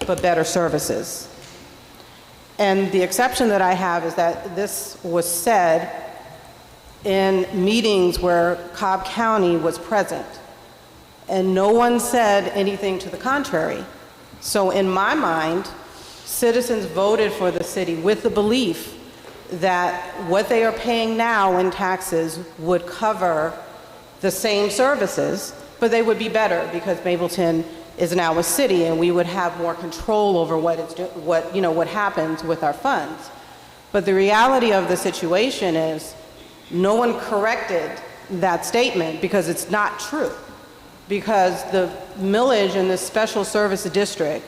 but better services. And the exception that I have is that this was said in meetings where Cobb County was present, and no one said anything to the contrary. So in my mind, citizens voted for the city with the belief that what they are paying now in taxes would cover the same services, but they would be better because Mableton is now a city and we would have more control over what happens with our funds. But the reality of the situation is no one corrected that statement because it's not true. Because the millage in this special service district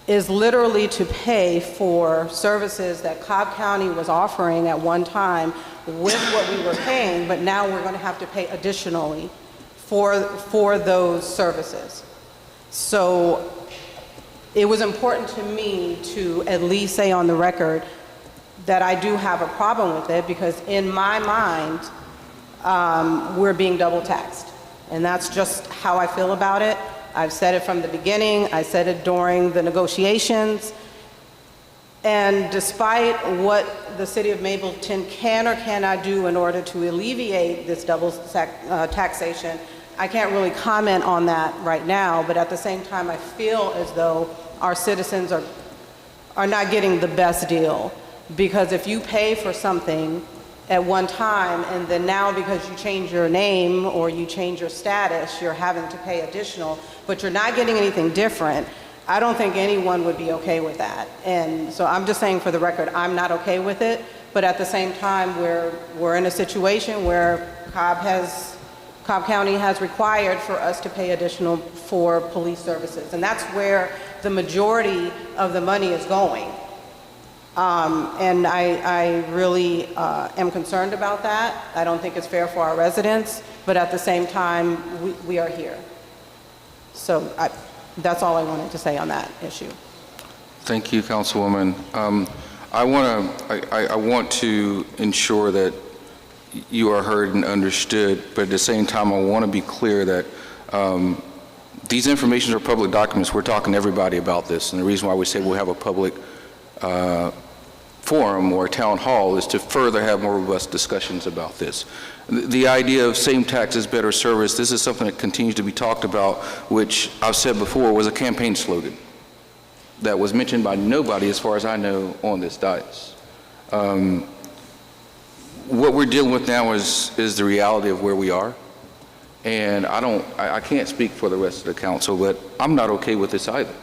is literally to pay for services that Cobb County was offering at one time with what we were paying, but now we're going to have to pay additionally for those services. So it was important to me to at least say on the record that I do have a problem with it, because in my mind, we're being double taxed. And that's just how I feel about it. I've said it from the beginning. I said it during the negotiations. And despite what the city of Mableton can or cannot do in order to alleviate this double taxation, I can't really comment on that right now, but at the same time, I feel as though our citizens are not getting the best deal. Because if you pay for something at one time, and then now because you change your name or you change your status, you're having to pay additional, but you're not getting anything different, I don't think anyone would be okay with that. And so I'm just saying for the record, I'm not okay with it, but at the same time, we're in a situation where Cobb County has required for us to pay additional for police services, and that's where the majority of the money is going. And I really am concerned about that. I don't think it's fair for our residents, but at the same time, we are here. So that's all I wanted to say on that issue. Thank you, Councilwoman. I want to ensure that you are heard and understood, but at the same time, I want to be clear that these informations are public documents. We're talking to everybody about this, and the reason why we say we'll have a public forum or town hall is to further have more robust discussions about this. The idea of same taxes, better service, this is something that continues to be talked about, which I've said before was a campaign slogan that was mentioned by nobody, as far as I know, on this dais. What we're dealing with now is the reality of where we are. And I can't speak for the rest of the council, but I'm not okay with this either.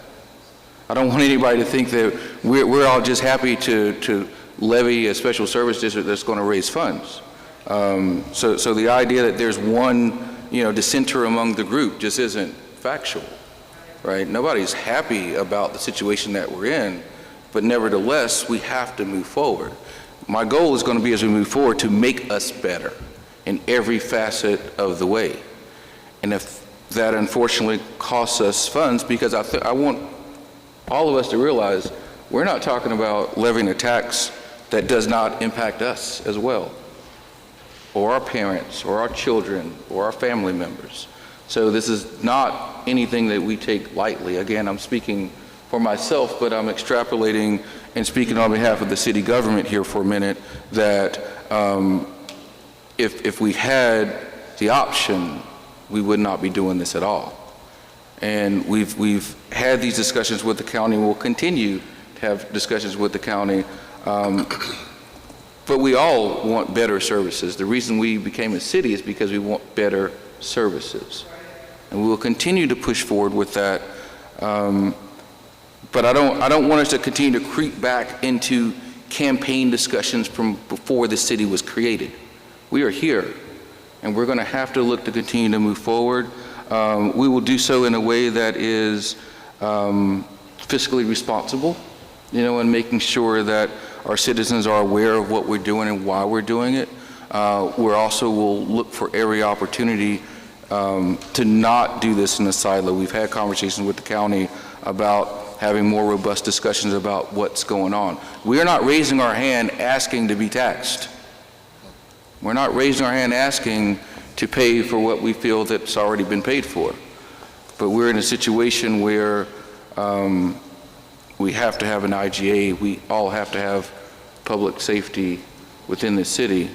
I don't want anybody to think that we're all just happy to levy a special service district that's going to raise funds. So the idea that there's one, dissenter among the group just isn't factual, right? Nobody's happy about the situation that we're in, but nevertheless, we have to move forward. My goal is going to be, as we move forward, to make us better in every facet of the way. And if that unfortunately costs us funds, because I want all of us to realize we're not talking about levying a tax that does not impact us as well, or our parents, or our children, or our family members. So this is not anything that we take lightly. Again, I'm speaking for myself, but I'm extrapolating and speaking on behalf of the city government here for a minute, that if we had the option, we would not be doing this at all. And we've had these discussions with the county, and we'll continue to have discussions with the county. But we all want better services. The reason we became a city is because we want better services. And we will continue to push forward with that. But I don't want us to continue to creep back into campaign discussions from before the city was created. We are here, and we're going to have to look to continue to move forward. We will do so in a way that is fiscally responsible, and making sure that our citizens are aware of what we're doing and why we're doing it. We also will look for every opportunity to not do this in a silo. We've had conversations with the county about having more robust discussions about what's going on. We are not raising our hand asking to be taxed. We're not raising our hand asking to pay for what we feel that's already been paid for. But we're in a situation where we have to have an IGA. We all have to have public safety within the city,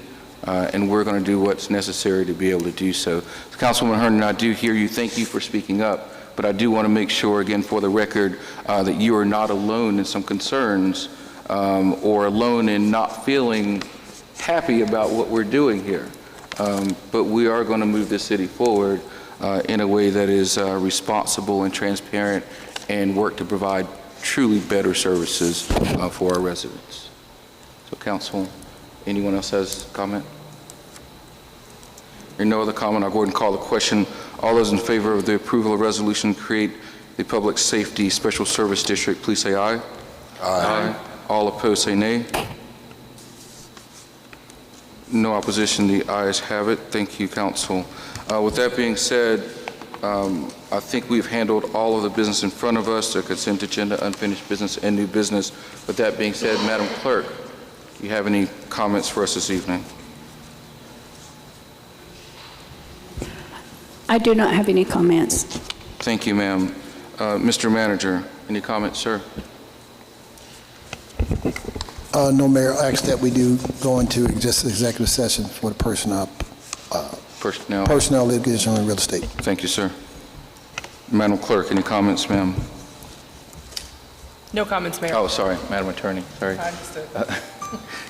and we're going to do what's necessary to be able to do so. Councilwoman Herndon, I do hear you. Thank you for speaking up. But I do want to make sure, again, for the record, that you are not alone in some concerns or alone in not feeling happy about what we're doing here. But we are going to move this city forward in a way that is responsible and transparent and work to provide truly better services for our residents. So, Council, anyone else has a comment? Or no other comment, I'll go ahead and call the question. All those in favor of the approval of resolution to create the Public Safety Special Service District, please say aye. Aye. All opposed, say nay. No opposition, the ayes have it. Thank you, Council. With that being said, I think we've handled all of the business in front of us, the consent agenda, unfinished business, and new business. With that being said, Madam Clerk, do you have any comments for us this evening? I do not have any comments. Thank you, ma'am. Mr. Manager, any comments, sir? No, Mayor. I ask that we do go into executive session for the personnel, litigation, and real estate. Thank you, sir. Madam Clerk, any comments, ma'am? No comments, Mayor. Oh, sorry, Madam Attorney. Sorry. I understood.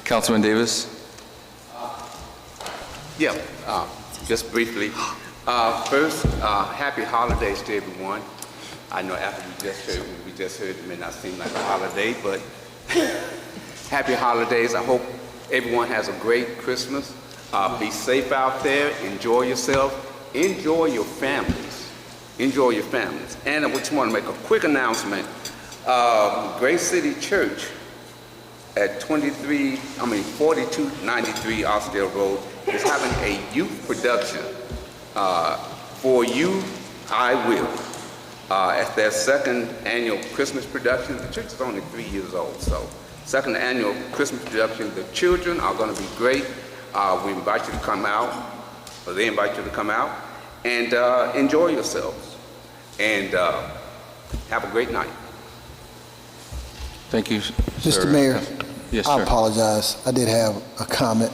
Councilman Davis? Yeah, just briefly. First, happy holidays to everyone. I know after we just heard, it may not seem like a holiday, but happy holidays. I hope everyone has a great Christmas. Be safe out there. Enjoy yourself. Enjoy your families. Enjoy your families. And I just want to make a quick announcement. Grace City Church at 4293 Austin Road is having a youth production. For You, I Will. At their second annual Christmas production. The church is only 3 years old, so second annual Christmas production. The children are going to be great. We invite you to come out, or they invite you to come out, and enjoy yourselves. And have a great night. Thank you, Mr. Mayor, yes, I sir. apologize. I did have a comment.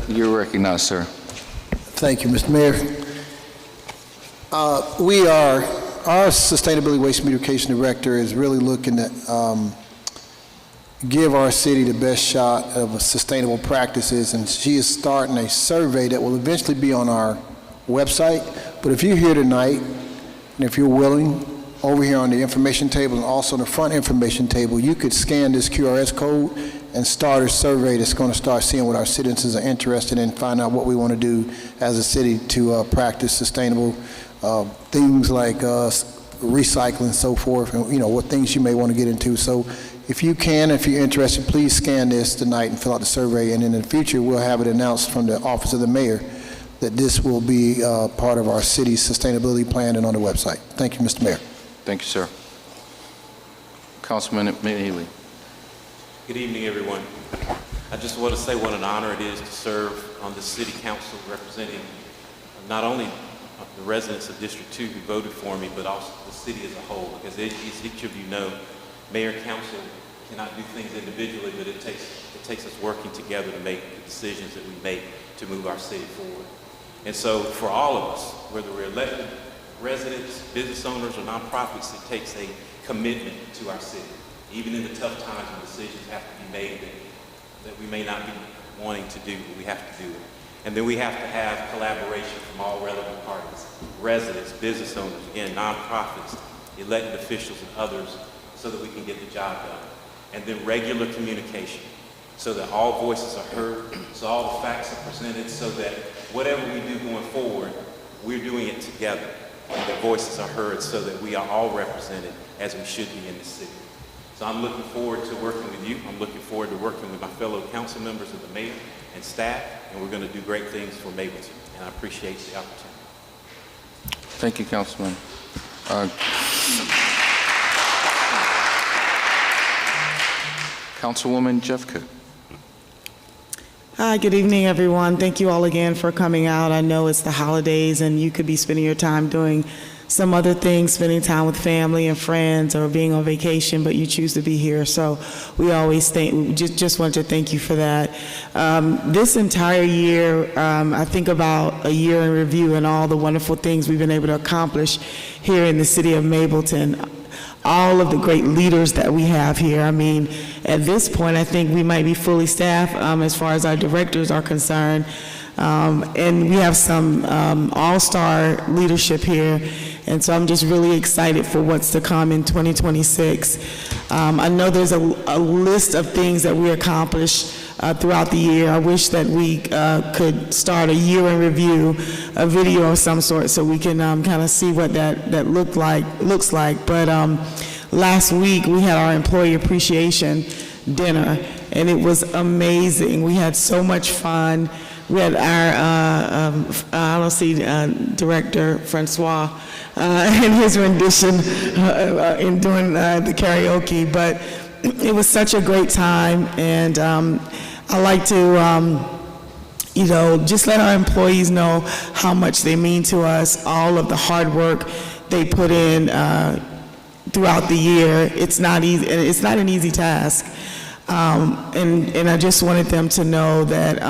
You're recognized, sir. Thank you, Mr. Mayor. Our Sustainability Waste Mitigation Director is really looking to give our city the best shot of sustainable practices, and she is starting a survey that will eventually be on our website. But if you're here tonight, and if you're willing, over here on the information table and also on the front information table, you could scan this QRS code and start a survey that's going to start seeing what our citizens are interested in, find out what we want to do as a city to practice sustainable things like recycling and so forth, and what things you may want to get into. So if you can, if you're interested, please scan this tonight and fill out the survey, and in the future we'll have it announced from the Office of the Mayor that this will be part of our city's sustainability plan and on the website. Thank you, Mr. Mayor. Thank you, sir. Councilman Haley. Good evening, everyone. I just want to say what an honor it is to serve on the City Council representing not only the residents of District 2 who voted for me, but also the city as a whole. Because as each of you know, Mayor, Council cannot do things individually, but it takes us working together to make the decisions that we make to move our city forward. And so for all of us, whether we're elected residents, business owners, or nonprofits, it takes a commitment to our city. Even in the tough times when decisions have to be made that that we may not be wanting to do, but we have to do it. And then we have to have collaboration from all relevant parties, residents, business owners, again, nonprofits, elected officials, and others, so that we can get the job done. And then regular communication, so that all voices are heard, so all the facts are presented, so that whatever we do going forward, we're doing it together, and the voices are heard, so that we are all represented as we should be in the city. So I'm looking forward to working with you. I'm looking forward to working with my fellow council members of the mayor and staff, and we're going to do great things for Mableton, and I appreciate the opportunity. Thank you, Councilman. Councilwoman Jeffcoat. Hi, good evening, everyone. Thank you all again for coming out. I know it's the holidays and you could be spending your time doing some other things, spending time with family and friends or being on vacation, but you choose to be here. So we always just want to thank you for that. This entire year, I think about a year in review and all the wonderful things we've been able to accomplish here in the city of Mableton. All of the great leaders that we have here. I mean, at this point, I think we might be fully staffed as far as our directors are concerned. And we have some all-star leadership here. And so I'm just really excited for what's to come in 2026. I know there's a list of things that we accomplished throughout the year. I wish that we could start a year in review, a video of some sort, so we can kind of see what that looks like. But last week we had our employee appreciation dinner, and it was amazing. We had so much fun. We had our LLC director, Francois, in his rendition in doing the karaoke, but it was such a great time, and I like to, just let our employees know how much they mean to us, all of the hard work they put in throughout the year. It's not easy. It's not an easy task. And I just wanted them to know that,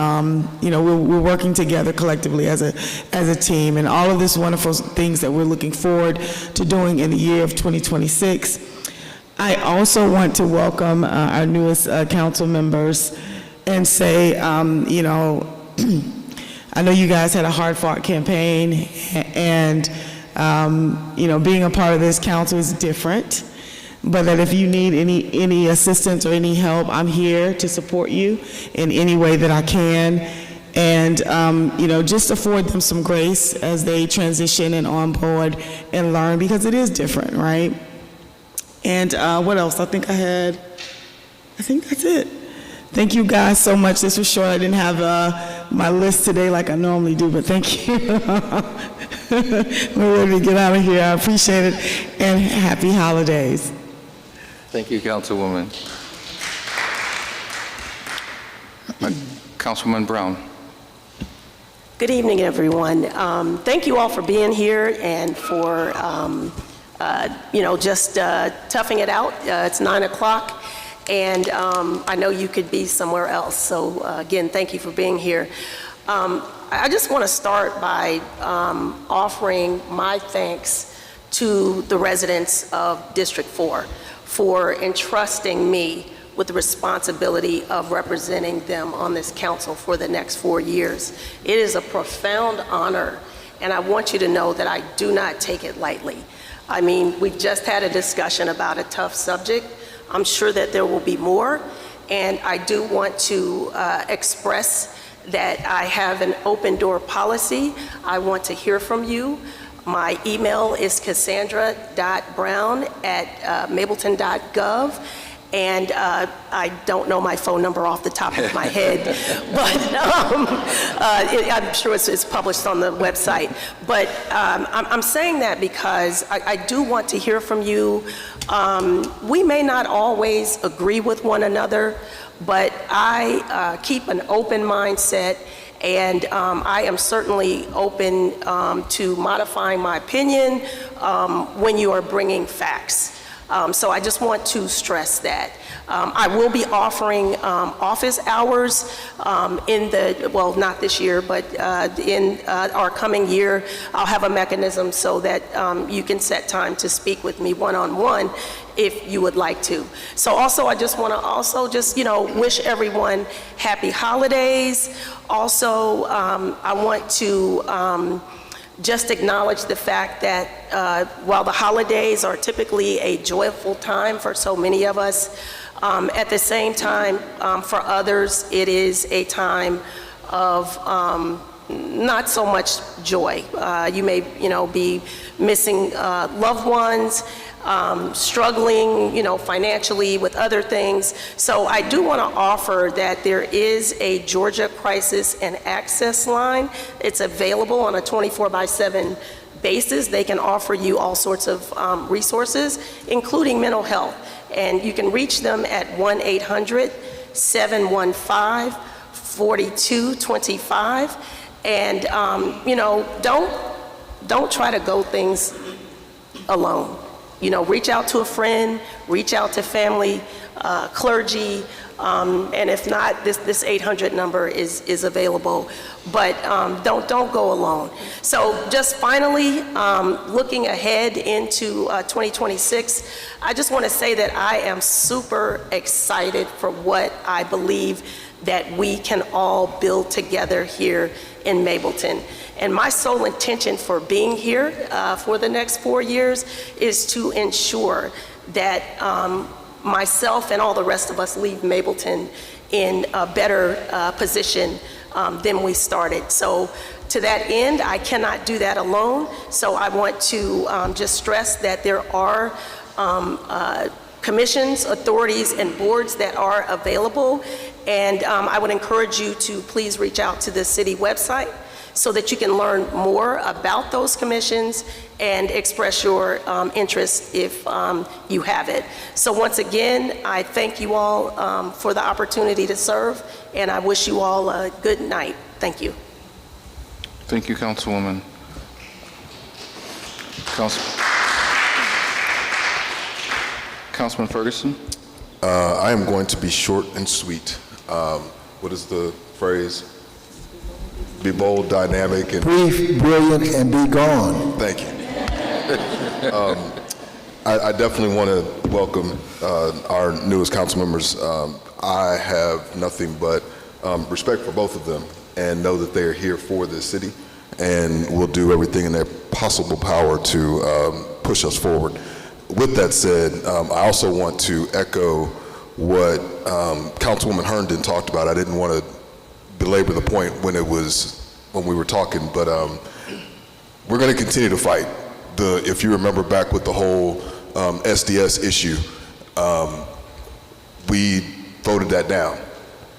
we're working together collectively as a team, and all of these wonderful things that we're looking forward to doing in the year of 2026. I also want to welcome our newest council members and say, I know you guys had a hard-fought campaign, and, being a part of this council is different. But that if you need any assistance or any help, I'm here to support you in any way that I can. And, just afford them some grace as they transition and onboard and learn, because it is different, right? And what else? I think that's it. Thank you guys so much. This was short. I didn't have my list today like I normally do, but thank you. We're ready to get out of here. I appreciate it, and happy holidays. Thank you, Councilwoman. Councilman Brown. Good evening, everyone. Thank you all for being here and for, just toughing it out. It's 9 o'clock, and I know you could be somewhere else. So, again, thank you for being here. I just want to start by offering my thanks to the residents of District 4 for entrusting me with the responsibility of representing them on this council for the next 4 years. It is a profound honor, and I want you to know that I do not take it lightly. I mean, we've just had a discussion about a tough subject. I'm sure that there will be more, and I do want to express that I have an open door policy. I want to hear from you. My email is cassandra.brown@mableton.gov, and I don't know my phone number off the top of my head, but I'm sure it's published on the website. But I'm saying that because I do want to hear from you. We may not always agree with one another, but I keep an open mindset, and I am certainly open to modifying my opinion when you are bringing facts. So I just want to stress that. I will be offering office hours well, not this year, but in our coming year. I'll have a mechanism so that you can set time to speak with me one-on-one if you would like to. So also, I just want to wish everyone happy holidays. Also, I want to just acknowledge the fact that while the holidays are typically a joyful time for so many of us, at the same time, for others, it is a time of not so much joy. You may, be missing loved ones, struggling, financially with other things. So I do want to offer that there is a Georgia Crisis and Access line. It's available on a 24/7 basis. They can offer you all sorts of resources, including mental health. And you can reach them at 1-800-715-4225. And, don't try to go things alone. Reach out to a friend, reach out to family, clergy, and if not, this 800 number is available. But don't go alone. So just finally, looking ahead into 2026, I just want to say that I am super excited for what I believe that we can all build together here in Mableton. And my sole intention for being here for the next 4 years is to ensure that myself and all the rest of us leave Mableton in a better position than we started. So to that end, I cannot do that alone. So I want to just stress that there are commissions, authorities, and boards that are available. And I would encourage you to please reach out to the city website so that you can learn more about those commissions and express your interest if you have it. So once again, I thank you all for the opportunity to serve, and I wish you all a good night. Thank you. Thank you, Councilwoman. Councilman Ferguson? I am going to be short and sweet. What is the phrase? Be bold, dynamic, and brief, brilliant, and be gone. Thank you. I definitely want to welcome our newest council members. I have nothing but respect for both of them and know that they are here for this city and will do everything in their possible power to push us forward. With that said, I also want to echo what Councilwoman Herndon talked about. I didn't want to belabor the point when we were talking, but we're going to continue to fight. If you remember back with the whole SDS issue, we voted that down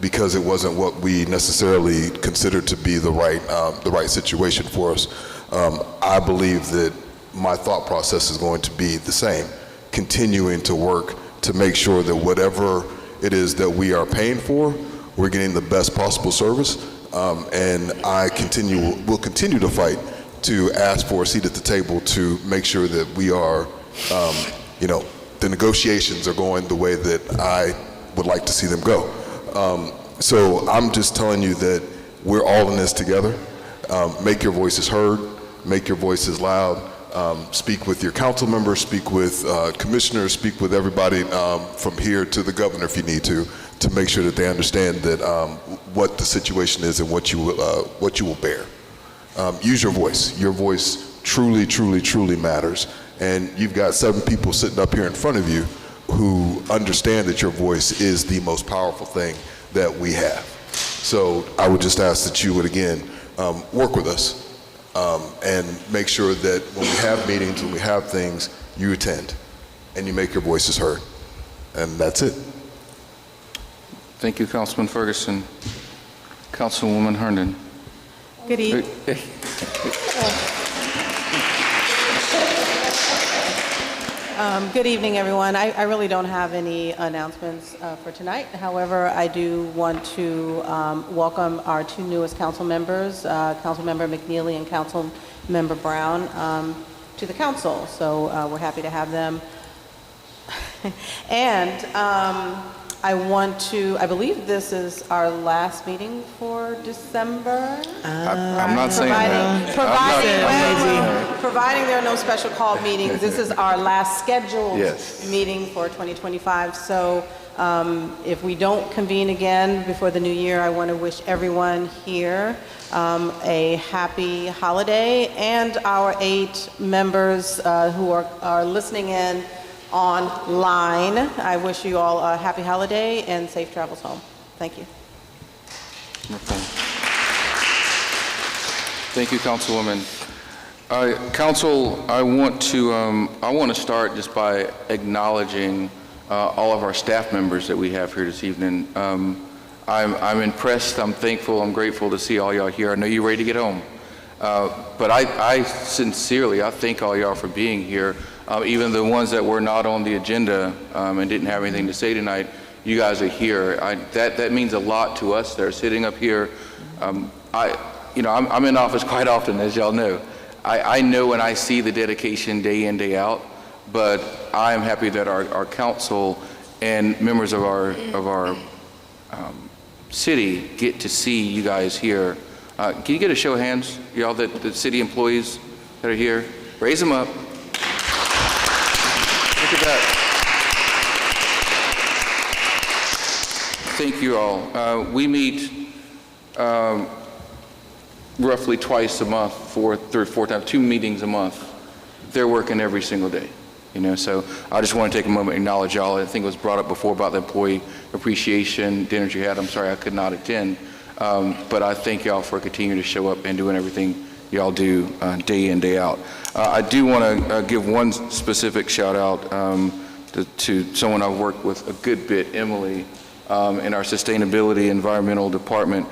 because it wasn't what we necessarily considered to be the right situation for us. I believe that my thought process is going to be the same, continuing to work to make sure that whatever it is that we are paying for, we're getting the best possible service, and will continue to fight to ask for a seat at the table to make sure that we are, the negotiations are going the way that I would like to see them go. So I'm just telling you that we're all in this together. Make your voices heard, make your voices loud. Speak with your council members, speak with commissioners, speak with everybody from here to the governor if you need to make sure that they understand that what the situation is and what you will bear. Use your voice. Your voice truly, truly, truly matters. And you've got 7 people sitting up here in front of you who understand that your voice is the most powerful thing that we have. So I would just ask that you would, again, work with us. And make sure that when we have meetings, when we have things, you attend and you make your voices heard. And that's it. Thank you, Councilman Ferguson. Councilwoman Herndon. Good evening. Good evening, everyone. I really don't have any announcements for tonight. However, I do want to welcome our 2 newest council members, Councilmember McNeely and Councilmember Brown, to the council. So we're happy to have them. And I believe this is our last meeting for December. I'm not saying that. Providing there are no special call meetings, this is our last scheduled Yes. meeting for 2025. So if we don't convene again before the new year, I want to wish everyone here a happy holiday, and our 8 members who are listening in online. I wish you all a happy holiday and safe travels home. Thank you. Thank you, Councilwoman. Council, I want to start just by acknowledging all of our staff members that we have here this evening. I'm impressed, I'm thankful, I'm grateful to see all y'all here. I know you're ready to get home. But I sincerely, I thank all y'all for being here. Even the ones that were not on the agenda and didn't have anything to say tonight, you guys are here. That means a lot to us that are sitting up here. I'm in office quite often, as y'all know. I know when I see the dedication day in, day out, but I am happy that our council and members of our city get to see you guys here. Can you get a show of hands, y'all, the city employees that are here? Raise them up. Look at that. Thank you all. We meet roughly twice a month, 4 times, 2 meetings a month. They're working every single day. So I just want to take a moment and acknowledge y'all. I think it was brought up before about the employee appreciation dinners you had. I'm sorry I could not attend. But I thank y'all for continuing to show up and doing everything y'all do day in, day out. I do want to give one specific shout out to someone I've worked with a good bit, Emily, in our sustainability environmental department.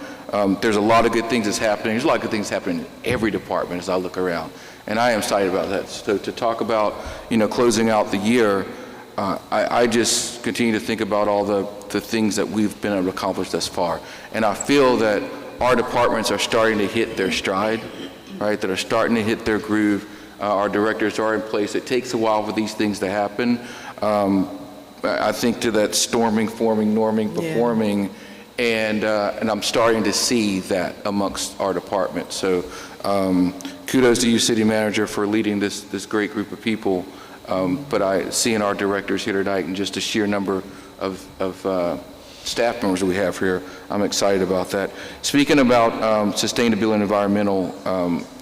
There's a lot of good things that's happening. There's a lot of good things happening in every department as I look around. And I am excited about that. So to talk about, closing out the year, I just continue to think about all the things that we've been able to accomplish thus far. And I feel that our departments are starting to hit their stride, right? That are starting to hit their groove. Our directors are in place. It takes a while for these things to happen. I think to that storming, forming, norming, performing, and I'm starting to see that amongst our department. So kudos to you, City Manager, for leading this great group of people. But seeing our directors here tonight and just the sheer number of staff members that we have here, I'm excited about that. Speaking about sustainability and environmental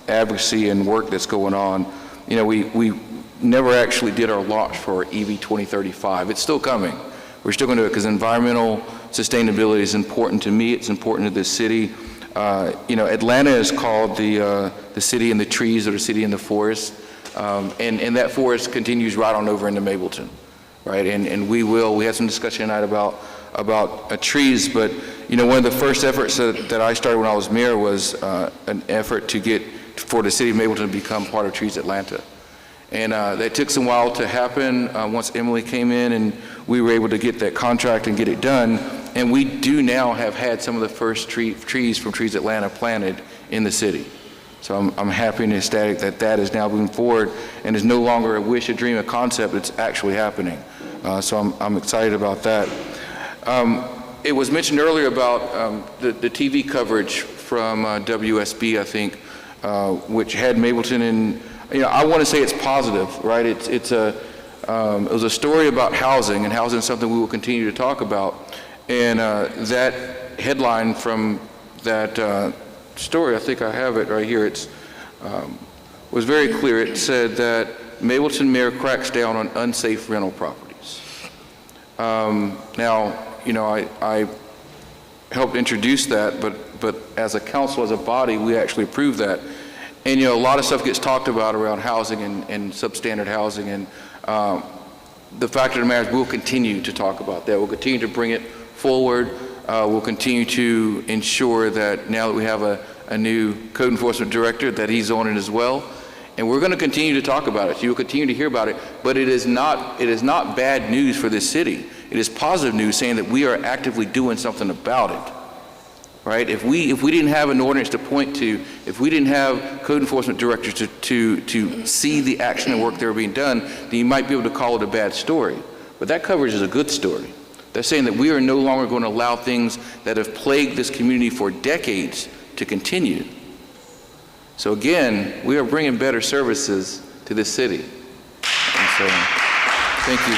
advocacy and work that's going on, we never actually did our launch for EV 2035. It's still coming. We're still going to do it because environmental sustainability is important to me. It's important to this city. Atlanta is called the city in the trees or the city in the forest. And that forest continues right on over into Mableton, right? And we had some discussion tonight about trees, but one of the first efforts that I started when I was mayor was an effort for the city of Mableton to become part of Trees Atlanta. And that took some while to happen once Emily came in and we were able to get that contract and get it done. And we do now have had some of the first trees from Trees Atlanta planted in the city. So I'm happy and ecstatic that is now moving forward and is no longer a wish, a dream, a concept. It's actually happening. So I'm excited about that. It was mentioned earlier about the TV coverage from WSB, I think, which had Mableton in. I want to say it's positive, right? It was a story about housing, and housing is something we will continue to talk about. And that headline from that story, I think I have it right here. Was very clear. It said that Mableton mayor cracks down on unsafe rental properties. Now, I helped introduce that, but as a council, as a body, we actually approved that. And a lot of stuff gets talked about around housing and substandard housing, and the fact of the matter is we'll continue to talk about that. We'll continue to bring it forward. We'll continue to ensure that now that we have a new code enforcement director, that he's on it as well. And we're going to continue to talk about it. So you'll continue to hear about it. But it is not bad news for this city. It is positive news saying that we are actively doing something about it. Right? If we didn't have an ordinance to point to, if we didn't have code enforcement directors to see the action and work that were being done, then you might be able to call it a bad story. But that coverage is a good story. They're saying that we are no longer going to allow things that have plagued this community for decades to continue. So again, we are bringing better services to this city. And so, thank you.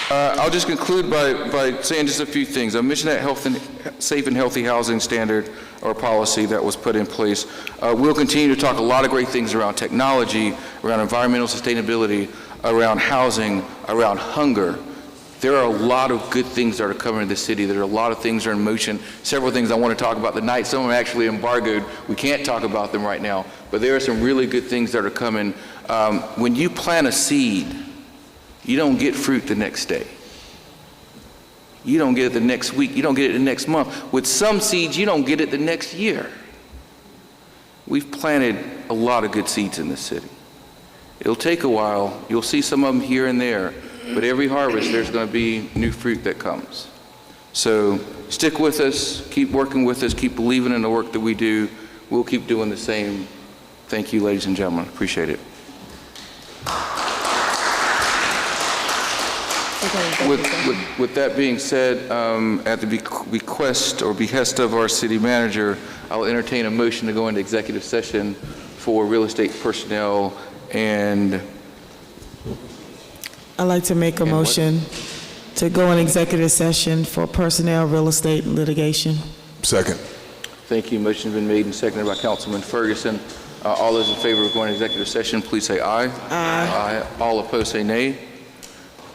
I'll just conclude by saying just a few things. I mentioned that safe and healthy housing standard or policy that was put in place. We'll continue to talk a lot of great things around technology, around environmental sustainability, around housing, around hunger. There are a lot of good things that are coming to the city. There are a lot of things that are in motion. Several things I want to talk about tonight. Some of them are actually embargoed. We can't talk about them right now. But there are some really good things that are coming. When you plant a seed, you don't get fruit the next day. You don't get it the next week. You don't get it the next month. With some seeds, you don't get it the next year. We've planted a lot of good seeds in this city. It'll take a while. You'll see some of them here and there. But every harvest, there's going to be new fruit that comes. So stick with us. Keep working with us. Keep believing in the work that we do. We'll keep doing the same. Thank you, ladies and gentlemen. Appreciate it. With that being said, at the request or behest of our city manager, I'll entertain a motion to go into executive session for real estate personnel and... I'd like to make a motion to go in executive session for personnel, real estate, and litigation. Second. Thank you. Motion's been made and seconded by Councilman Ferguson. All those in favor of going to executive session, please say aye. Aye. Aye. All opposed say nay.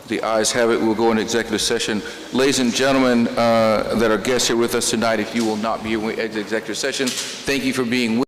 The ayes have it. We'll go into executive session. Ladies and gentlemen that are guests here with us tonight, if you will not be in executive session, thank you for being with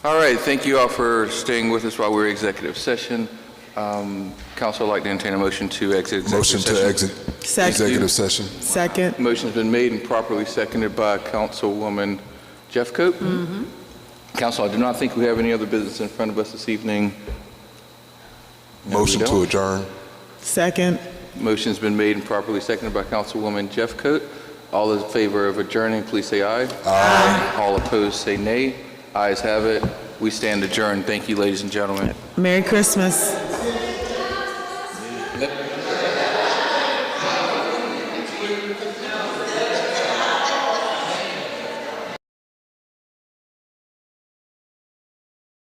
All right, thank you all for staying with us while we're in executive session. Council would like to entertain a motion to exit executive Motion session. to exit executive session. Second. Motion's been made and properly seconded by Councilwoman Jeffcoat. Council, I do not think we have any other business in front of us this evening. Motion to adjourn. Second. Motion's been made and properly seconded by Councilwoman Jeffcoat. All in favor of adjourning, please say aye. Aye. All opposed, say nay. Ayes have it. We stand adjourned. Thank you, ladies and gentlemen. Merry Christmas.